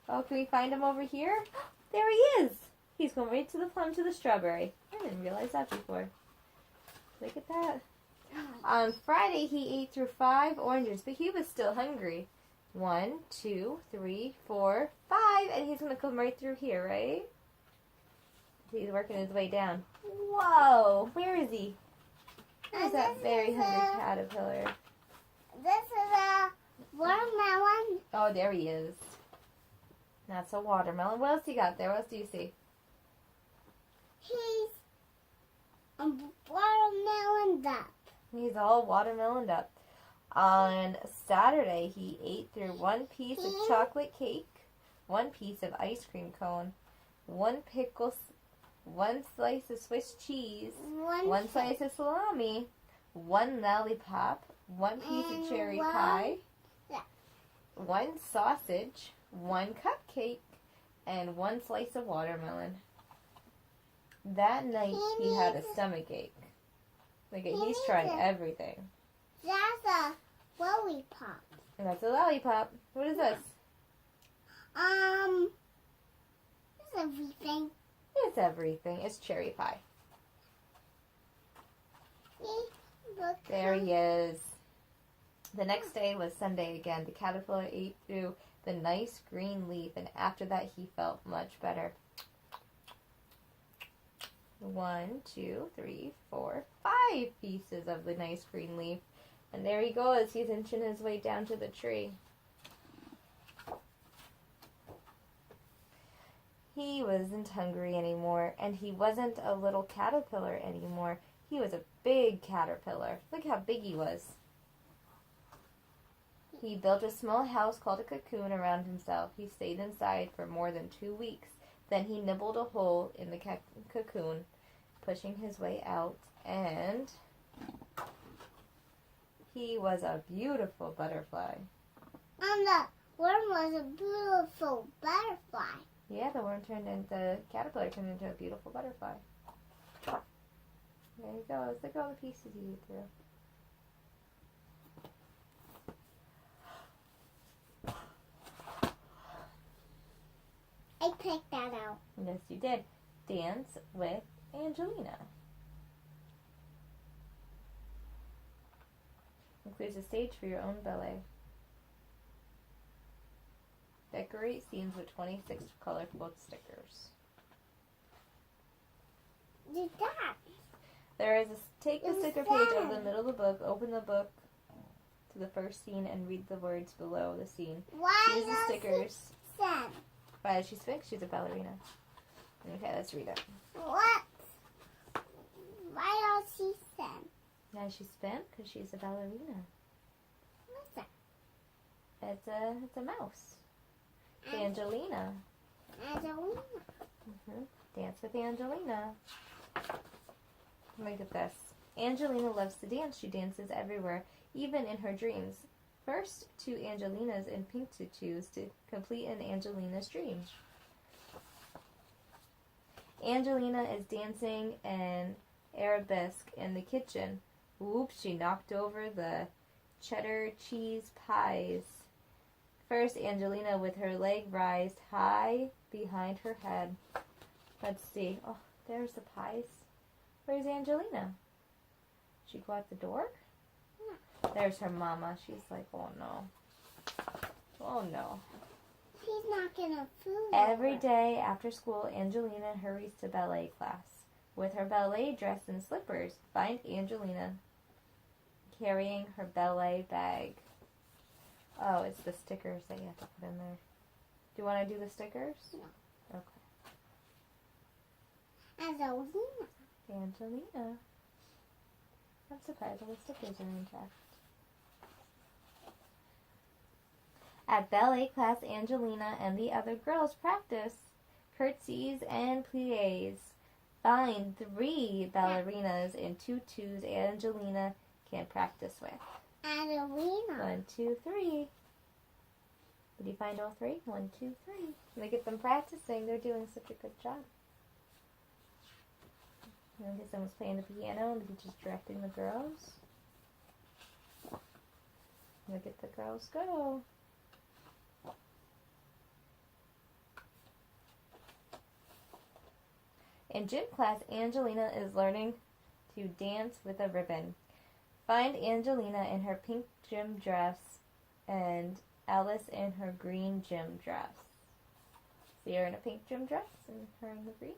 Oh, can we find him over here? There he is. He's going right to the plum to the strawberry. I didn't realize that before. Look at that. On Friday, he ate through 5 oranges, but he was still hungry. 1, 2, 3, 4, 5. And he's going to come right through here, right? He's working his way down. Whoa! Where is he? Where's that very hungry caterpillar? This is a watermelon. Oh, there he is. That's a watermelon. What else you got there? What else do you see? He's a watermelon up. He's all watermeloned up. On Saturday, he ate through 1 piece of chocolate cake, 1 piece of ice cream cone, 1 pickle, 1 slice of Swiss cheese, 1 slice of salami, 1 lollipop, 1 piece of cherry pie, 1 sausage, 1 cupcake, and 1 slice of watermelon. That night, he had a stomach ache. Look at, he's trying everything. That's a lollipop. And that's a lollipop. What is this? It's everything. It's everything. It's cherry pie. Look. There he is. The next day was Sunday again. The caterpillar ate through the nice green leaf, and after that he felt much better. 1, 2, 3, 4, 5 pieces of the nice green leaf. And there he goes. He's inching his way down to the tree. He wasn't hungry anymore, and he wasn't a little caterpillar anymore. He was a big caterpillar. Look how big he was. He built a small house called a cocoon around himself. He stayed inside for more than 2 weeks. Then he nibbled a hole in the cocoon, pushing his way out, and he was a beautiful butterfly. And the worm was a beautiful butterfly. Yeah, the caterpillar turned into a beautiful butterfly. There he goes. Look at all the pieces he ate through. I picked that out. Yes, you did. Dance with Angelina. Includes a stage for your own ballet. Decorate scenes with 26 colorful stickers. Do that. There is take the sticker page of the middle of the book, open the book to the first scene, and read the words below the scene. Why Choose the does stickers. it spin? Why did she speak? She's a ballerina. Okay, let's read it. What? Why does she spin? Now she spin because she's a ballerina. What's that? It's a mouse. It's Angelina. Angelina. Dance with Angelina. Look at this. Angelina loves to dance. She dances everywhere, even in her dreams. First, 2 Angelinas in pink tutus to complete an Angelina's dream. Angelina is dancing an arabesque in the kitchen. Oops, she knocked over the cheddar cheese pies. First, Angelina with her leg raised high behind her head. Let's see. Oh, there's the pies. Where's Angelina? She go out the door? There's her mama. She's like, oh no. Oh no. he's not gonna fool Every her. day after school, Angelina hurries to ballet class. With her ballet dress and slippers, find Angelina carrying her ballet bag. Oh, it's the stickers that you have to put in there. Do you want to do the stickers? No. Okay. Angelina. Angelina. I'm surprised all the stickers are intact. At ballet class, Angelina and the other girls practice curtsies and plies. Find 3 ballerinas and tutus Angelina can practice with. Angelina. 1, 2, 3. Did you find all 3? 1, 2, 3. Look at them practicing. They're doing such a good job. Someone's playing the piano and the teacher's directing the girls. Look at the girls go. In gym class, Angelina is learning to dance with a ribbon. Find Angelina in her pink gym dress and Alice in her green gym dress. So you're in a pink gym dress and her in the green?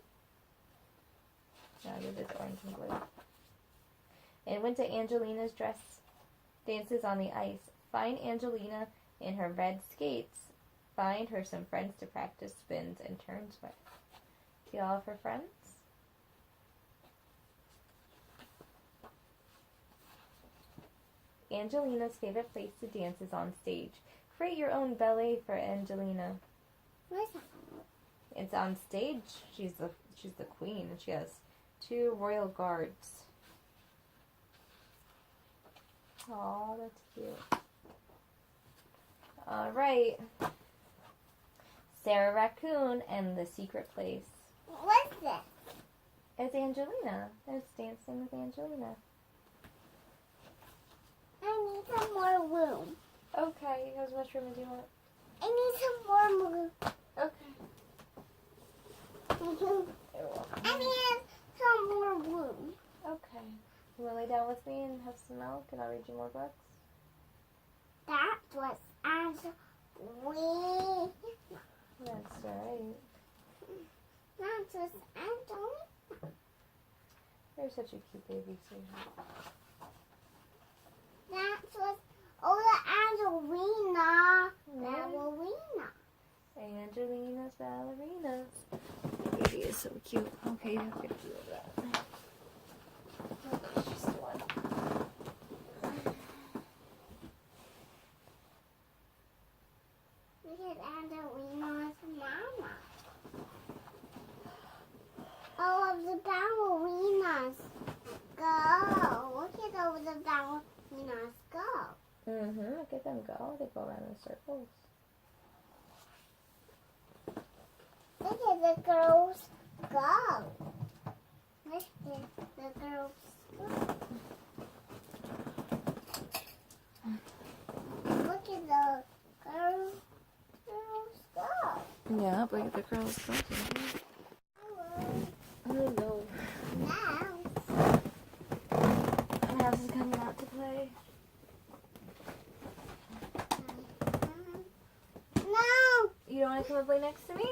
No, yours is orange and blue. And went to Angelina's dress dances on the ice. Find Angelina in her red skates. Find her some friends to practice spins and turns with. See all of her friends? Angelina's favorite place to dance is on stage. Create your own ballet for Angelina. Where's that? It's on stage. She's the queen, and she has 2 royal guards. Oh, that's cute. All right. Sarah Raccoon and the Secret Place. What's this? It's Angelina. It's dancing with Angelina. I need some more room. Okay, how much room do you want? I need some more room. Okay. You're welcome. I need some more room. Okay. You want to lay down with me and have some milk, and I'll read you more books? That was Angelina. That's right. That was Angelina. You're such a cute baby, sweetheart. That was Angelina. Ballerina. Angelina's ballerinas. Baby is so cute. Okay, you have to do that. Okay, she's one. Look at Angelina's mama. All of the ballerinas go. Look at all the ballerinas go. Look at them go. They go around in circles. Look at the girls go. Look at the girls go. Look at the girls go. Yeah, look at the girls go. Hello. Hello. Mouse. Mouse is coming out to play. No. You don't want to come and play next to me?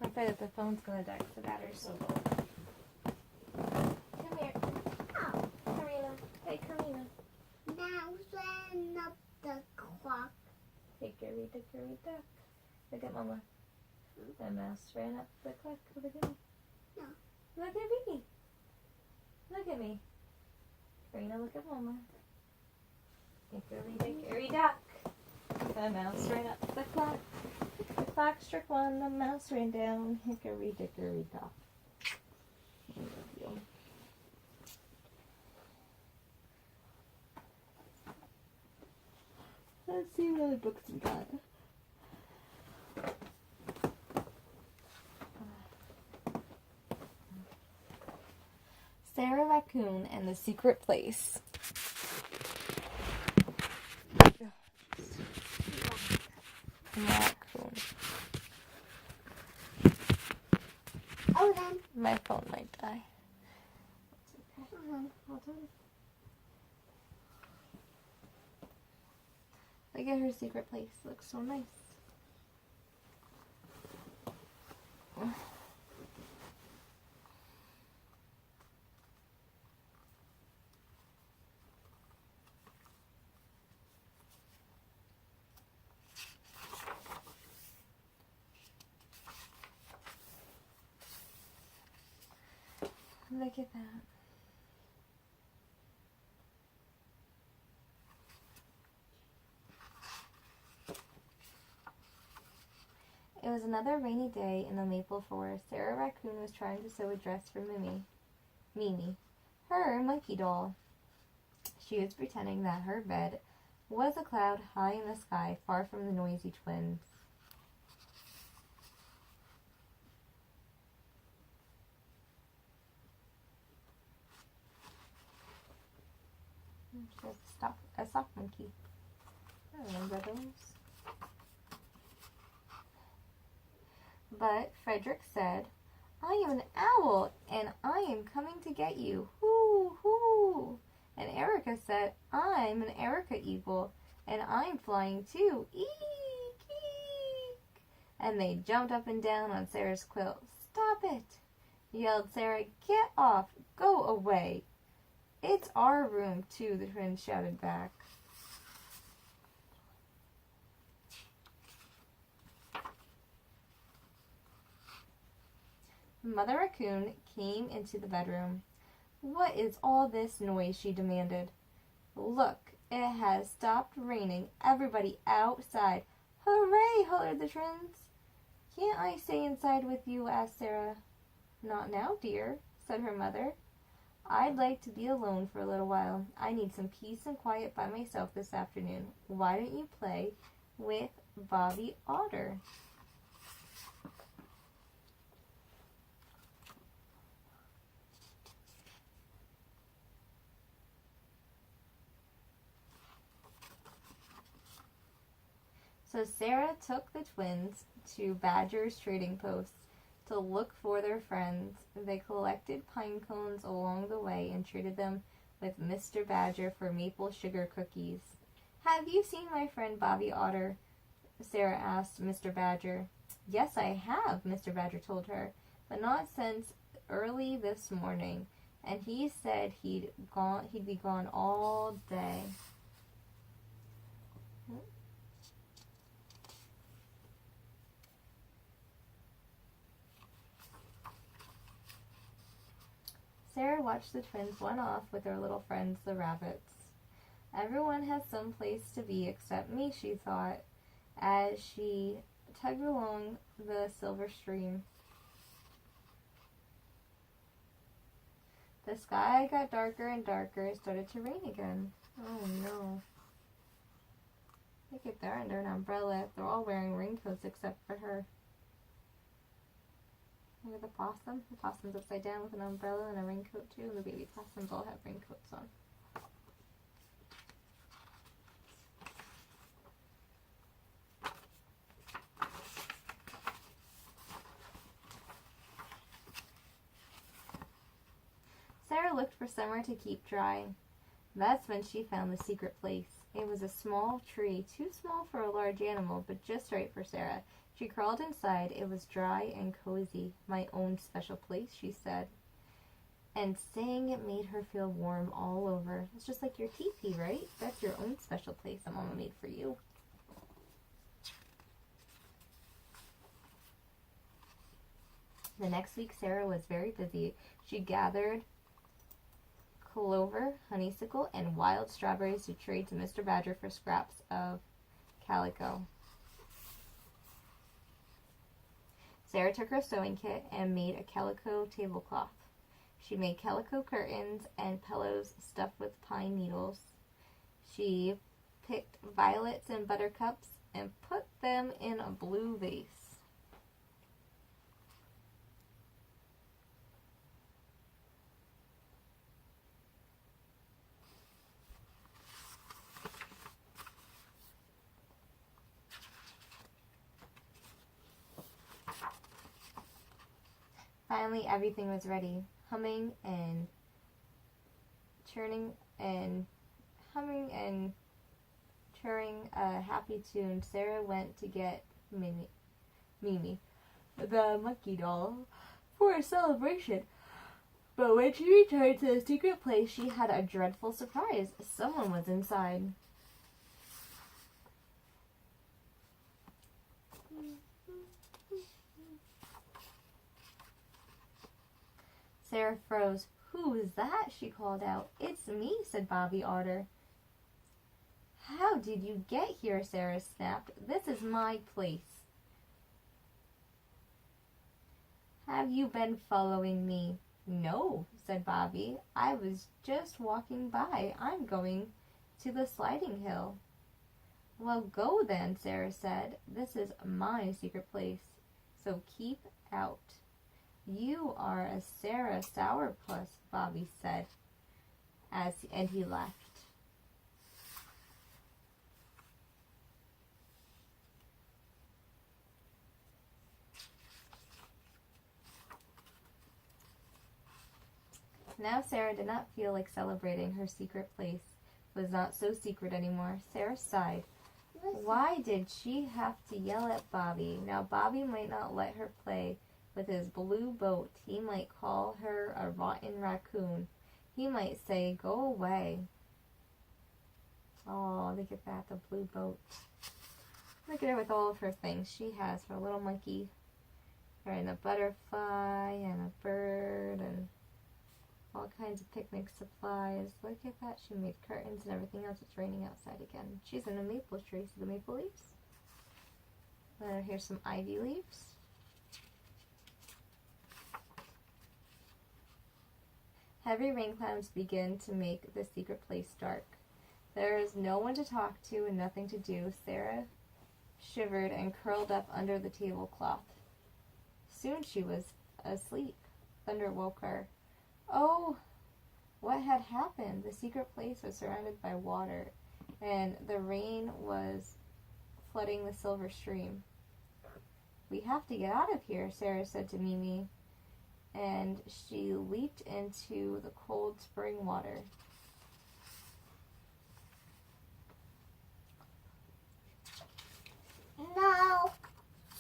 I'm afraid that the phone's gonna die because the battery's so low. Come here. Oh. Karina. Hey, Karina. Mouse ran up the clock. Hickory dickory dock. Look at Mama. The mouse ran up the clock. Look at me. No. Look at me. Look at me. Karina, look at Mama. Hickory dickory dock. The mouse ran up the clock. The clock struck 1. The mouse ran down. Hickory dickory dock. I love you. Let's see what other books we got. Sarah Raccoon and the Secret Place. Raccoon. Oh, then. My phone might die. It's okay. I'll do it. Look at her secret place. It looks so nice. Look at that. It was another rainy day in the maple forest. Sarah Raccoon was trying to sew a dress for Mimi, her monkey doll. She was pretending that her bed was a cloud high in the sky, far from the noisy twins. She has a sock monkey. I remember those. But Frederick said, "I am an owl, and I am coming to get you. Hoo, hoo." And Erica said, "I'm an Erica eagle, and I'm flying too. Eek, eek." And they jumped up and down on Sarah's quilt. "Stop it!" yelled Sarah. "Get off! Go away!" "It's our room, too," the twins shouted back. Mother Raccoon came into the bedroom. "What is all this noise?" she demanded. "Look, it has stopped raining. Everybody outside." "Hooray!" hollered the twins. "Can't I stay inside with you?" asked Sarah. "Not now, dear," said her mother. "I'd like to be alone for a little while. I need some peace and quiet by myself this afternoon. Why don't you play with Bobby Otter?" So Sarah took the twins to Badger's trading post to look for their friends. They collected pine cones along the way and traded them with Mr. Badger for maple sugar cookies. "Have you seen my friend Bobby Otter?" Sarah asked Mr. Badger. "Yes, I have," Mr. Badger told her, "but not since early this morning, and he said he'd be gone all day." Sarah watched the twins run off with their little friends, the rabbits. "Everyone has some place to be except me," she thought, as she tugged along the silver stream. The sky got darker and darker. It started to rain again. Oh no. Look at, they're under an umbrella. They're all wearing raincoats except for her. Look at the possum. The possum's upside down with an umbrella and a raincoat too, and the baby possums all have raincoats on. Sarah looked for somewhere to keep dry. That's when she found the secret place. It was a small tree, too small for a large animal, but just right for Sarah. She crawled inside. It was dry and cozy. "My own special place," she said. And saying it made her feel warm all over. It's just like your teepee, right? That's your own special place that Mama made for you. The next week, Sarah was very busy. She gathered clover, honeysuckle, and wild strawberries to trade to Mr. Badger for scraps of calico. Sarah took her sewing kit and made a calico tablecloth. She made calico curtains and pillows stuffed with pine needles. She picked violets and buttercups and put them in a blue vase. Finally, everything was ready. Humming hearing a happy tune, Sarah went to get Mimi, the monkey doll, for a celebration. But when she returned to the secret place, she had a dreadful surprise. Someone was inside. Sarah froze. "Who is that?" she called out. "It's me," said Bobby Otter. "How did you get here?" Sarah snapped. "This is my place." "Have you been following me?" "No," said Bobby. "I was just walking by. I'm going to the sliding hill." "Well, go then," Sarah said. "This is my secret place, so keep out." "You are a Sarah Sourpuss," Bobby said, and he left. Now Sarah did not feel like celebrating. Her secret place was not so secret anymore. Sarah sighed. Why did she have to yell at Bobby? Now Bobby might not let her play with his blue boat. He might call her a rotten raccoon. He might say, "Go away." Oh, look at that, the blue boat. Look at her with all of her things. She has her little monkey, and a butterfly, and a bird, and all kinds of picnic supplies. Look at that. She made curtains and everything else. It's raining outside again. She's in a maple tree. See the maple leaves? Here's some ivy leaves. Heavy rain clouds begin to make the secret place dark. There is no one to talk to and nothing to do. Sarah shivered and curled up under the tablecloth. Soon she was asleep. Thunder woke her. Oh, what had happened? The secret place was surrounded by water, and the rain was flooding the silver stream. "We have to get out of here," Sarah said to Mimi, and she leaped into the cold spring water. No,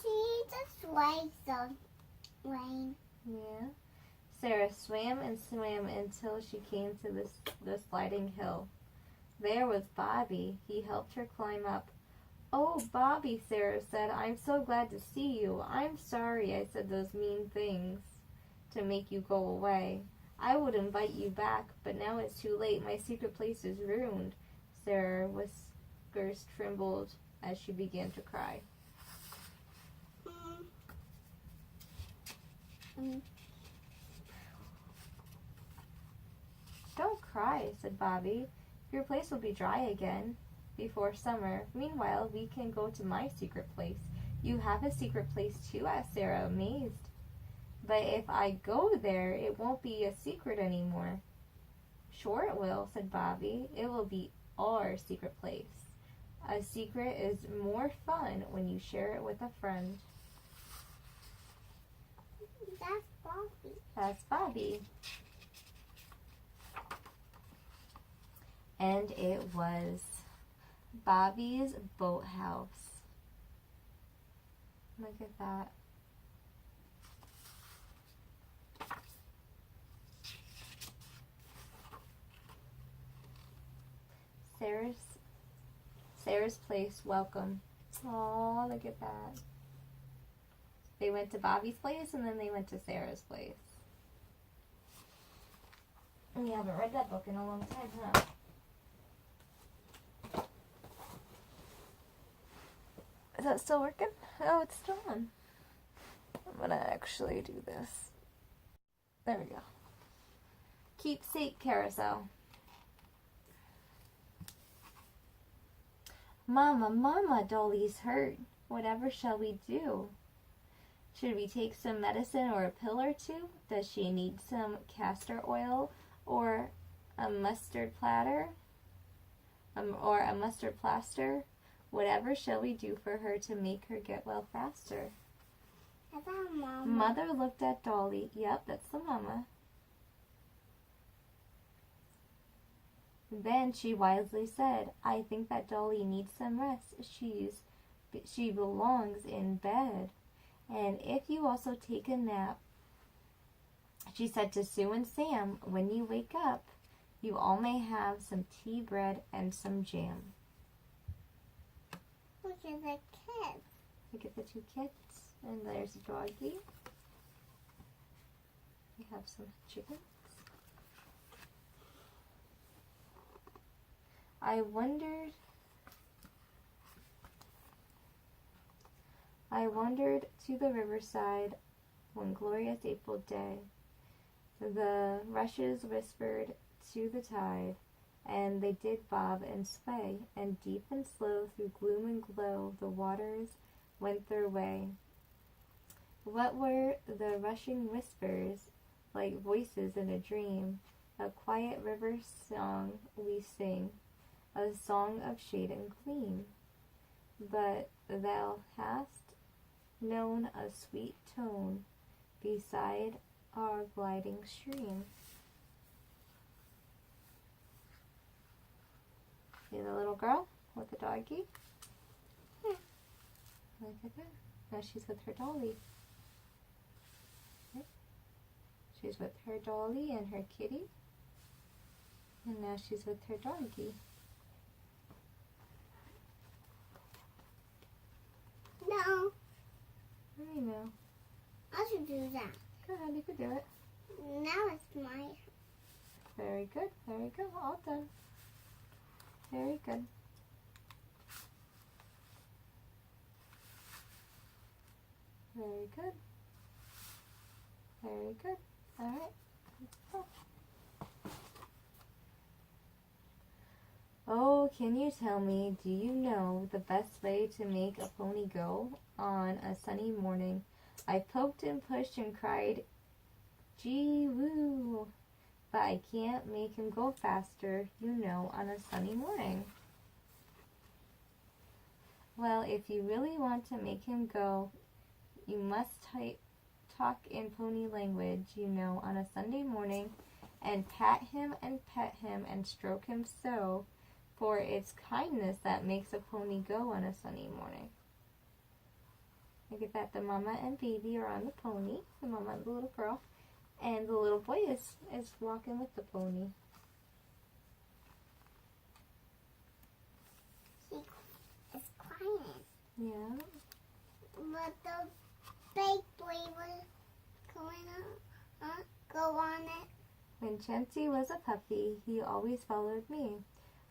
she just likes the rain. Yeah. Sarah swam and swam until she came to the sliding hill. There was Bobby. He helped her climb up. "Oh, Bobby," Sarah said, "I'm so glad to see you. I'm sorry I said those mean things to make you go away. I would invite you back, but now it's too late. My secret place is ruined." Sarah's whiskers trembled as she began to cry. "Don't cry," said Bobby. "Your place will be dry again before summer. Meanwhile, we can go to my secret place." "You have a secret place too?" asked Sarah, amazed. "But if I go there, it won't be a secret anymore." "Sure it will," said Bobby. "It will be our secret place. A secret is more fun when you share it with a friend." That's Bobby. That's Bobby. And it was Bobby's boathouse. Look at that. Sarah's place, welcome. Oh, look at that. They went to Bobby's place and then they went to Sarah's place. We haven't read that book in a long time, huh? Is that still working? Oh, it's still on. I'm gonna actually do this. There we go. Keepsake carousel. "Mama, Mama, Dolly's hurt. Whatever shall we do? Should we take some medicine or a pill or two? Does she need some castor oil or a mustard platter? Or a mustard plaster? Whatever shall we do for her to make her get well faster?" Is that Mama? Mother looked at Dolly. Yep, that's the mama. Then she wisely said, I think that Dolly needs some rest. She belongs in bed. And if you also take a nap, she said to Sue and Sam, when you wake up, you all may have some tea bread and some jam. Look at the kids. Look at the two kids. And there's a doggy. We have some chickens. I wandered to the riverside one glorious April day. The rushes whispered to the tide, and they did bob and sway, and deep and slow through gloom and glow the waters went their way. What were the rushing whispers, like voices in a dream? A quiet river song we sing, a song of shade and gleam. But thou hast known a sweet tone beside our gliding stream. See the little girl with the doggy? Look at that. Now she's with her dolly. Okay. She's with her dolly and her kitty. And now she's with her doggy. No, I know. I should do that. Go ahead, you can do it. Now it's my. Very good, very good. All done. Very good. Very good. Very good. All right. Let's go. Oh, can you tell me, do you know the best way to make a pony go on a sunny morning? I poked and pushed and cried, gee woo, but I can't make him go faster, you know, on a sunny morning. Well, if you really want to make him go, you must talk in pony language, you know, on a Sunday morning, and pet him and stroke him so, for it's kindness that makes a pony go on a sunny morning. Look at that, the mama and baby are on the pony, the mama and the little girl, and the little boy is walking with the pony. It's quiet. Yeah. But the big boy was go on it. When Chansey was a puppy, he always followed me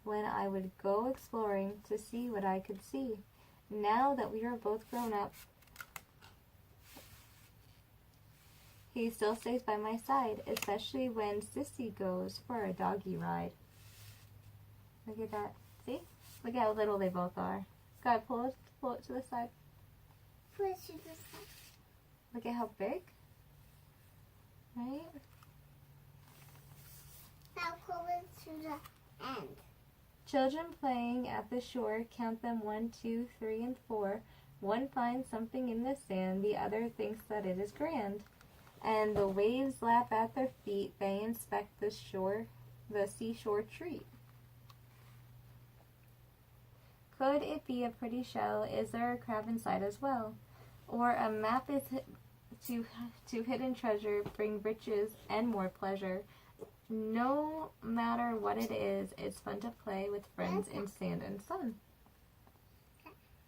when I would go exploring to see what I could see. Now that we are both grown up, he still stays by my side, especially when Sissy goes for a doggy ride. Look at that. See? Look at how little they both are. Go ahead, pull it to the side. Push it to the side. Look at how big. Right? Now pull it to the end. Children playing at the shore, count them 1, 2, 3, and 4. One finds something in the sand, the other thinks that it is grand. And the waves lap at their feet, they inspect the seashore treat. Could it be a pretty shell? Is there a crab inside as well? Or a map is to hidden treasure, bring riches and more pleasure. No matter what it is, it's fun to play with friends in sand and sun.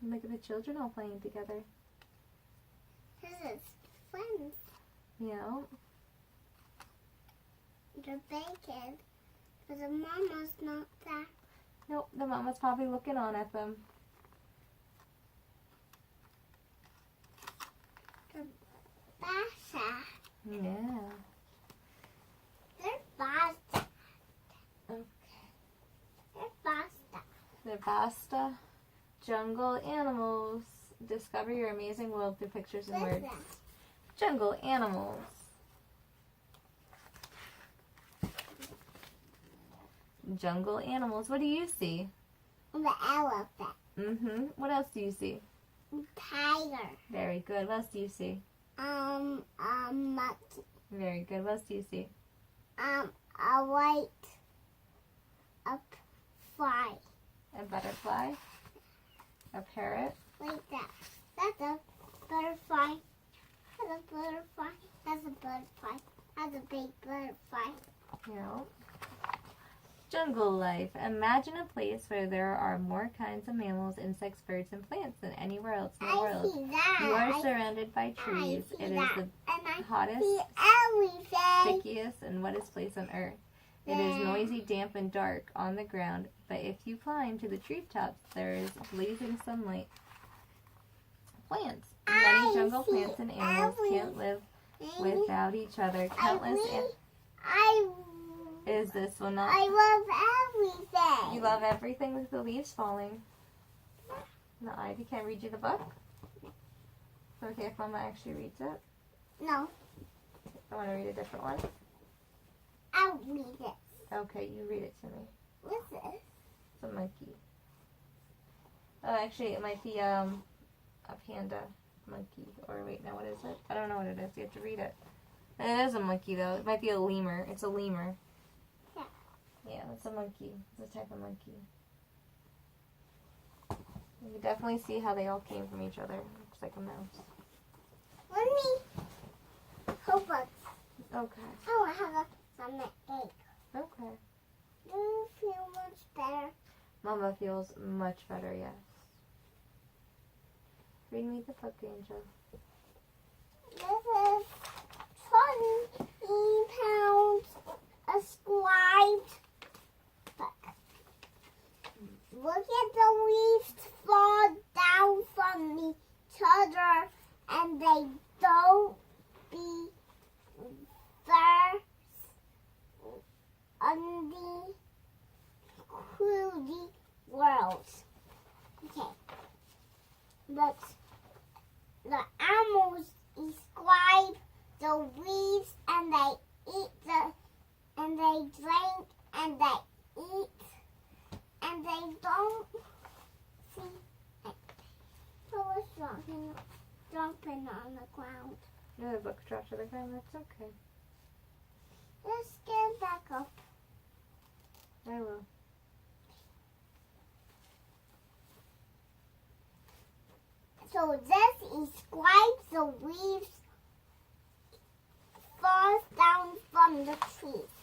Look at the children all playing together. This is friends. Yeah. The bacon. But the mama's not there. Nope, the mama's probably looking on at them. The basa. Yeah. They're basta. Okay. They're basta. The Basta Jungle Animals. Discover your amazing world through pictures and words. Jungle Animals. Jungle Animals. What do you see? The elephant. Mm-hmm. What else do you see? Tiger. Very good. What else do you see? Monkey. Very good. What else do you see? A white a fly. A butterfly. A parrot. Like that. That's a butterfly. That's a butterfly. That's a butterfly. That's a big butterfly. No. Jungle life. Imagine a place where there are more kinds of mammals, insects, birds, and plants than anywhere else in the I world. see that. You are surrounded by I trees. see It is that. the And I hottest, see everything. stickiest, and wettest place on earth. It is noisy, damp, and dark on the ground, but if you climb to the treetops, there is blazing sunlight. Plants. Many jungle plants and animals can't live without each other. Countless is this one not? I love everything. You love everything with the leaves falling. No, Ivy can't read you the book. So okay if Mama actually reads it. No, I want to read a different one. I'll read it. Okay, you read it to me. What's this? It's a monkey. Oh, actually, it might be a panda monkey. Or wait, no, what is it? I don't know what it is. You have to read it. It is a monkey though. It might be a lemur. It's a lemur. Yeah. Yeah, it's a monkey. It's a type of monkey. You can definitely see how they all came from each other. Looks like a mouse. Let me hold on. Okay. I want to have some egg. Okay. Do you feel much better? Mama feels much better, yes. Read me the book, Angel. This is 20 pounds ascribed. Look at the leaves fall down from each other, and they don't be there on the crudy world. Okay. But the animals describe the leaves, and they eat and they drink, and they eat, and they don't see. So what's jumping on the ground? No, the book dropped to the ground. That's okay. Let's get back up. I will. So this describes the leaves falls down from the trees.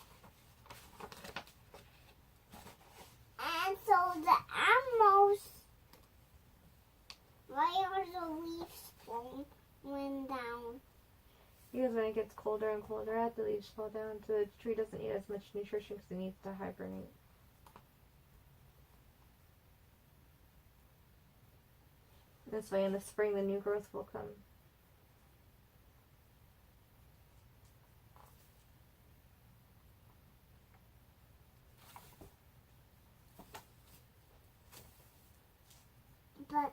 And so the animals, why are the leaves falling down? Because when it gets colder and colder out, the leaves fall down, so the tree doesn't eat as much nutrition because it needs to hibernate. This way, in the spring, the new growth will come. But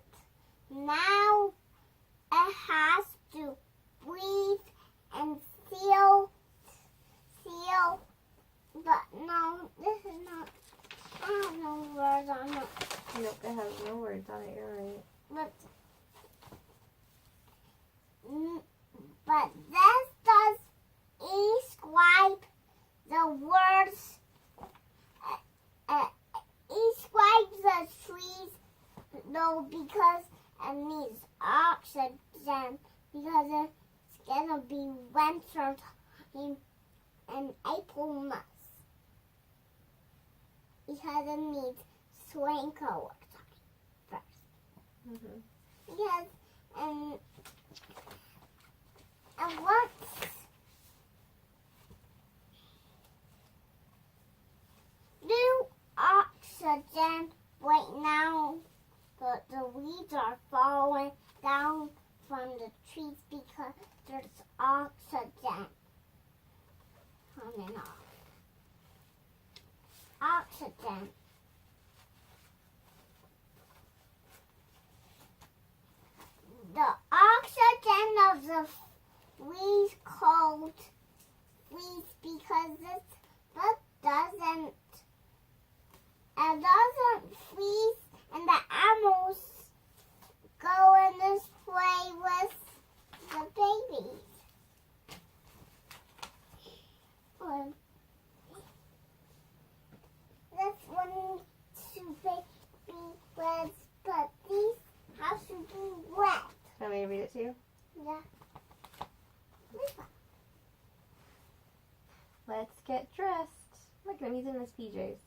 now it has to breathe and seal. But no, this is not. I have no words on it. Nope, it has no words on it, you're right. But this does describe the words. Describes the trees, though, because it needs oxygen. Because it's gonna be winter time in April months. Because it needs sprinkler time first. Mm-hmm. Because and once new oxygen right now, but the weeds are falling down from the trees because there's oxygen coming off. Oxygen. The oxygen of the freeze cold freeze because this book doesn't freeze, and the animals go in this way with the babies. That's when Yeah. Let's get dressed. Look at him, he's in his PJs.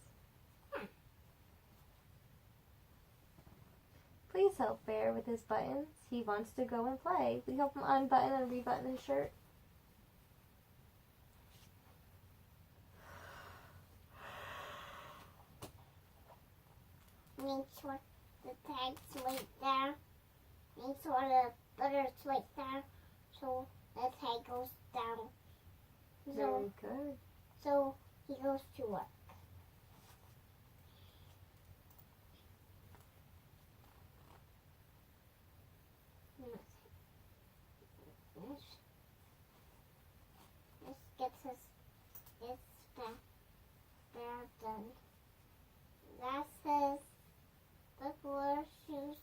Please help Bear with his buttons. He wants to go and play. Will you help him unbutton and rebutton his shirt? Make sure the tag's right there. Make sure the butter's right there. So the tag goes down. Very good. So he goes to work. This gets his spare done. That's his before shoes.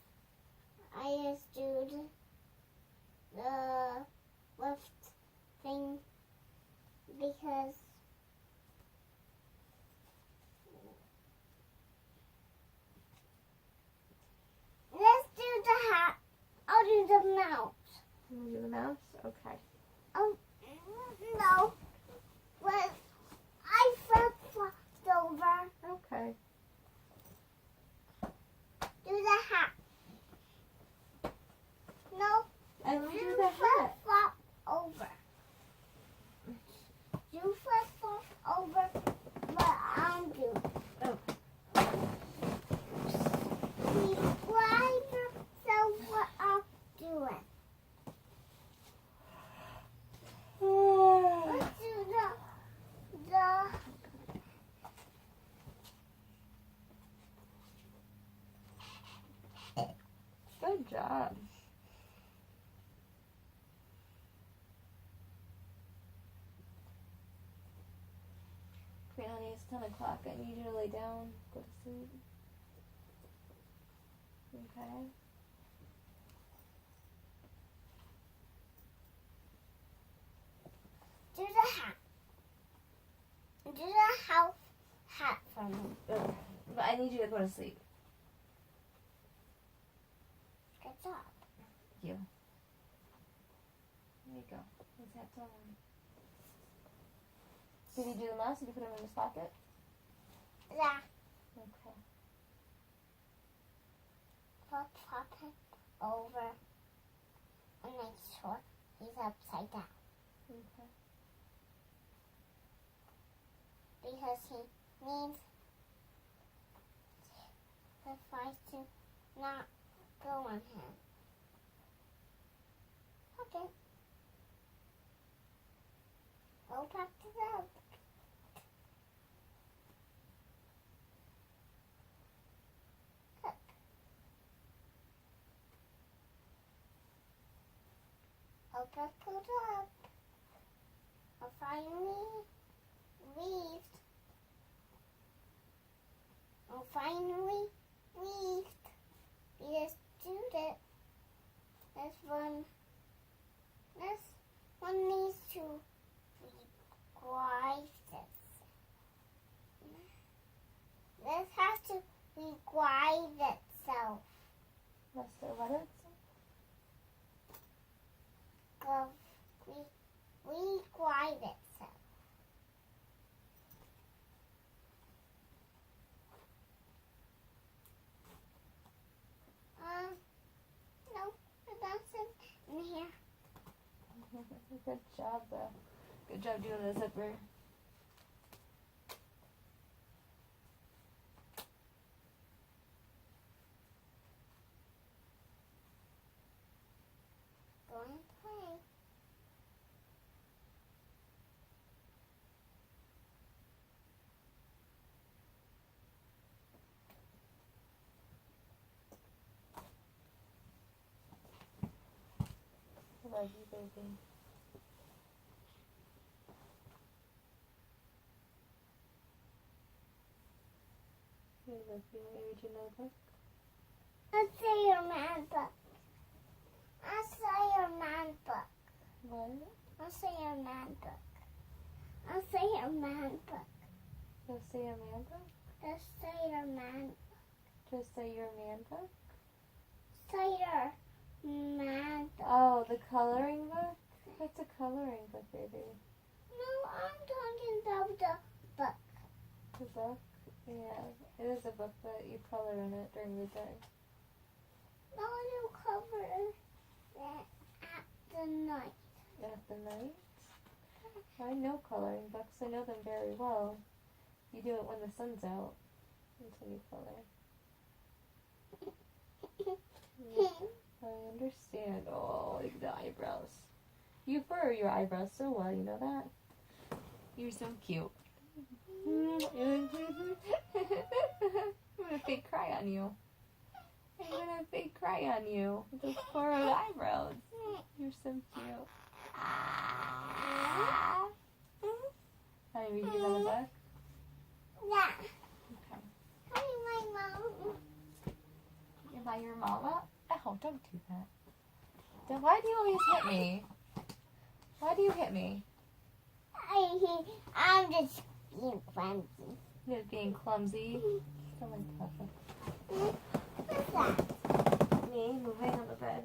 I just do the lift thing because let's do the hat. I'll do the mouse. Can we do the mouse? Okay. Oh no. But I flip-flopped over. Okay. Do the hat. No. And we do You the hat. flip-flop over. You flip-flop over what I'm doing. Okay. Describe yourself what I'm doing. Let's do the Good job. Okay, honey, it's 10 o'clock. I need you to lay down, go to sleep. Okay. do the hat. Do the house hat for me. Okay. But I need you to go to sleep. Good job. There you go. His hat's on. Did you do the mouse? Did you put him in his pocket? Yeah. Okay. Flip it over and make sure he's upside down Okay. because he needs the flies to not go on him. Okay. Go back to the Open it up. I finally weaved. I finally weaved. We just did it. This one needs to rewind this. This has to rewind itself. That's the what? Go rewind itself. No, that's in here. Good job, though. Good job doing the zipper. Go and play. I love you, baby. I love you. I read your notebook. I'll say your man book. I'll say your man book. What? I'll say your man book. I'll say your man book. You'll say your man book? Just say your man. Just say your man book? Say your Mad. Oh, the coloring book? What's a coloring book, baby? No, I'm talking about the book. The book? Yeah, it is a book, but you color in it during the day. No, you cover it at the night. At the night? I know coloring books. I know them very well. You do it when the sun's out. That's when you color. I understand. Oh, like the eyebrows. You furrow your eyebrows so well, you know that? You're so cute. I'm gonna fake cry on you. I'm gonna fake cry on you with those furrowed eyebrows. You're so cute. Can I read you another book? Yeah. Okay. Hi, my mom. You're by your mama? Oh, don't do that. Then why do you always hit me? Why do you hit me? I'm just being clumsy. You're being clumsy. Come on, Papa. What's that? Me moving on the bed.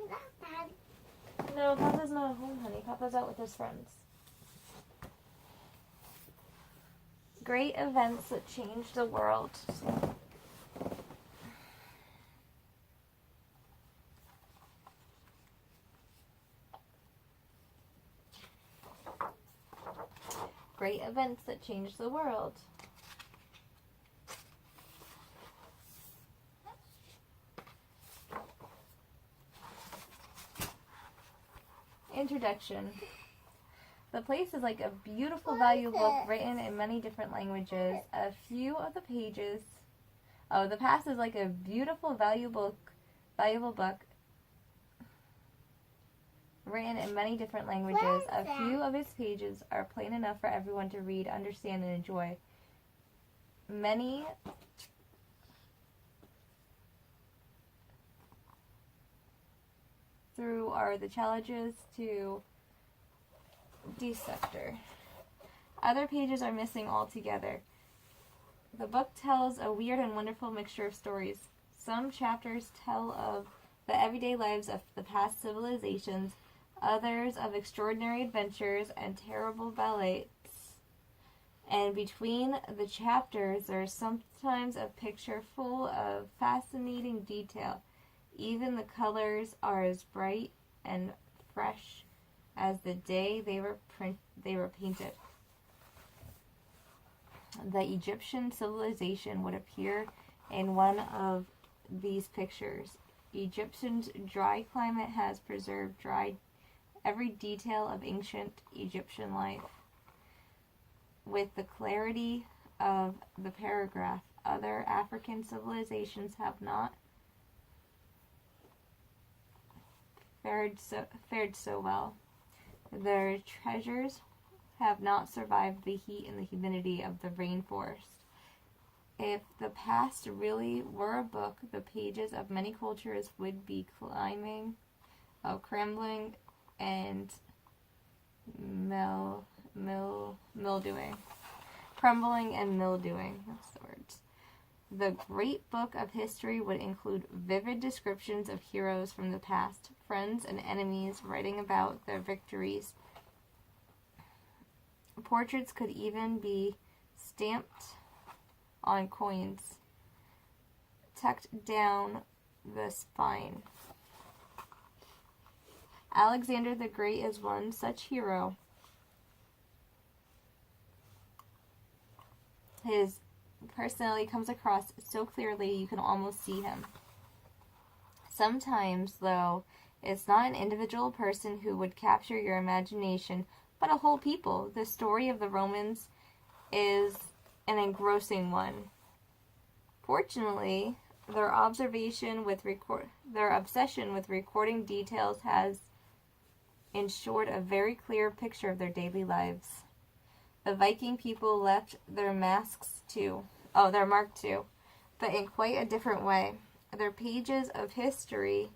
Not bad. No, Papa's not at home, honey. Papa's out with his friends. Great events that changed the world. Great events that changed the world. Introduction. The Place is like a beautiful, valuable book written in many different languages. A few of the pages. Oh, The Past is like a beautiful, valuable book written in many different languages. A few of its pages are plain enough for everyone to read, understand, and enjoy. Many through are the challenges to decipher. Other pages are missing altogether. The book tells a weird and wonderful mixture of stories. Some chapters tell of the everyday lives of the past civilizations, others of extraordinary adventures and terrible battles. And between the chapters, there is sometimes a picture full of fascinating detail. Even the colors are as bright and fresh as the day they were painted. The Egyptian civilization would appear in one of these pictures. Egyptian's dry climate has preserved every detail of ancient Egyptian life. With the clarity of the paragraph, other African civilizations have not fared so well. Their treasures have not survived the heat and the humidity of the rainforest. If the past really were a book, the pages of many cultures would be crumbling and mildewing. Crumbling and mildewing. That's the words. The great book of history would include vivid descriptions of heroes from the past, friends and enemies writing about their victories. Portraits could even be stamped on coins, tucked down the spine. Alexander the Great is one such hero. His personality comes across so clearly you can almost see him. Sometimes, though, it's not an individual person who would capture your imagination, but a whole people. The story of the Romans is an engrossing one. Fortunately, their obsession with recording details has ensured a very clear picture of their daily lives. The Viking people left their mark too, but in quite a different way. Their pages of history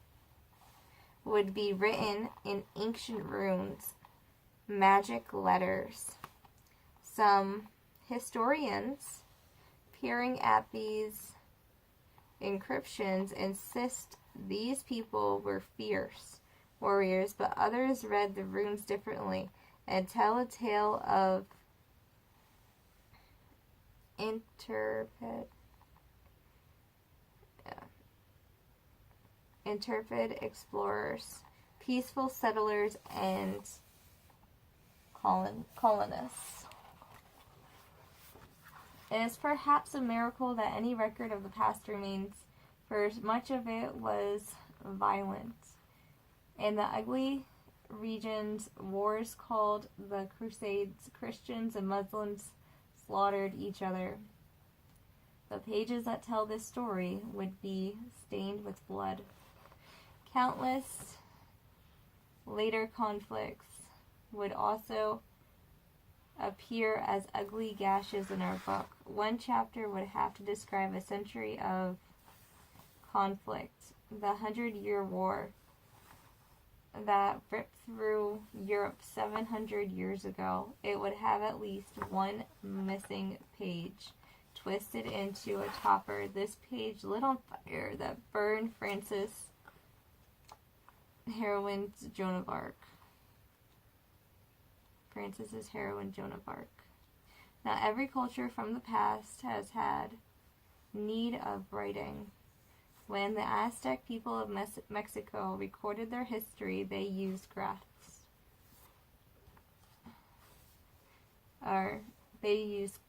would be written in ancient runes, magic letters. Some historians, peering at these inscriptions, insist These people were fierce warriors, but others read the runes differently and tell a tale of intrepid explorers, peaceful settlers, and colonists. It is perhaps a miracle that any record of the past remains, for much of it was violent. In the ugly regions, wars called the Crusades, Christians and Muslims slaughtered each other. The pages that tell this story would be stained with blood. Countless later conflicts would also appear as ugly gashes in our book. One chapter would have to describe a century of conflict, the 100-Year War that ripped through Europe 700 years ago. It would have at least one missing page, twisted into a topper. This page lit on fire that burned France's heroine Joan of Arc. Francis's heroine Joan of Arc. Now, every culture from the past has had need of writing. When the Aztec people of Mexico recorded their history, they used graphs. They used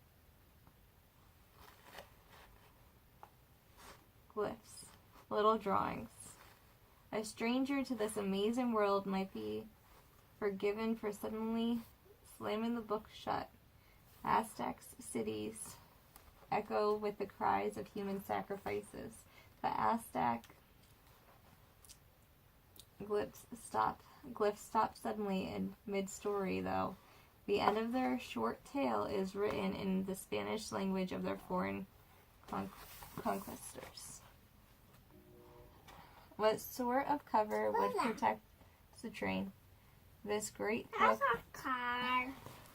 glyphs, little drawings. A stranger to this amazing world might be forgiven for suddenly slamming the book shut. Aztec cities echo with the cries of human sacrifices. The Aztec glyphs stop suddenly in mid-story, though. The end of their short tale is written in the Spanish language of their foreign conquistors. What sort of cover would protect the train? This great book... That's a car.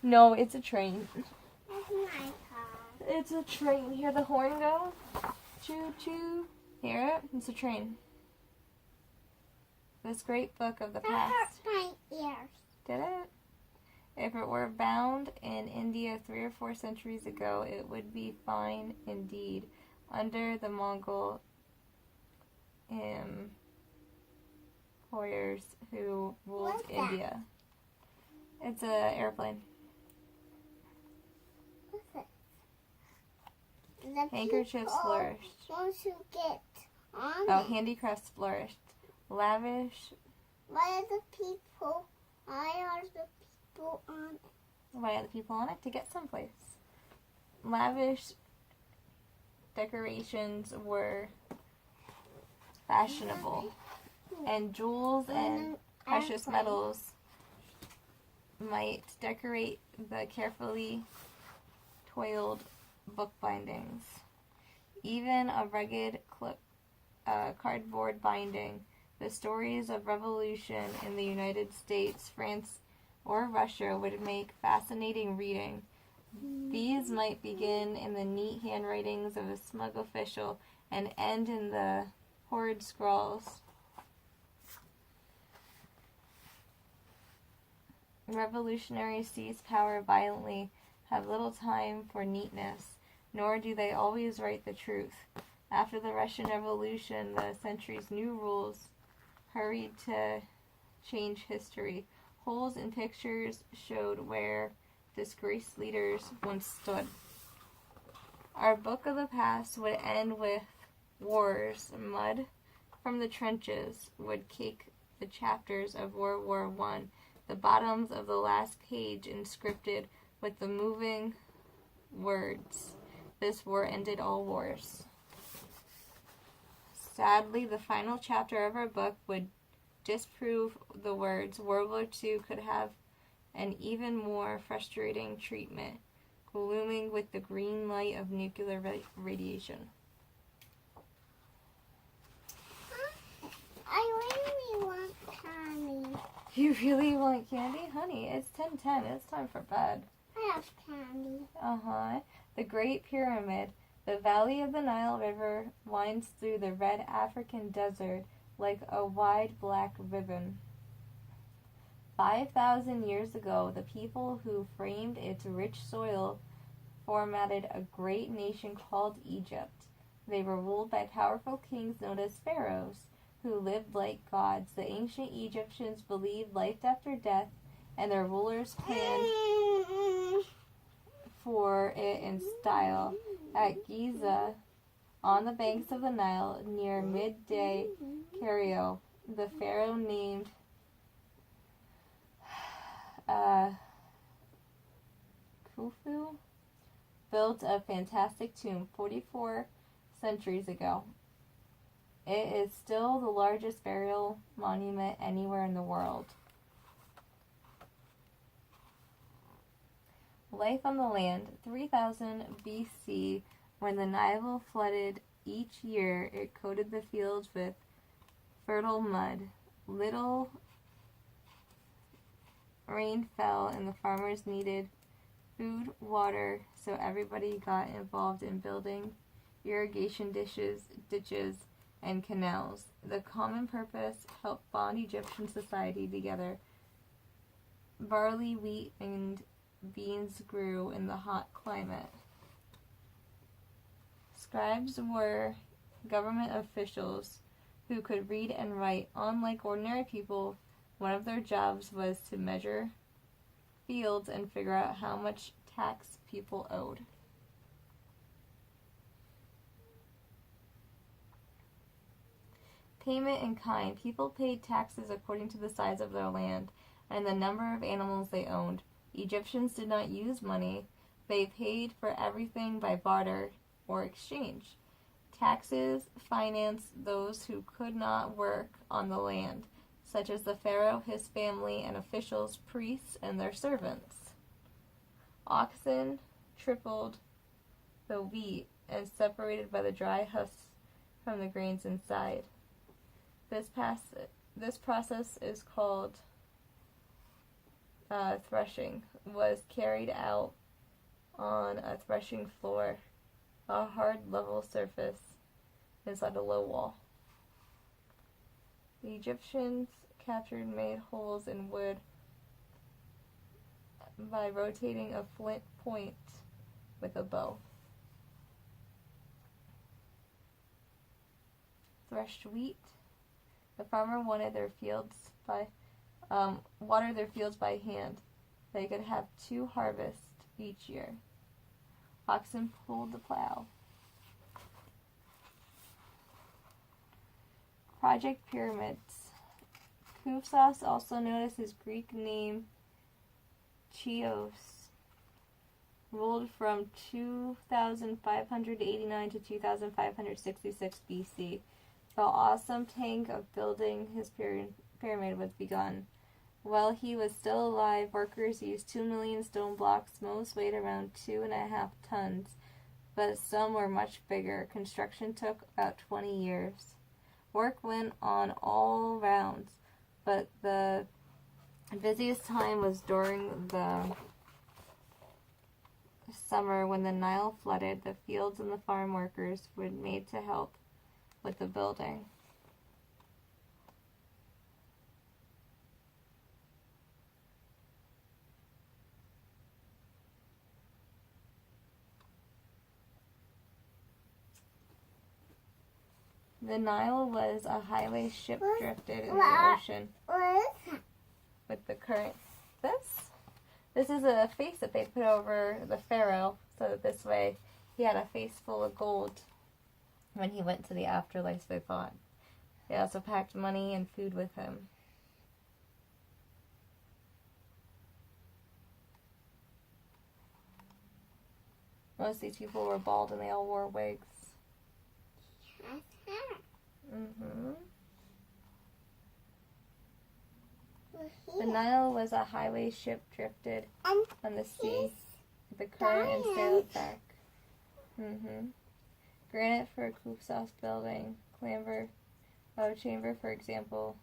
No, it's a train. That's my car. It's a train. Hear the horn go? Choo choo. Hear it? It's a train. This great book of the That past. hurt my ears. Did it? If it were bound in India 3 or 4 centuries ago, it would be fine indeed. Under the Mongol employers who ruled What's that? India. It's an airplane. What's it? The Handkerchiefs people flourished. want to get on Oh, it. handicrafts flourished. Lavish. Why are the people on it? Why are the people on it? To get someplace. Lavish decorations were fashionable, and jewels and precious metals might decorate the carefully toiled book bindings. Even a rugged cardboard binding, the stories of revolution in the United States, France, or Russia would make fascinating reading. These might begin in the neat handwritings of a smug official and end in the horrid scrawls. Revolutionaries seize power violently, have little time for neatness, nor do they always write the truth. After the Russian Revolution, the century's new rules hurried to change history. Holes in pictures showed where disgraced leaders once stood. Our book of the past would end with wars. Mud from the trenches would cake the chapters of World War I. The bottoms of the last page inscripted with the moving words, "This war ended all wars." Sadly, the final chapter of our book would disprove the words. World War II could have an even more frustrating treatment, glooming with the green light of nuclear radiation. I really want candy. You really want candy? Honey, it's 10:10. It's time for bed. I have candy. Uh-huh. The Great Pyramid. The valley of the Nile River winds through the red African desert like a wide black ribbon. 5,000 years ago, the people who framed its rich soil formatted a great nation called Egypt. They were ruled by powerful kings known as pharaohs, who lived like gods. The ancient Egyptians believed life after death, and their rulers planned for it in style. At Giza, on the banks of the Nile, near midday Cairo, the pharaoh named Khufu built a fantastic tomb 44 centuries ago. It is still the largest burial monument anywhere in the world. Life on the land, 3000 BC, when the Nile flooded each year, it coated the fields with fertile mud. Little rain fell and the farmers needed food, water, so everybody got involved in building irrigation ditches, and canals. The common purpose helped bond Egyptian society together. Barley, wheat, and beans grew in the hot climate. Scribes were government officials who could read and write. Unlike ordinary people, one of their jobs was to measure fields and figure out how much tax people owed. Payment in kind. People paid taxes according to the size of their land and the number of animals they owned. Egyptians did not use money. They paid for everything by barter or exchange. Taxes financed those who could not work on the land, such as the pharaoh, his family, and officials, priests, and their servants. Oxen tripled the wheat and separated by the dry husks from the grains inside. This process is called threshing. Was carried out on a threshing floor, a hard level surface inside a low wall. The Egyptians captured made holes in wood by rotating a flint point with a bow. Threshed wheat. The farmer wanted their fields watered their fields by hand. They could have 2 harvests each year. Oxen pulled the plow. Project pyramids. Khufu, also known as his Greek name Chios, ruled from 2589 to 2566 BC. The awesome task of building his pyramid was begun. While he was still alive, workers used 2 million stone blocks. Most weighed around 2.5 tons, but some were much bigger. Construction took about 20 years. Work went on all rounds, but the busiest time was during the summer when the Nile flooded. The fields and the farm workers were made to help with the building. The Nile was a highway ship drifted in the ocean with the current. This is a face that they put over the pharaoh so that this way he had a face full of gold when he went to the afterlife, they thought. They also packed money and food with him. Most of these people were bald and they all wore wigs. The Nile was a highway ship drifted on the sea with the current and sailed back. Granite for Khufu's building, chamber, for example,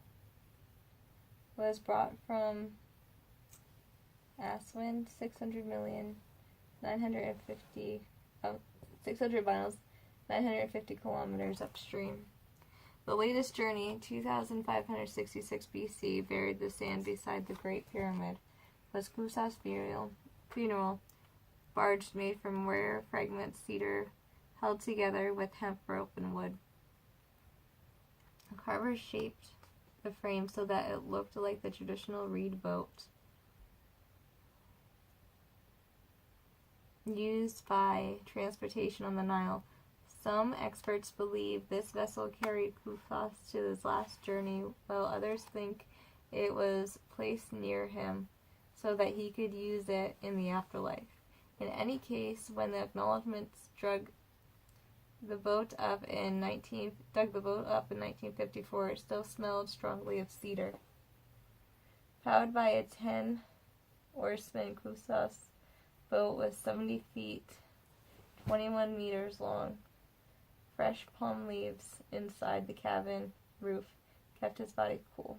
was brought from Aswan, 600 miles, 950 kilometers upstream. The latest journey, 2,566 BC, buried the sand beside the Great Pyramid, was Khufra's funeral, barged made from rare fragments cedar held together with hemp rope and wood. The carver shaped the frame so that it looked like the traditional reed boat used by transportation on the Nile. Some experts believe this vessel carried Khufra to his last journey, while others think it was placed near him so that he could use it in the afterlife. In any case, when the acknowledgements dug the boat up in 1954, it still smelled strongly of cedar. Powered by a 10-oarsman, Khufra's boat was 70 feet, 21 meters long. Fresh palm leaves inside the cabin roof kept his body cool.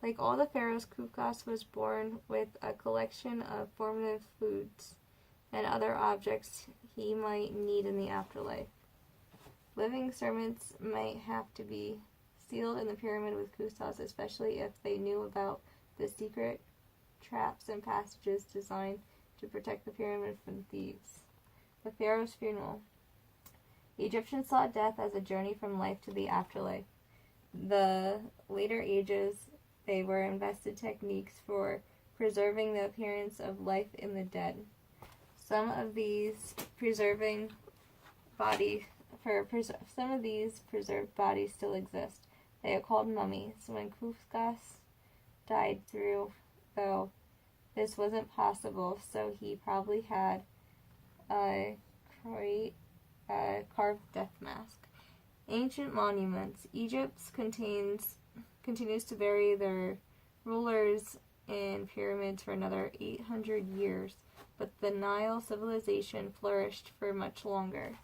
Like all the pharaohs, Khufra was born with a collection of formative foods and other objects he might need in the afterlife. Living servants might have to be sealed in the pyramid with Khufra, especially if they knew about the secret traps and passages designed to protect the pyramid from thieves. The pharaoh's funeral. The Egyptians saw death as a journey from life to the afterlife. The later ages, they were invested techniques for preserving the appearance of life in the dead. Some of these preserved bodies still exist. They are called mummies. When Khufra died, though this wasn't possible, so he probably had a carved death mask. Ancient monuments. Egypt continues to bury their rulers in pyramids for another 800 years, but the Nile civilization flourished for much longer.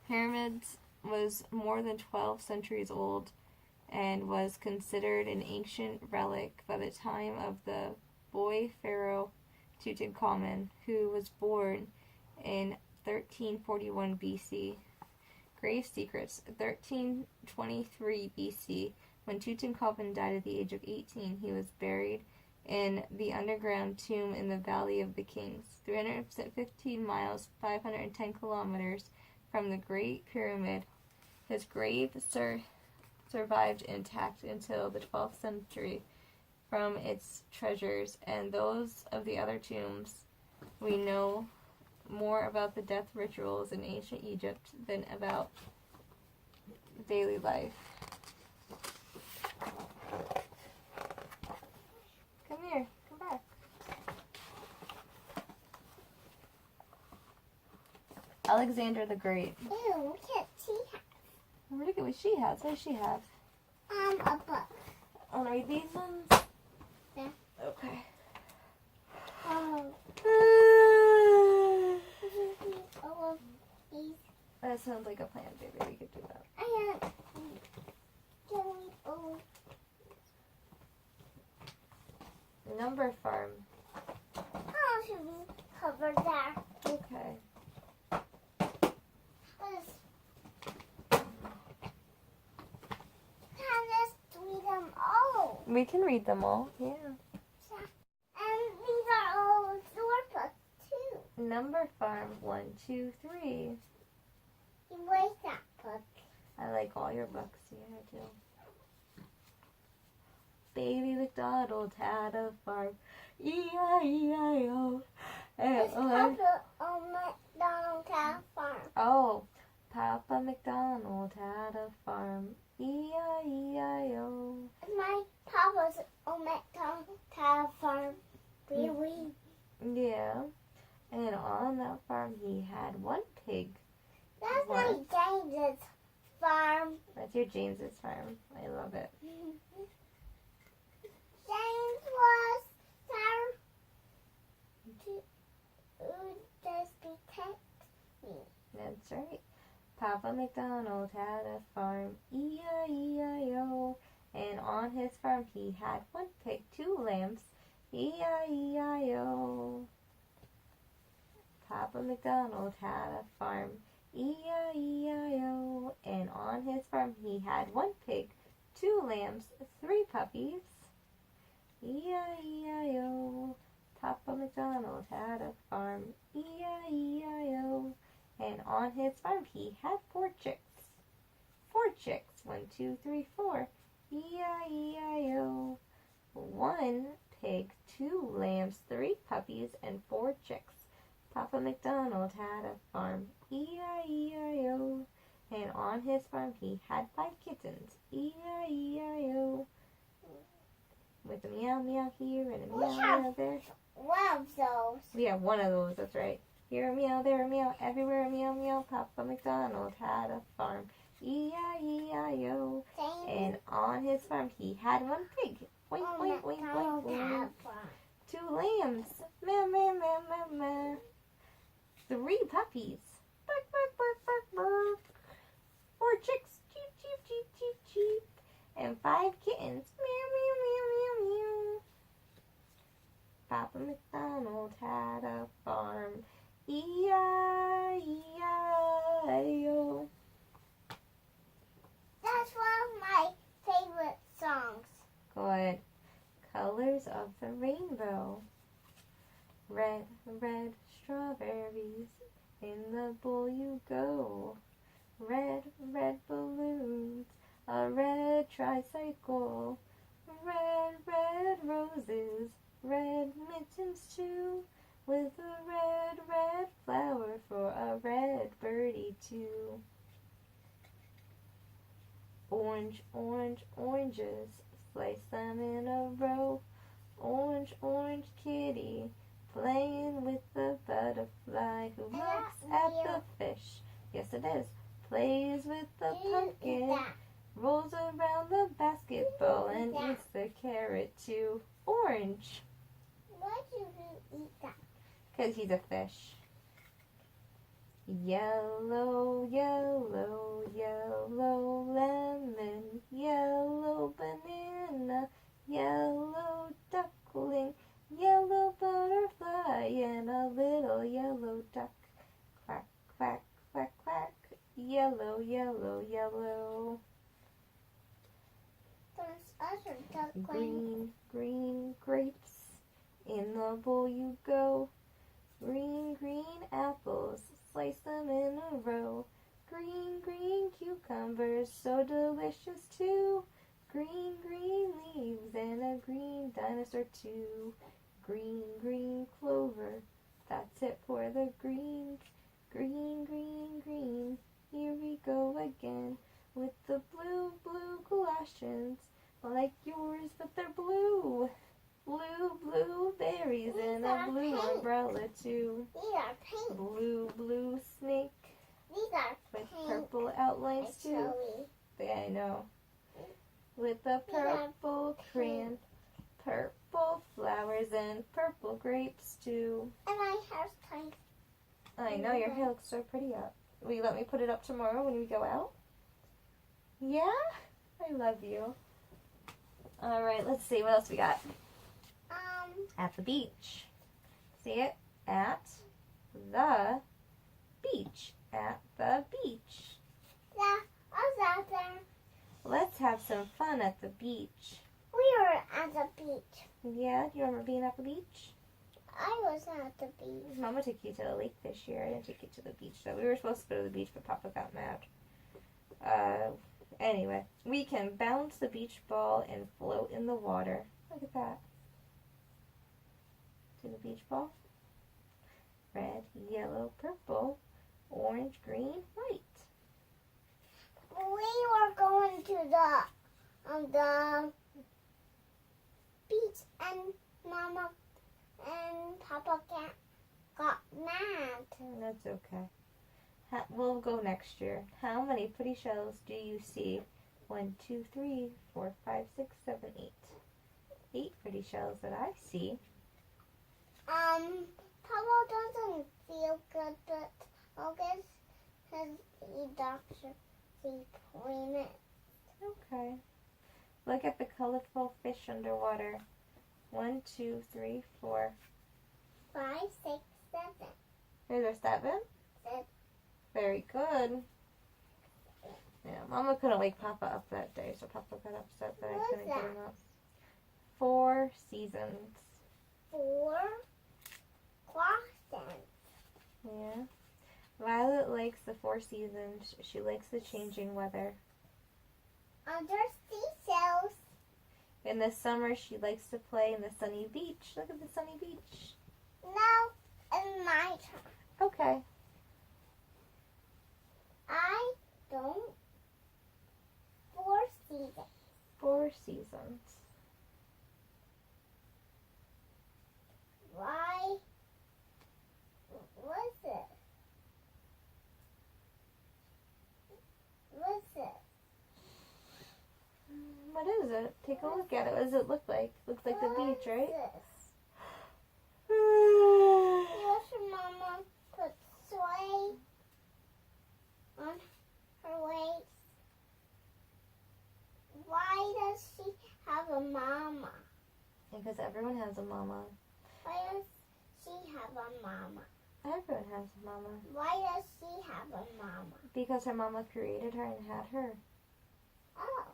Pyramids was more than 12 centuries old and was considered an ancient relic by the time of the boy pharaoh Tutankhamun, who was born in 1341 BC. Grave secrets. 1323 BC, when Tutankhamun died at the age of 18, he was buried in the underground tomb in the Valley of the Kings, 315 miles, 510 kilometers from the Great Pyramid. His grave survived intact until the 12th century from its treasures and those of the other tombs. We know more about the death rituals in ancient Egypt than about daily life. Come here, come back. Alexander the Great. Ew, look at she Look at what she has. What does she have? a book. Want to read these ones? Yeah. Okay. Oh, all of these. That sounds like a plan, baby. We could do that. I have jelly. Oh, Number farm. how should we cover that? Okay. Can just read them all. We can read them all. Yeah. And these are all your books too. Number farm 1, 2, 3. You like that book? I like all your books. Yeah, I do. Baby McDonald had a farm. E-I-E-I-O. It's Papa on McDonald Cow Farm. Oh, Papa McDonald had a farm. E-I-E-I-O. My papa's on McDonald Cow Farm. Really? Yeah. And on that farm he had one pig. That's What? my James's farm. That's your James's farm. I love it. James was there to just protect me. That's right. Papa McDonald had a farm, E-I-E-I-O. And on his farm he had one pig, 2 lambs, E-I-E-I-O. Papa McDonald had a farm, E-I-E-I-O. And on his farm he had 1 pig, 2 lambs, 3 puppies, E-I-E-I-O. Papa McDonald had a farm, E-I-E-I-O. And on his farm he had 4 chicks. 4 chicks, 1, 2, 3, 4, E-I-E-I-O. 1 pig, 2 lambs, 3 puppies, and 4 chicks. Papa McDonald had a farm, E-I-E-I-O. And on his farm he had 5 kittens, E-I-E-I-O. With a meow meow here and a meow meow there. One of those. We have 1 of those, that's right. Here a meow, there a meow, everywhere a meow meow. Papa McDonald had a farm, E-I-E-I-O. And on his farm he had 1 pig, oink oink oink oink oink. 2 lambs, meow meow meow meow meow. 3 puppies, bark bark bark bark bark. 4 chicks, cheep cheep cheep cheep cheep. And 5 kittens, meow meow meow meow meow. Papa McDonald had a farm, E-I-E-I-O. That's one of my favorite songs. Good. Colors of the rainbow. Red, red strawberries, in the bowl you go. Red, red balloons, a red tricycle. Red, red roses, red mittens too. With a red, red flower for a red birdie too. Orange, orange, oranges, slice them in a row. Orange, orange kitty, playing with the butterfly who looks at the fish. Yes, it is. Plays with the pumpkin, rolls around the basketball and eats the carrot too. Orange, Why do you eat that? because he's a fish. Yellow, yellow, yellow lemon, yellow banana, yellow duckling, yellow butterfly, and a little yellow duck. Quack, quack, quack, quack, yellow, yellow, yellow. There's other duckling. Green, green grapes, in the bowl you go. Green, green apples, slice them in a row. Green, green cucumbers, so delicious too. Green, green leaves, and a green dinosaur too. Green, green clover, that's it for the greens. Green, green, green, here we go again. With the blue, blue galoshes, like yours, but they're blue. Blue, blue berries and a blue umbrella too. These are pink. Blue, blue snake These are with pink. purple outlines too. Actually. Yeah, I know. With a purple crayon, purple flowers and purple grapes too. And my hair's tight. I know, your hair looks so pretty up. Will you let me put it up tomorrow when we go out? Yeah? I love you. Alright, let's see what else we got. At the beach. See it? At the beach. At the beach. Yeah, I was out there. Let's have some fun at the beach. We were at the beach. Yeah? Do you remember being at the beach? I was at the beach. Mama took you to the lake this year. I didn't take you to the beach though. We were supposed to go to the beach, but Papa got mad. Anyway, we can bounce the beach ball and float in the water. Look at that. See the beach ball? Red, yellow, purple, orange, green, white. We were going to the beach, and Mama and Papa got mad. That's okay. We'll go next year. How many pretty shells do you see? 1, 2, 3, 4, 5, 6, 7, 8. 8 pretty shells that I see. Papa doesn't feel good, but August has a doctor appointment. Okay. Look at the colorful fish underwater. 1, 2, 3, 4. 5, 6, 7. Is there 7? Six. Very good. Yeah, Mama couldn't wake Papa up that day, so Papa got upset that I What's couldn't get that? him up. 4 seasons. 4 crossings. Yeah. Violet likes the 4 seasons. She likes the changing weather. Under seashells. In the summer, she likes to play in the sunny beach. Look at the sunny beach. Now it's my turn. Okay. I don't. 4 seasons. 4 seasons. Why? What's it? What's it? What is it? Take a look at it. What does it look like? Looks like the beach, right? Yes, Mama put sway on her waist. Why does she have a mama? Because everyone has a mama. Why does she have a mama? Everyone has a mama. Why does she have a mama? Because her mama created her and had her. Oh.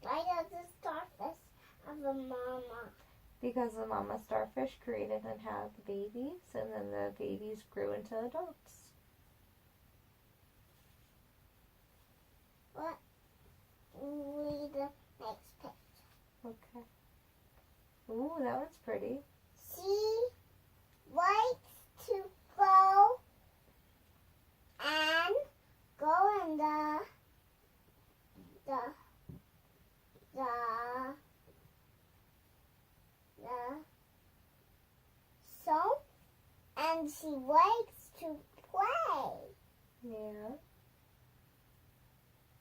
Why does the starfish have a mama? Because the mama starfish created and had the babies, and then the babies grew into adults. What? Read the next picture. Okay. Ooh, that one's pretty. She likes to go and go in the soap, and she likes to play. Yeah.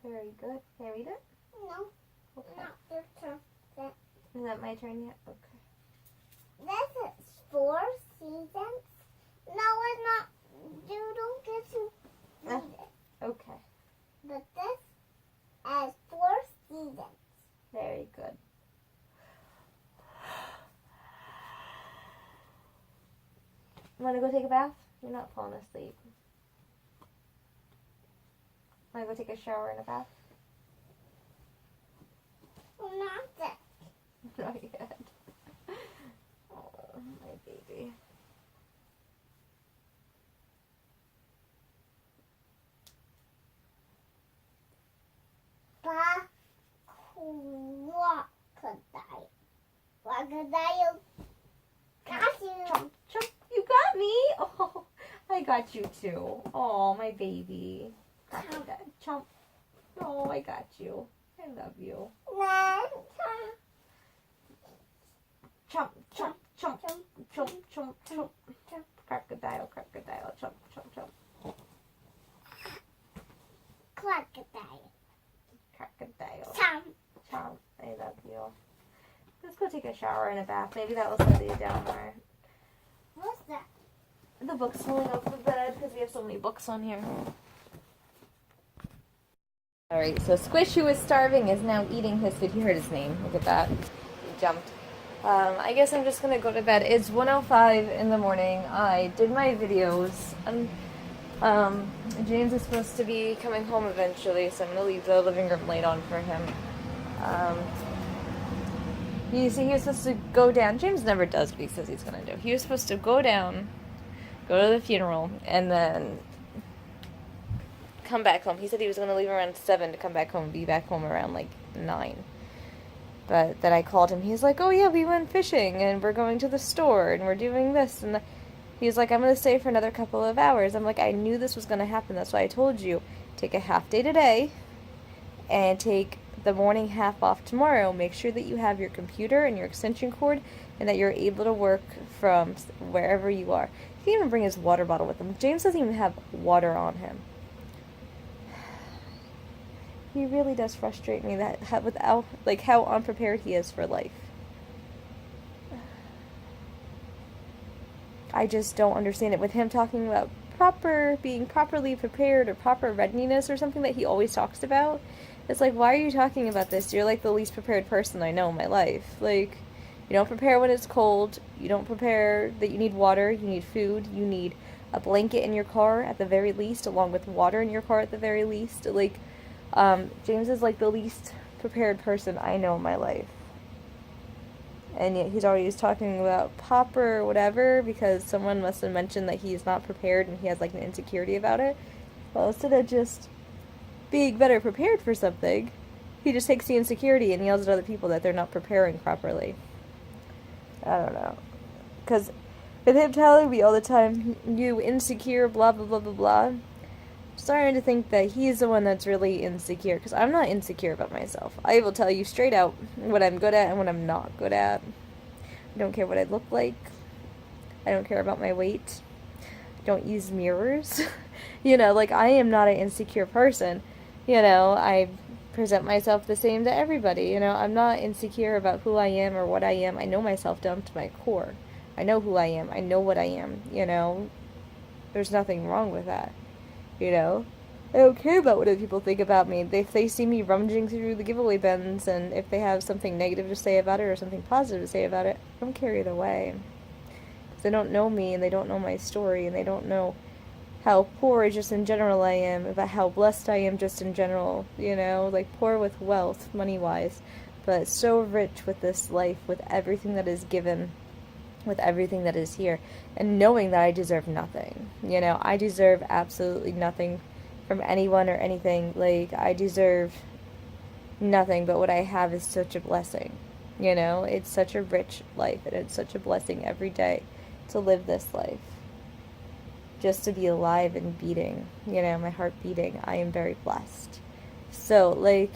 Very good. Can I read it? No, Okay. not your turn. Is that my turn yet? Okay. This is 4 seasons. No, it's not. You don't get to read it. Okay. But this is 4 seasons. Very good. Want to go take a bath? You're not falling asleep. Want to go take a shower and a bath? Well, not that. Not yet. Oh, my baby. Crocodile. Crocodile. Got you. Chomp, chomp. You got me. Oh, I got you too. Oh, my baby. Crocodile. Chomp. Oh, I got you. I love you. Chomp, chomp, chomp, chomp, chomp, chomp, chomp. Crocodile, crocodile. Chomp, chomp, chomp. Crocodile. Crocodile. Chomp. Chomp. I love you. Let's go take a shower and a bath. Maybe that will settle you down more. What's that? The book's falling off the bed because we have so many books on here. Alright, so Squish, who was starving, is now eating his food. He heard his name. Look at that. He jumped. I guess I'm just going to go to bed. It's 1:05 in the morning. I did my videos. James is supposed to be coming home eventually, so I'm going to leave the living room light on for him. He was supposed to go down. James never does what he says he's going to do. He was supposed to go down, go to the funeral, and then come back home. He said he was going to leave around 7 to come back home and be back home around like 9. But then I called him. He's like, oh yeah, we went fishing and we're going to the store and we're doing this. And he's like, I'm going to stay for another couple of hours. I'm like, I knew this was going to happen. That's why I told you. Take a half day today and take the morning half off tomorrow. Make sure that you have your computer and your extension cord and that you're able to work from wherever you are. He can even bring his water bottle with him. James doesn't even have water on him. He really does frustrate me how unprepared he is for life. I just don't understand it. With him talking about being properly prepared or proper readiness or something that he always talks about, it's like, why are you talking about this? You're like the least prepared person I know in my life. Like, You don't prepare when it's cold. You don't prepare that you need water, you need food, you need a blanket in your car at the very least, along with water in your car at the very least. Like, James is like the least prepared person I know in my life. And yet he's always talking about Pop or whatever because someone must have mentioned that he's not prepared and he has like an insecurity about it. Well, instead of just being better prepared for something, he just takes the insecurity and yells at other people that they're not preparing properly. I don't know. Because with him telling me all the time, you insecure, blah, blah, blah, blah, blah, I'm starting to think that he's the one that's really insecure. Because I'm not insecure about myself. I will tell you straight out what I'm good at and what I'm not good at. I don't care what I look like. I don't care about my weight. I don't use mirrors. You know, like, I am not an insecure person. You know, I present myself the same to everybody. You know, I'm not insecure about who I am or what I am. I know myself down to my core. I know who I am. I know what I am. You know, there's nothing wrong with that. You know, I don't care about what other people think about me. If they see me rummaging through the giveaway bins and if they have something negative to say about it or something positive to say about it, I don't care either way. Because they don't know me and they don't know my story and they don't know how poor just in general I am, about how blessed I am just in general, you know, like poor with wealth, money-wise, but so rich with this life, with everything that is given, with everything that is here, and knowing that I deserve nothing, you know, I deserve absolutely nothing from anyone or anything, like, I deserve nothing, but what I have is such a blessing, you know, it's such a rich life, and it's such a blessing every day to live this life. Just to be alive and beating, you know, my heart beating, I am very blessed. So, like,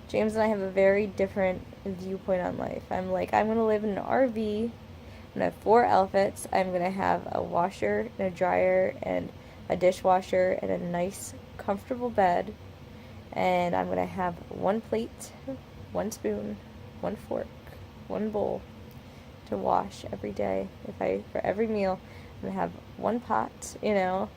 James and I have a very different viewpoint on life. I'm like, I'm going to live in an RV, I'm going to have 4 outfits, I'm going to have a washer and a dryer and a dishwasher and a nice, comfortable bed, and I'm going to have 1 plate, 1 spoon, 1 fork, 1 bowl to wash every day, for every meal. I'm going to have 1 pot, you know.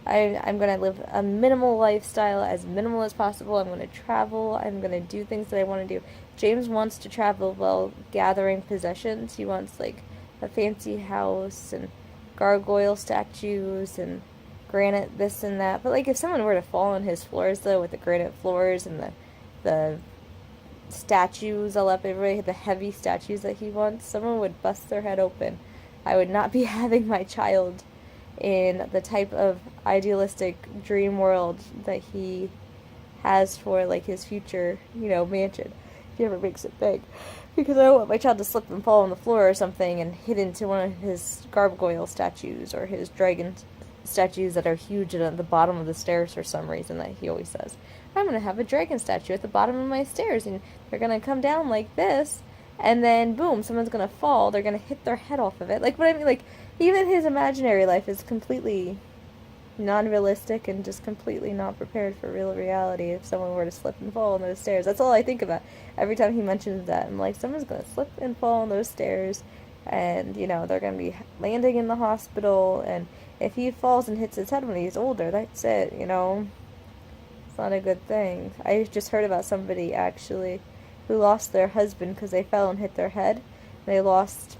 I'm going to live a minimal lifestyle, as minimal as possible. I'm going to travel. I'm going to do things that I want to do. James wants to travel while gathering possessions. He wants, like, a fancy house and gargoyle statues and granite this and that. But, like, if someone were to fall on his floors, though, with the granite floors and the statues all up, everybody, the heavy statues that he wants, someone would bust their head open. I would not be having my child in the type of idealistic dream world that he has for, like, his future, you know, mansion, if he ever makes it big. Because I don't want my child to slip and fall on the floor or something and hit into one of his gargoyle statues or his dragon statues that are huge at the bottom of the stairs for some reason that he always says. I'm going to have a dragon statue at the bottom of my stairs and they're going to come down like this. And then, boom, someone's going to fall. They're going to hit their head off of it. Like, what I mean, like, even his imaginary life is completely non-realistic and just completely not prepared for real reality if someone were to slip and fall on those stairs. That's all I think about every time he mentions that. I'm like, someone's going to slip and fall on those stairs and, you know, they're going to be landing in the hospital. And if he falls and hits his head when he's older, that's it, you know. It's not a good thing. I just heard about somebody, actually, who lost their husband because they fell and hit their head. They lost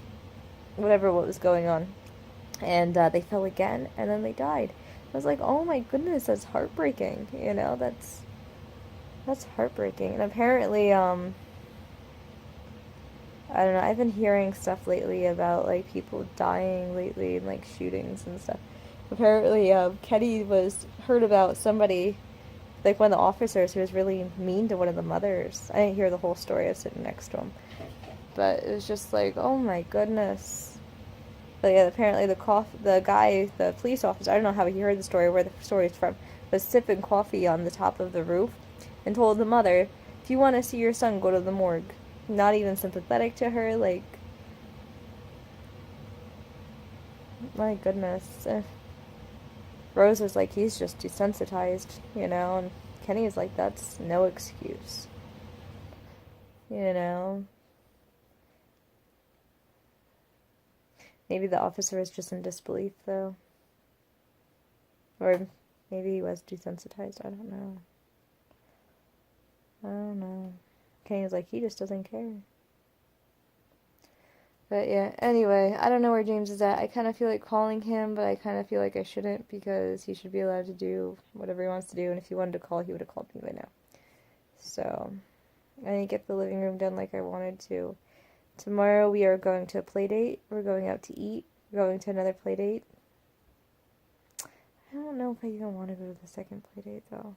what was going on. And they fell again, and then they died. I was like, oh my goodness, that's heartbreaking. You know, that's heartbreaking. And apparently, I don't know, I've been hearing stuff lately about, like, people dying lately and, like, shootings and stuff. Apparently, Kenny heard about somebody, like, one of the officers who was really mean to one of the mothers. I didn't hear the whole story. I was sitting next to him. But it was just like, oh my goodness. But yeah, apparently the guy, the police officer, I don't know how he heard the story, where the story is from, was sipping coffee on the top of the roof and told the mother, if you want to see your son, go to the morgue. Not even sympathetic to her, like, my goodness. Rose was like, he's just desensitized, you know, and Kenny is like, that's no excuse. You know? Maybe the officer is just in disbelief, though. Or maybe he was desensitized, I don't know. I don't know. Kenny was like, he just doesn't care. But yeah, anyway, I don't know where James is at. I kind of feel like calling him, but I kind of feel like I shouldn't because he should be allowed to do whatever he wants to do. And if he wanted to call, he would have called me by now. So, I didn't get the living room done like I wanted to. Tomorrow we are going to a play date. We're going out to eat. We're going to another play date. I don't know if I even want to go to the second play date though.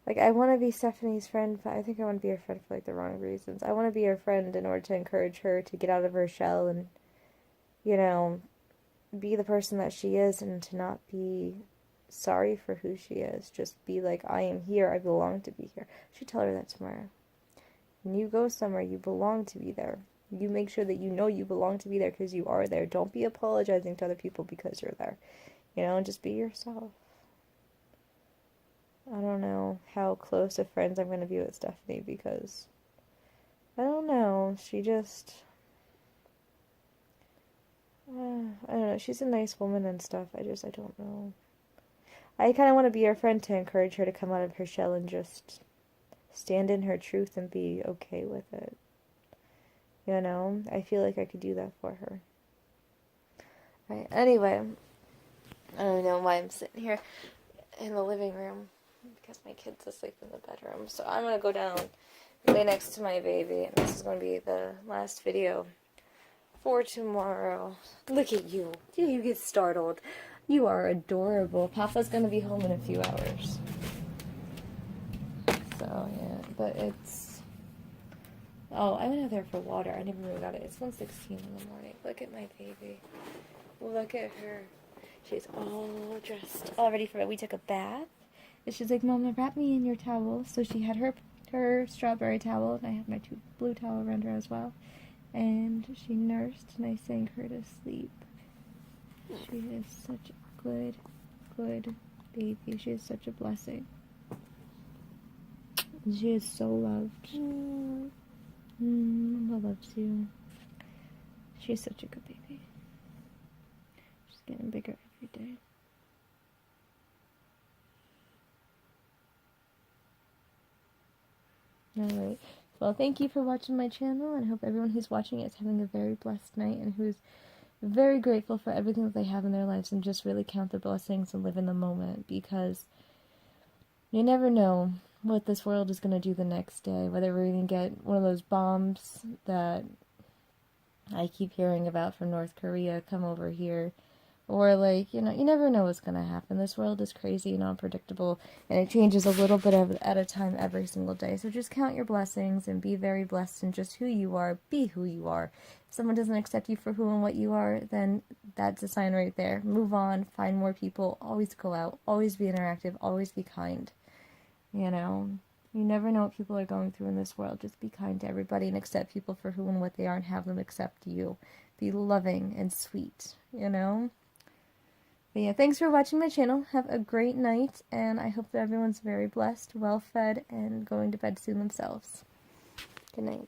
Like, I want to be Stephanie's friend, but I think I want to be her friend for, like, the wrong reasons. I want to be her friend in order to encourage her to get out of her shell and, you know, be the person that she is and to not be sorry for who she is. Just be like, I am here, I belong to be here. I should tell her that tomorrow. When you go somewhere, you belong to be there. You make sure that you know you belong to be there because you are there. Don't be apologizing to other people because you're there. You know, just be yourself. I don't know how close of friends I'm going to be with Stephanie because, I don't know, she just, I don't know, she's a nice woman and stuff, I don't know. I kind of want to be her friend to encourage her to come out of her shell and just stand in her truth and be okay with it. You know, I feel like I could do that for her. Right, anyway, I don't know why I'm sitting here in the living room. Because my kid's asleep in the bedroom. So I'm going to go down, lay next to my baby. And this is going to be the last video for tomorrow. Look at you. You get startled. You are adorable. Papa's going to be home in a few hours. So, yeah. But it's... Oh, I went out there for water. I never really got it. It's 1:16 in the morning. Look at my baby. Look at her. She's all dressed. All ready for it. We took a bath. And she's like, Mama, wrap me in your towel. So she had her strawberry towel, and I had my 2 blue towel around her as well. And she nursed, and I sang her to sleep. She is such a good, good baby. She is such a blessing. And she is so loved. Mama loves you. She's such a good baby. She's getting bigger every day. Alright, well, thank you for watching my channel, and I hope everyone who's watching it is having a very blessed night, and who's very grateful for everything that they have in their lives, and just really count the blessings and live in the moment, because you never know what this world is going to do the next day, whether we're going to get one of those bombs that I keep hearing about from North Korea come over here, or, like, you know, you never know what's going to happen. This world is crazy and unpredictable, and it changes a little bit at a time every single day. So just count your blessings and be very blessed in just who you are. Be who you are. If someone doesn't accept you for who and what you are, then that's a sign right there. Move on. Find more people. Always go out. Always be interactive. Always be kind. You know? You never know what people are going through in this world. Just be kind to everybody and accept people for who and what they are, and have them accept you. Be loving and sweet. You know? But yeah, thanks for watching my channel. Have a great night, and I hope that everyone's very blessed, well fed, and going to bed soon themselves. Good night.